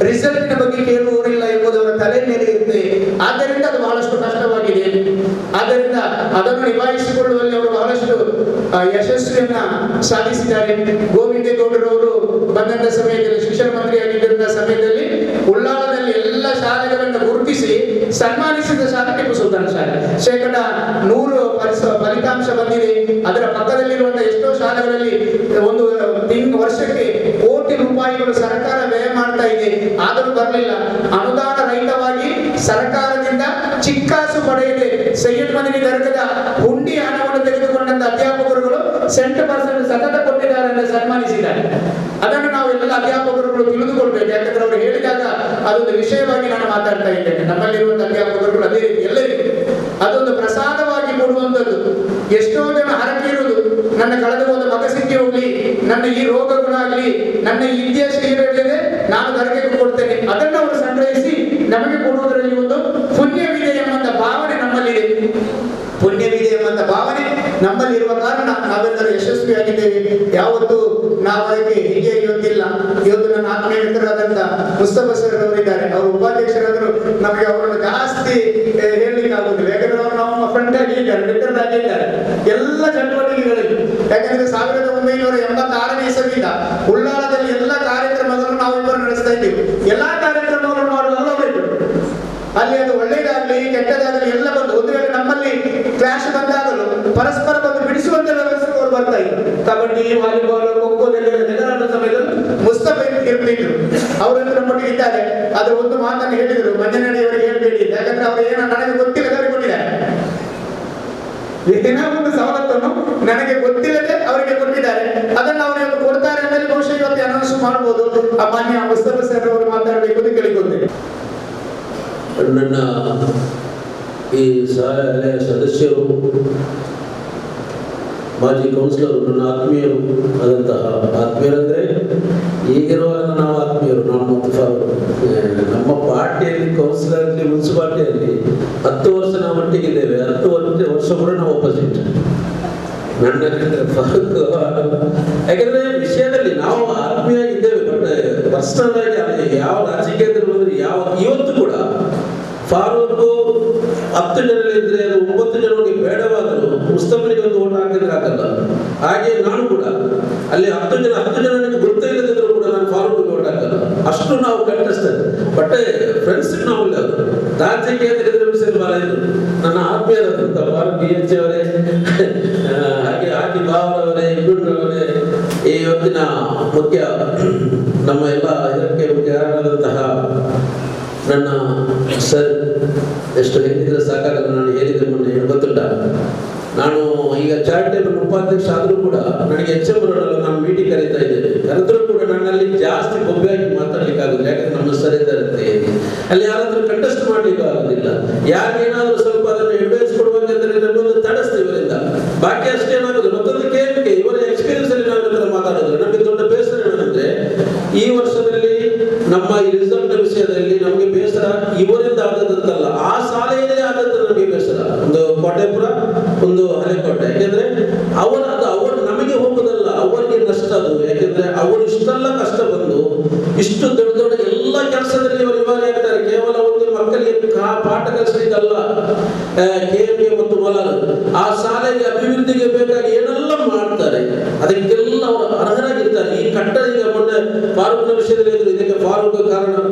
ರಿಸಲ್ಟಿನ ಬಗ್ಗೆ ಕೇಳುವುದಿಲ್ಲ ಎಂಬುದು ಅವರ ತಲೆ ಮೇಲೆ ಇರುತ್ತೆ. ಆದ್ದರಿಂದ ಅದು ಬಹಳಷ್ಟು ಕಷ್ಟವಾಗಿದೆ. ಆದ್ದರಿಂದ ಅದನ್ನು ನಿಭಾಯಿಸಿಕೊಳ್ಳುವಲ್ಲಿ ಅವರು ಬಹಳಷ್ಟು ಯಶಸ್ವಿಯನ್ನ ಸಾಧಿಸಿದ್ದಾರೆ. ಗೋವಿಂದೇಗೌಡರವರು ಬಂದಂತ ಸಮಯದಲ್ಲಿ, ಶಿಕ್ಷಣ ಮಂತ್ರಿ ಆಗಿದ್ದಂತ ಸಮಯದಲ್ಲಿ ಉಳ್ಳಾಳದಲ್ಲಿ ಎಲ್ಲ ಶಾಲೆಗಳನ್ನು ಗುರುತಿಸಿ ಸನ್ಮಾನಿಸಿದ ಶಾಲೆ ಟಿಪ್ಪು ಸುಲ್ತಾನ್ ಶಾಲೆ. 100% ಫಲಿತಾಂಶ ಬಂದಿದೆ. ಅದರ ಪಕ್ಕದಲ್ಲಿರುವಂತಹ ಎಷ್ಟೋ ಶಾಲೆಗಳಲ್ಲಿ ಒಂದು ವರ್ಷಕ್ಕೆ ಕೋಟಿ ರೂಪಾಯಿಗಳು ಸರ್ಕಾರ ವ್ಯಯ ಮಾಡ್ತಾ ಇದೆ, ಆದರೂ ಬರಲಿಲ್ಲ. ಅನುದಾನ ರಹಿತವಾಗಿ ಸರ್ಕಾರದಿಂದ ಚಿಕ್ಕಾಸು ಪಡೆಯದೆ ಸೈಯದ್ ಮದನಿ ದರ್ಗದ ಹುಂಡಿ ಹಣವನ್ನು ತೆಗೆದುಕೊಂಡಂತ ಅಧ್ಯಾಪಕರುಗಳು 100% ಸತತ ಕೊಟ್ಟಿದ್ದಾರೆ ಎಂದು ಸನ್ಮಾನಿಸಿದ್ದಾರೆ. ಅದನ್ನು ನಾವು ಎಲ್ಲ ಅಧ್ಯಾಪಕರುಗಳು ತಿಳಿದುಕೊಳ್ಬೇಕು. ಯಾಕಂದ್ರೆ ಅವರು ಹೇಳಿದಾಗ ಅದೊಂದು ವಿಷಯವಾಗಿ ನಾನು ಮಾತಾಡ್ತಾ ಇದ್ದೇನೆ. ನಮ್ಮಲ್ಲಿರುವಂತಹ ಅಧ್ಯಾಪಕರುಗಳು ಅದೇ ರೀತಿ ಎಲ್ಲರಿಗೂ ಅದೊಂದು ಪ್ರಸಾದವಾಗಿ ಕೊಡುವಂಥದ್ದು. ಎಷ್ಟೋ ಜನ ಹರಕೆ ಇರುವುದು, ನನ್ನ ಕಳೆದು ಹೋದ ಮಗ ಸಿಕ್ಕಿ ಹೋಗ್ಲಿ, ನನ್ನ ಈ ರೋಗ ಗುಣ ಆಗ್ಲಿ, ನನ್ನ ಈ ವಿದ್ಯಾಶ ಏನಿದೆ ನಾನು ದರ್ಗಕ್ಕೆ ಕೊಡ್ತೇನೆ. ಅದನ್ನು ಅವರು ಸಂಗ್ರಹಿಸಿ ನಮಗೆ ಕೊಡುವುದರಲ್ಲಿ ಒಂದು ಪುಣ್ಯವಿದೆ ಎಂಬಂತ ಭಾವನೆ ನಮ್ಮಲ್ಲಿದೆ. ಪುಣ್ಯವಿದೆ ಎಂಬಂತ ಭಾವನೆ ನಮ್ಮಲ್ಲಿರುವ ಕಾರಣ ನಾವೆಲ್ಲರೂ ಯಶಸ್ವಿಯಾಗಿದ್ದೇವೆ. ಯಾವತ್ತು ನಾವು ಅದಕ್ಕೆ ಹೀಗೆ ಇವತ್ತಿಲ್ಲ. ಇವತ್ತು ನನ್ನ ಆತ್ಮೀಯ ಮಿತ್ರರಾದಂತ ಮುಸ್ತಫಾ ಸರ್ ಅವರಿದ್ದಾರೆ, ಅವರು ಉಪಾಧ್ಯಕ್ಷರಾದರು. ನಮಗೆ ಅವರನ್ನು ಜಾಸ್ತಿ ಹೇಳಲಿಕ್ಕೆ ಆಗುದಿಲ್ಲ. ಯಾಕಂದ್ರೆ ಅವರು ನಮ್ಮ ಫ್ರೆಂಡ್ ಆಗಿ ಇದ್ದಾರೆ, ಮಿತ್ರರಾಗಿ ಇದ್ದಾರೆ ಎಲ್ಲ ಚಟುವಟಿಕೆಗಳಲ್ಲಿ. ಯಾಕಂದ್ರೆ 1986ನೇ ಇಸವಿಯಿಂದ ಉಳ್ಳಾಳದಲ್ಲಿ ಎಲ್ಲ ಕಾರ್ಯಕ್ರಮಗಳನ್ನು ನಾವು ಇಬ್ಬರು ನಡೆಸ್ತಾ ಇದ್ದೇವೆ. ಎಲ್ಲಾ ಕಾರ್ಯಕ್ರಮಗಳನ್ನು ಮಾಡುವಾಗ ಅವರಿದ್ರು. ಅಲ್ಲಿ ಅದು ಒಳ್ಳೇದಾಗ್ಲಿ ಕೆಟ್ಟದಾಗಲಿ ಎಲ್ಲ ಬಂದು ಒಂದು ವೇಳೆ ನಮ್ಮಲ್ಲಿ ಕ್ಲಾಶ್ ಬಂದಾಗಲೂ ಪರಸ್ಪರ ಬಂದು ಬಿಡಿಸುವಂತ ವ್ಯವಸ್ಥೆ ಅವರು ಬರ್ತಾ ಇದ್ರು. ಕಬಡ್ಡಿ, ವಾಲಿಬಾಲ್, ಖೋಖೋದಲ್ಲಿ ಜಗಳಾಡುವ ಸಮಯದಲ್ಲಿ ಮುಸ್ತಫಾ ಇರ್ತಿದ್ರು. ಅವರೆಲ್ಲರೂ ನಮ್ಮೊಟ್ಟಿಗೆ ಇದ್ದಾರೆ. ಆದ್ರೆ ಒಂದು ಮಾತನ್ನು ಹೇಳಿದ್ರು, ಮಂಜನಡಿಯವರಿಗೆ ಹೇಳ್ಬೇಡಿ, ಯಾಕಂದ್ರೆ ಅವರು ಏನೋ ನನಗೆ ಗೊತ್ತಿಲ್ಲದೆ ಕೊಟ್ಟಿದ್ದಾರೆ. ಏನೋ ಒಂದು ಸವಲತ್ತನ್ನು ನನಗೆ ಗೊತ್ತಿಲ್ಲದೆ ಅವರಿಗೆ ಕೊಟ್ಟಿದ್ದಾರೆ. ಅದನ್ನು ಅವರು ಕೊಡ್ತಾರೆ ಅಂದರೆ ಬಹುಶಃ ಇವತ್ತು ಅನೌನ್ಸ್ ಮಾಡಬಹುದು. ಆ ಮಾನ್ಯ ಮುಸ್ತಫಾ ಸರ್ ಅವರು ಮಾತಾಡಬೇಕು ಅಂತ ಕೇಳಿಕೊಳ್ತೇನೆ. ನನ್ನ ಈ ಶಾಲೆಯ ಸದಸ್ಯರು, ಮಾಜಿ ಕೌನ್ಸಿಲರು, ನನ್ನ ಆತ್ಮೀಯರು ಆದಂತಹ ಆತ್ಮೀಯರಂದರೆ ಈಗಿರುವಾಗ ನಾವು ಆತ್ಮೀಯರು. ನಾವು ನಮ್ಮ ಪಾರ್ಟಿಯಲ್ಲಿ ಕೌನ್ಸಿಲರಲ್ಲಿ ಮುನ್ಸಿಪಾಲ್ಟಿಯಲ್ಲಿ 10 ವರ್ಷ ನಾವು ಒಟ್ಟಿಗಿದ್ದೇವೆ. 10 ವರ್ಷ ಕೂಡ ನಾವು ಅಪೋಸಿಟ್. ನನ್ನ ಯಾಕಂದ್ರೆ ವಿಷಯದಲ್ಲಿ ನಾವು ಆತ್ಮೀಯಾಗಿದ್ದೇವೆ. ಬಟ್ ಪರ್ಸನಲ್ ಆಗಿ ಯಾವ ರಾಜಕೀಯದಲ್ಲಿ ಬಂದ್ರೆ ಇವತ್ತು ಕೂಡ ಫಾರೂಕ್ 10 ಜನರಿದ್ರೆ ಅದು 9 ಜನರಿಗೆ ಬೇಡವಾದರೂ ಮುಸ್ತಫನಿಗೆ ಒಂದು ಓಟ್ ಹಾಕಿದ್ರೆ ಆಗಲ್ಲ. ಹಾಗೆ ನಾನು ಕೂಡ ಅಲ್ಲಿ 10 ಜನರಿಗೆ ಗೊತ್ತೇ ಇಲ್ಲದಿದ್ರು ಕೂಡ ನಾನು ಫಾರೂಕ್ ಓಟ್ ಹಾಕಲ್ಲ. ಅಷ್ಟು ನಾವು ಕಂಟೆಸ್ಟೆಡ್. ಬಟ್ ಫ್ರೆಂಡ್ಸ್ ನಾವು ಇಲ್ಲ. ರಾಜಕೀಯದಲ್ಲಿ ವಿಷಯ ಬಹಳ ಇದು. ನನ್ನ ಆತ್ಮೀಯರಾದಂಥ ಫಾರೂಕ್ BH ಅವರೇ, ಹಾಗೆ ಆಟಿ ಬಾವರವರೇ, ಇಬ್ಬರವರೇ, ಈ ಇವತ್ತಿನ ಮುಖ್ಯ ನಮ್ಮ ಎಲ್ಲ ಇದಕ್ಕೆ ಮುಖ್ಯರಾದಂತಹ ನನ್ನ ಸರ್, ಎಷ್ಟು ಹೇಳಿದ್ರೆ ಸಾಕಾಗಲ್ಲ. ನಾನು ಹೇಳಿದ್ರೆ ಮೊನ್ನೆ ಗೊತ್ತುಂಟ, ನಾನು ಈಗ ಚಾರಿಟೇಬಲ್ ಉಪಾಧ್ಯಕ್ಷ ಆದರೂ ಕೂಡ ನನಗೆ HM ನಾನು ಮೀಟಿಂಗ್ ಕರೀತಾ ಇದ್ದೇನೆ. ಕರೆದ್ರೂ ಕೂಡ ನನ್ನಲ್ಲಿ ಜಾಸ್ತಿ ಬೊಬ್ಬೆಯಾಗಿ ಮಾತಾಡ್ಲಿಕ್ಕೆ ಆಗುದಿಲ್ಲ. ಯಾಕಂದ್ರೆ ನಮ್ಮ ಸರ್ ಇದ್ದಾರಂತೆ, ಅಲ್ಲಿ ಯಾರಾದ್ರೂ ಕಂಟೆಸ್ಟ್ ಮಾಡ್ಲಿಕ್ಕೆ ಆಗುದಿಲ್ಲ. ಯಾರಿಗೇನಾದ್ರೂ ಸ್ವಲ್ಪ ಅದನ್ನು ಅಡ್ವೈಸ್ ಕೊಡುವಾಗಂದ್ರೆ ನಮ್ಮೊಂದು ತಡೆಸ್ತೀವಿ ಇವರಿಂದ. ಬಾಕಿ ಅಷ್ಟೇನಾಗುದು. ಮತ್ತೊಂದು ಕೇಳಲಿಕ್ಕೆ ಇವರ ಎಕ್ಸ್ಪೀರಿಯನ್ಸ್ ಅಲ್ಲಿ ನಾವು ಮಾತಾಡೋದು. ನಮಗೆ ದೊಡ್ಡ ಬೇಸರ ಏನಂದ್ರೆ ಈ ವರ್ಷದಲ್ಲಿ ನಮ್ಮ ಈ ರಿಸಲ್ಟ್ ವಿಷಯದಲ್ಲಿ ನಮಗೆ ಬೇಸರ ಇವರಿಂದ ಆದದಂತಲ್ಲ, ಆ ಶಾಲೆಯಲ್ಲೇ ಆದದ್ದು ನಮಗೆ ಬೇಸರ. ಒಂದು ಕೋಟೆಪುರ, ಒಂದು ಹಳೆಕೋಟೆ. ಯಾಕೆಂದ್ರೆ ಅವರು ನಮಗೆ ಹೋಗುದಲ್ಲ, ಅವರಿಗೆ ನಷ್ಟ ಅದು. ಯಾಕೆಂದ್ರೆ ಅವರು ಇಷ್ಟೆಲ್ಲ ಕಷ್ಟ ಬಂದು ಇಷ್ಟು ದೊಡ್ಡ ದೊಡ್ಡ ಎಲ್ಲ ಕೆಲಸದಲ್ಲಿ ಅವರು ಇವಾಗ ಆಗ್ತಾರೆ. ಕೇವಲ ಒಂದು ಮಕ್ಕಳಿಗೆ ಪಾಠ ಕಲಿಸ್ಲಿಕ್ಕಲ್ಲ, KMK ಮತ್ತು ಮಲಾರ್ ಆ ಶಾಲೆಗೆ ಅಭಿವೃದ್ಧಿಗೆ ಬೇಕಾಗಿ ಏನೆಲ್ಲ ಮಾಡ್ತಾರೆ ಅದಕ್ಕೆಲ್ಲ ಅವರು ಅರ್ಹರಾಗಿರ್ತಾರೆ. ಈ ಕಟ್ಟಡ ಈಗ ಮೊನ್ನೆ ಫಾರೂಕ್ನ ವಿಷಯದಲ್ಲಿ ಇದಕ್ಕೆ ಫಾರೂಕ್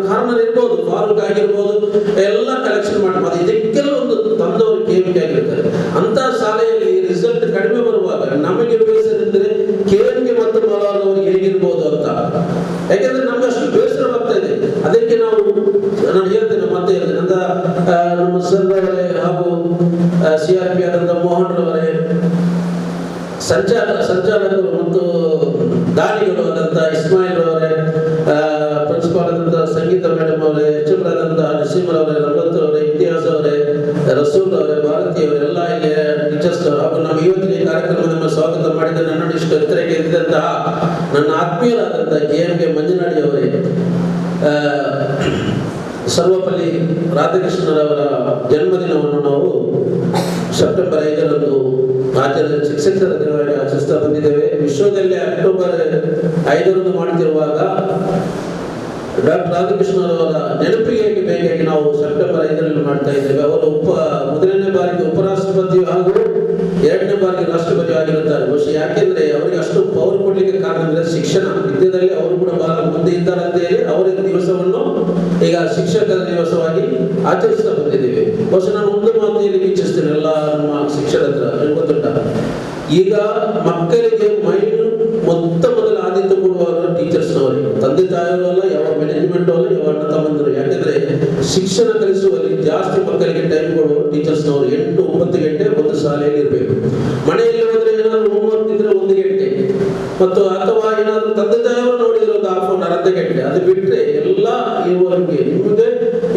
ಕಾರಣ ಇರ್ಬೋದು, ಫಾರೂಕ್ ಆಗಿರ್ಬೋದು, ಎಲ್ಲ ಕಲೆಕ್ಷನ್ ಮಾಡಿ ಇದಕ್ಕೆಲ್ಲ ಒಂದು ತಂದವರು KMK ಆಗಿರ್ತಾರೆ. ಅಂತ ಶಾಲೆಯಲ್ಲಿ ರಿಸಲ್ಟ್ ಕಡಿಮೆ ಬರುವಾಗ ನಮಗೆ ಬೇಸರಿದ್ರೆ KMK ಮತ್ತು ಮಲಾರ್ ಅವರು ಹೇಗಿರ್ಬೋದು ಅಂತ, ಯಾಕೆಂದ್ರೆ ನಮ್ಗೆ ಅಷ್ಟು ಬೇಸರವಾಗ್ತಾ ಇದೆ. ಅದಕ್ಕೆ ನಾನು ಹೇಳ್ತೇನೆ, ಮತ್ತೆ ಹೇಳ್ತೇನೆ, ನಮ್ಮ ಸರ್ ಅವರೇ ಹಾಗೂ CRP ಆದಂತ ಮೋಹನ್ ರವರೇ, ಸಂಚಾಲಕರು ಮತ್ತು ದಾನಿಗಳು ಆದಂತ ಇಸ್ಮಾಯಿಲ್ ಅವರೇ, ಪ್ರಿನ್ಸಿಪಾಲ್ ಆದಂತ ಸಂಗೀತ ಮೇಡಮ್ ಅವರೇ, HM ಆದಂತ ನಸೀಮರ್ ಅವರೇ, ರಂಗತ್ ಅವರೇ, ಇತಿಹಾಸ ಅವರೇ, ರಸೂಲ್ ಅವರೇ, ಭಾರತಿ ಅವರೆಲ್ಲ ಇಲ್ಲಿ ಟೀಚರ್ಸ್ ಹಾಗೂ ನಮ್ಮ ಇವತ್ತಿನ ಈ ಕಾರ್ಯಕ್ರಮ ನಮ್ಮ ಸ್ವಾಗತ ಮಾಡಿದ ನನ್ನ ಇಷ್ಟು ಎತ್ತರಕ್ಕೆ ಎದ್ದಂತಹ ನನ್ನ ಆತ್ಮೀಯರಾದಂತಹ KMK ಮಂಜನಾಡಿ ಅವರೇ, ಸರ್ವಪಲ್ಲಿ ರಾಧಾಕೃಷ್ಣರವರ ಜನ್ಮದಿನವನ್ನು ನಾವು ಸೆಪ್ಟೆಂಬರ್ 5ರಂದು ಶಿಕ್ಷಕರ ದಿನವಾಗಿ ಆಚರಿಸ್ತಾ ಬಂದಿದ್ದೇವೆ. ವಿಶ್ವದಲ್ಲಿ ಅಕ್ಟೋಬರ್ 5ರಂದು ಮಾಡುತ್ತಿರುವಾಗ ಡಾಕ್ಟರ್ ರಾಧಾಕೃಷ್ಣರವರ ನೆನಪಿಗೆ ಬೇಕಾಗಿ ನಾವು ಸೆಪ್ಟೆಂಬರ್ 5ರಲ್ಲಿ ಮಾಡ್ತಾ ಇದ್ದೇವೆ. ಅವರು ಮೊದಲನೇ ಬಾರಿಗೆ ಉಪರಾಷ್ಟ್ರಪತಿ ಹಾಗೂ 2ನೇ ಬಾರಿಗೆ ರಾಷ್ಟ್ರಪತಿ ಆಗಿರುತ್ತಾರೆ. ಬಹುಶಃ ಯಾಕೆಂದ್ರೆ ಅವರಿಗೆ ಅಷ್ಟು ಪವರ್ ಕೊಡ್ಲಿಕ್ಕೆ ಕಾರಣ ಅಂದ್ರೆ ಶಿಕ್ಷಣ ವಿದ್ಯೆಯಲ್ಲಿ ಅವರು ಕೂಡ ಬಹಳ ಮುಂದೆ ಇದ್ದಾರೆ ಅಂತ ಹೇಳಿ ಅವರ ದಿವಸವನ್ನು ಈಗ ಶಿಕ್ಷಕರ ದಿವಸವಾಗಿ ಆಚರಿಸ್ತಾ ಬಂದಿದ್ದೇವೆ. ಬಹುಶಃ ನಾನು ಒಂದು ಮಾತು ಹೇಳಿ ಇಚ್ಛಿಸ್ತೇನೆ ಎಲ್ಲ ನಮ್ಮ ಶಿಕ್ಷಕರ ಹತ್ರ ಗೊತ್ತುಂಟ, ಈಗ ಮಕ್ಕಳಿಗೆ ಮೊತ್ತ ಮೊದಲ ಆದ್ಯತೆ ಕೊಡುವವರು ಟೀಚರ್ಸ್ನವರಿಗೆ, ತಂದೆ ತಾಯಿಯವರಲ್ಲ, ಯಾವ ಮ್ಯಾನೇಜ್ಮೆಂಟ್ ಅಲ್ಲ, ಯಾವ ಅಣ್ಣ ತಮ್ಮಂದರು. ಯಾಕಂದ್ರೆ ಶಿಕ್ಷಣ ಕಲಿಸುವಲ್ಲಿ ಜಾಸ್ತಿ ಮಕ್ಕಳಿಗೆ ಟೈಮ್ ಕೊಡುವವರು ಟೀಚರ್ಸ್ನವರು. 8-9 ಗಂಟೆ ಒಂದು ಶಾಲೆಯಲ್ಲಿ ಇರಬೇಕು. ಮನೆಯಲ್ಲಿ ಹೋದ್ರೆ ಏನಾದ್ರು ಹೋಮ್ವರ್ಕ್ ಇದ್ರೆ 1 ಗಂಟೆ, ಮತ್ತು ಅಥವಾ ಏನಾದ್ರು ತಂದೆ ತಾಯಿಯವರು ನೋಡಿದ್ರೆ ಒಂದು ಅರ್ಧ ಗಂಟೆ. ಅದು ಬಿಟ್ರೆ ಎಲ್ಲ ಇರುವವರಿಗೆ ನಿಮಗೆ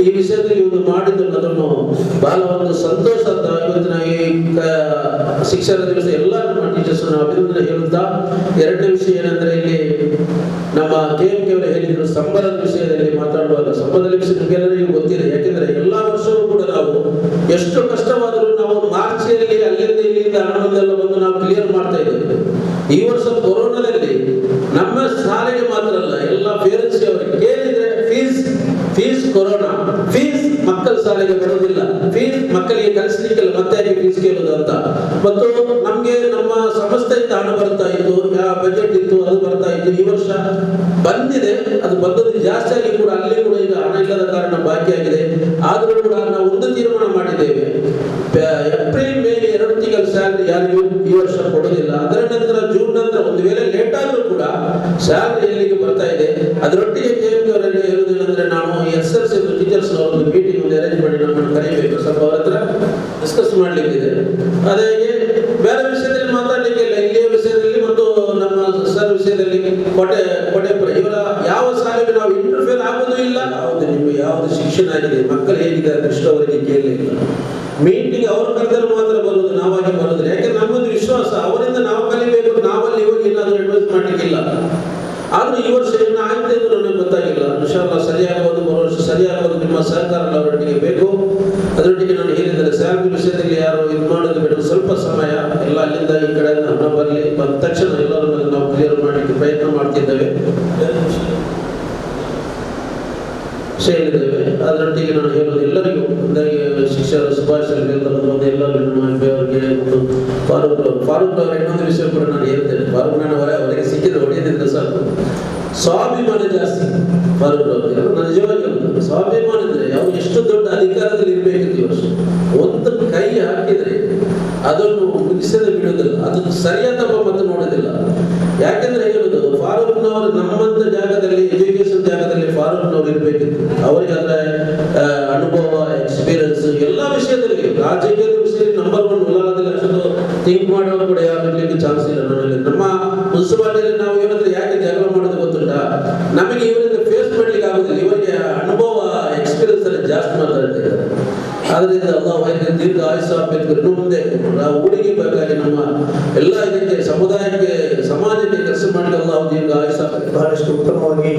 ಈ ವಿಷಯದಲ್ಲಿ ಒಂದು ಮಾಡಿದ್ದು ಅದನ್ನು ಬಹಳ ಒಂದು ಸಂತೋಷ ಅಂತ ಇವತ್ತಿನ ಈ ಶಿಕ್ಷಣ ದಿವಸ ಎಲ್ಲ ನಮ್ಮ ಟೀಚರ್ಸ್ ಅಭಿನಂದನೆ ಹೇಳುತ್ತಾ, 2ನೇ ವಿಷಯ ಏನಂದ್ರೆ ಇಲ್ಲಿ ನಮ್ಮ KMK ಅವರು ಹೇಳಿದ್ರು ಸಂಬಳದ ವಿಷಯದಲ್ಲಿ ಮಾತಾಡುವಾಗ, ಸಂಬಳದ ವಿಷಯ ನಿಮಗೆಲ್ಲರಿಗೂ ಗೊತ್ತಿದೆ. ಯಾಕೆಂದ್ರೆ ಎಲ್ಲಾ ವರ್ಷವೂ ಕೂಡ ನಾವು ಎಷ್ಟು ಕಷ್ಟವಾದರೂ ನಾವು ಮಾರ್ಚಿಯಲ್ಲಿ ಅಲ್ಲಿಂದ ಇಲ್ಲಿಂದ ಹಣವನ್ನೆಲ್ಲ ಬಂದು ನಾವು ಕ್ಲಿಯರ್ ಮಾಡ್ತಾ ಇದ್ದೇವೆ. ಈ ವರ್ಷ ಕೊರೋನಾದಲ್ಲಿ ನಮ್ಮ ಶಾಲೆಗೆ ಮಾತ್ರ ಅಲ್ಲ, ಎಲ್ಲ ಪೇರೆಂಟ್ಸ್ ಅವರಿಗೆ ಕೇಳಿದ್ರೆ ಫೀಸ್ ಕೊರೋನಾ, ಫೀಸ್ ಮಕ್ಕಳ ಶಾಲೆಗೆ ಬರೋದಿಲ್ಲ, ಫೀಸ್ ಮಕ್ಕಳಿಗೆ ಕಲಿಸ್ಲಿಕ್ಕಿಲ್ಲ, ಮತ್ತೆ ಯಾಕೆ ಫೀಸ್ ಕೇಳೋದು ಅಂತ. ಮತ್ತು ನಮ್ಗೆ ನಮ್ಮ ಸಂಸ್ಥೆಯಿಂದ ಹಣ ಬರ್ತಾ ಇತ್ತು, ಬಜೆಟ್ ಇತ್ತು, ಅದು ಬರ್ತಾ ಇತ್ತು. ಈ ವರ್ಷ ಬಂದಿದೆ, ಅದು ಬಂದದ್ದು ಜಾಸ್ತಿ ಆಗಿ ಕೂಡ ಅಲ್ಲಿ ಕೂಡ ಈಗ ಹಣ ಇಲ್ಲದ ಕಾರಣ ಬಾಕಿ ಆಗಿದೆ. ಆದರೂ ಕೂಡ ನಾವು ಒಂದು ತೀರ್ಮಾನ ಮಾಡಿದ್ದೇವೆ, ಏಪ್ರಿಲ್ ಮೇ 2 ತಿಂಗಳ ಸ್ಯಾಲರಿ ಯಾರಿಗೂ ಈ ವರ್ಷ ಕೊಡೋದಿಲ್ಲ. ಅದರ ನಂತರ ಜೂನ್ ನಂತರ ಒಂದು ವೇಳೆ ಲೇಟ್ ಆದ್ರೂ ಕೂಡ ಸ್ಯಾಲರಿ ಎಲ್ಲಿಗೆ ಬರ್ತಾ ಇದೆ. ಅದರೊಟ್ಟಿಗೆ KMK ಅವರಲ್ಲಿ ಹೇಳುವುದೇನೆಂದ್ರೆ, ನಾನು SLC ಟೀಚರ್ಸ್ ಒಂದು ಮೀಟಿಂಗ್ ಒಂದು ಅರೇಂಜ್ ಮಾಡಿ ನಮ್ಮನ್ನು ಕರೀಬೇಕು, ಸ್ವಲ್ಪ ಅವರ ಹತ್ರ ಡಿಸ್ಕಸ್ ಮಾಡ್ಲಿಕ್ಕಿದೆ. ಅದೇ ಬೇರೆ ವಿಷಯದಲ್ಲಿ ಮಾತಾಡ್ಲಿಕ್ಕೆ ಇಲ್ಲ, ಇಲ್ಲಿಯ ವಿಷಯದಲ್ಲಿ ಮತ್ತು ನಮ್ಮ ಸರ್ ವಿಷಯದಲ್ಲಿ ಕೊಟ್ಟೆಪುರ ಇವರ ಯಾವ ಶಾಲೆಗೆ ನಾವು ಇಂಟರ್ಫಿಯರ್ ಆಗೋದು ಇಲ್ಲ. ಯಾವ್ದು ಶಿಕ್ಷಣ ಆಗಿದೆ, ಮಕ್ಕಳು ಹೇಗಿದ್ದಾರೆ ಇಷ್ಟು ಅವರಿಗೆ ಕೇಳಲಿಲ್ಲ. ಮೀಟಿಂಗ್ ಅವರು ಕರೆದರೆ ಮಾತ್ರ ಬರುವುದು, ನಾವಾಗಿ ಬರುವುದಿಲ್ಲ. ಯಾಕಂದ್ರೆ ನಮ್ಮದು ವಿಶ್ವಾಸ ಅವರಿಂದ ನಾವು ಕಲಿಬೇಕು, ನಾವಲ್ಲಿ ಇವಾಗ ಏನಾದರೂ ಅಡ್ವೈಸ್ ಮಾಡ್ಲಿಕ್ಕಿಲ್ಲ. ಆದ್ರೂ ಈ ವರ್ಷ ಏನು ಆಯ್ತು ಎಂದು ನನಗೆ ಗೊತ್ತಾಗಿಲ್ಲ. ಇನ್ಶಾಅಲ್ಲಾಹ್ ಸರಿಯಾಗೋದು, ಬರೋ ವರ್ಷ ಸರಿಯಾಗೋದು. ನಿಮ್ಮ ಸಹಕಾರ ಅವರೊಟ್ಟಿಗೆ ಬೇಕು. ಅದರೊಟ್ಟಿಗೆ ನಾನು ಹೇಳಿದರೆ ಸ್ಯಾಲರಿ ವಿಷಯದಲ್ಲಿ ಯಾರು ಇದು ಮಾಡೋದು ಬೇಡ, ಸ್ವಲ್ಪ ಸಮಯ ಎಲ್ಲ ಅಲ್ಲಿಂದ ಈ ಕಡೆ ಹಣ ಬರಲಿ, ಬಂದ ತಕ್ಷಣ ಎಲ್ಲರ ಮೇಲೆ ನಾವು ಕ್ಲಿಯರ್ ಮಾಡಲಿಕ್ಕೆ ಪ್ರಯತ್ನ ಮಾಡ್ತಿದ್ದೇವೆ, ಹೇಳಿದ್ದೇವೆ. ಅದರೊಟ್ಟಿಗೆ ನಾನು ಹೇಳೋದು ಎಲ್ಲರಿಗೂ, ಶಿಕ್ಷಕರು ಶುಭಾಶಯ ಎಲ್ಲರಿಗೂ, ಅವರಿಗೆ ಮತ್ತು ಫಾರೂಕ್ ಅವರ ಇನ್ನೊಂದು ವಿಷಯ ಕೂಡ ನಾನು ಹೇಳ್ತೇನೆ. ಫಾರೂಕ್ ನಾನು ಅವರಿಗೆ ಸಿಕ್ಕಿದ್ರೆ ಹೊಡೆಯದಿದ್ರೆ ಸಾಕು, ಸ್ವಾಭಿಮಾನ ಜಾಸ್ತಿ ಫಾರೂಕ್ ಅವರಿಗೆ. ನಿಜವಾಗಿ ಸ್ವಾಭಿಮಾನ ಇದ್ರೆ ಅವರು ಎಷ್ಟು ದೊಡ್ಡ ಅಧಿಕಾರದಲ್ಲಿ ಇರಬೇಕಿತ್ತು. ಈ ವರ್ಷ ಒಂದು ಕೈ ಹಾಕಿದ್ರೆ ಅದನ್ನು ಮುಗಿಸದೆ ಬಿಡುವುದಿಲ್ಲ, ಅದನ್ನು ಸರಿಯಾದ ಮತ್ತು ನೋಡೋದಿಲ್ಲ. ಯಾಕೆಂದ್ರೆ ಹೇಳುದು, ಫಾರೂಕ್ನವರು ನಮ್ಮಂತ ಜಾಗದಲ್ಲಿ, ಎಜುಕೇಶನ್ ಜಾಗದಲ್ಲಿ ಫಾರೂಕ್ನವರು ಇರಬೇಕಿತ್ತು. ಅವರಿಗೆ ಅದರ ಅನುಭವ, ಎಕ್ಸ್ಪೀರಿಯನ್ಸ್ ಎಲ್ಲ ವಿಷಯದಲ್ಲಿ, ರಾಜಕೀಯದ ವಿಷಯದಲ್ಲಿ ನಂಬರ್ 1 ಉಲ್ಲಾಳದಲ್ಲಿ ಅಷ್ಟು ಥಿಂಕ್ ಮಾಡೋರು ಕೂಡ ಯಾರು ಇರ್ಲಿಕ್ಕೆ ಚಾನ್ಸ್ ಇಲ್ಲ. ನನ್ನಲ್ಲಿ ನಮ್ಮ ಮುನ್ಸಿಪಾಲಿಟಿಯಲ್ಲಿ ನಾವು ಏನಾದ್ರೆ ಯಾಕೆ ಜಗಳ ಮಾಡೋದು ಗೊತ್ತುಂಟ, ನಮಗೆ ಇವರಿಂದ ಫೇಸ್ ಮಾಡ್ಲಿಕ್ಕೆ ಆಗುದಿಲ್ಲ. ಇವರಿಗೆ ಅನುಭವ, ಎಕ್ಸ್ಪೀರಿಯನ್ಸ್ ಅಲ್ಲಿ ಜಾಸ್ತಿ ಮಾತಾಡ್ತಿದ್ದಾರೆ. ಆದ್ರಿಂದ ಅಲ್ಲಾಹ್ ದೀರ್ಘ ಆಯುಷ್ಯ ಇನ್ನು ಮುಂದೆ ನಾವು ಊರಿಗೆ ಬೇಕಾಗಿ ನಮ್ಮ ಎಲ್ಲ ಇದಕ್ಕೆ ಸಮುದಾಯಕ್ಕೆ, ಸಮಾಜಕ್ಕೆ ಕೆಲಸ ಮಾಡಿ ಅಲ್ಲಾಹ್ ದೀರ್ಘ ಆಯುಷ್ಯ. ಬಹಳಷ್ಟು ಉತ್ತಮವಾಗಿ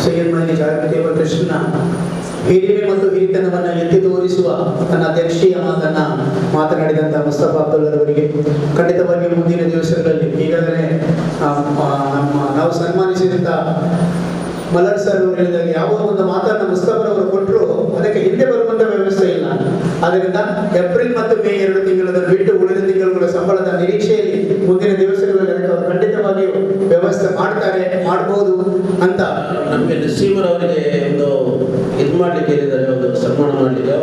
ಸೈಯದ್ ಮಹದಿ ಜಾಗೃತಿ ಕೃಷ್ಣ ಹಿರಿಮೆ ಮತ್ತು ಹಿರಿತನವನ್ನು ಎತ್ತಿ ತೋರಿಸುವ ತನ್ನ ಅಧ್ಯಕ್ಷೀಯ ಮಾತನ್ನ ಮಾತನಾಡಿದಂತಹ ಮುಸ್ತಫಾ ಅಬ್ದುಲ್ಲರವರಿಗೆ ಖಂಡಿತವಾಗಿ ಮುಂದಿನ ದಿವಸಗಳಲ್ಲಿ ಈಗಾಗಲೇ ನಾವು ಸನ್ಮಾನಿಸಿದಂಥ ಮಲರ್ ಸರ್ ಅವರು ಹೇಳಿದಾಗ ಯಾವ ಒಂದು ಮಾತನ್ನು ಮುಸ್ತಫರವರು ಕೊಟ್ಟರು ಅದಕ್ಕೆ ಹಿಂದೆ ಬರುವಂಥ ವ್ಯವಸ್ಥೆ ಇಲ್ಲ. ಆದ್ದರಿಂದ ಏಪ್ರಿಲ್ ಮತ್ತು ಮೇ 2 ತಿಂಗಳನ್ನು ಬಿಟ್ಟು ಉಳಿದ ತಿಂಗಳುಗಳ ಸಂಬಳದ ನಿರೀಕ್ಷೆಯಲ್ಲಿ ಮುಂದಿನ ದಿವಸಗಳಲ್ಲಿ ಅದಕ್ಕೆ ಅವರು ಖಂಡಿತವಾಗಿಯೂ ವ್ಯವಸ್ಥೆ ಮಾಡಬಹುದು ಅಂತ ನಮಗೆ ನಸೀಮರ್ ಅವರಿಗೆ ಒಂದು ಇದು ಮಾಡ್ಲಿಕ್ಕೆ ಹೇಳಿದ್ದಾರೆ, ಒಂದು ಸನ್ಮಾನ ಮಾಡ್ಲಿಕ್ಕೆ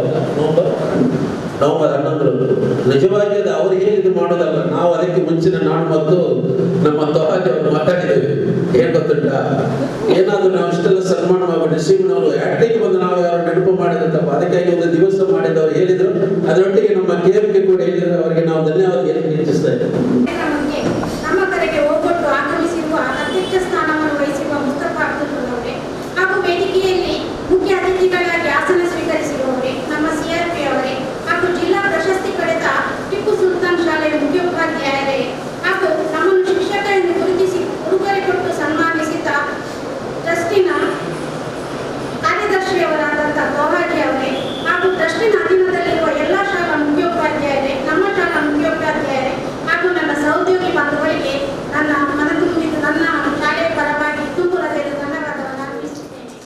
ನವೆಂಬರ್ 11 ನಿಜವಾಗಿ ಅದು ಅವ್ರು ಹೇಳಿದ್ದು ಮಾಡೋದಲ್ಲ, ನಾವು ಅದಕ್ಕೆ ಮುಂಚಿನ ನಾನು ಮತ್ತು ನಮ್ಮ ತೋಹಾಜಿ ಅವರು ಮಾತಾಡಿದ್ದೇವೆ. ಏನ್ ಗೊತ್ತುಂಟ, ಏನಾದ್ರು ನಾವು ಇಷ್ಟೆಲ್ಲ ಸನ್ಮಾನ ಮಾಡಿ ನಸೀಮನವರು ಆಕ್ಟಿಂಗ್ ಬಂದು ನಾವು ಯಾರು ನೆನಪು ಮಾಡಿದಂತಪ್ಪ, ಅದಕ್ಕಾಗಿ ಒಂದು ದಿವಸ ಮಾಡಿದವರು ಹೇಳಿದ್ರು. ಅದರೊಟ್ಟಿಗೆ ನಮ್ಮ KMK ಕೂಡ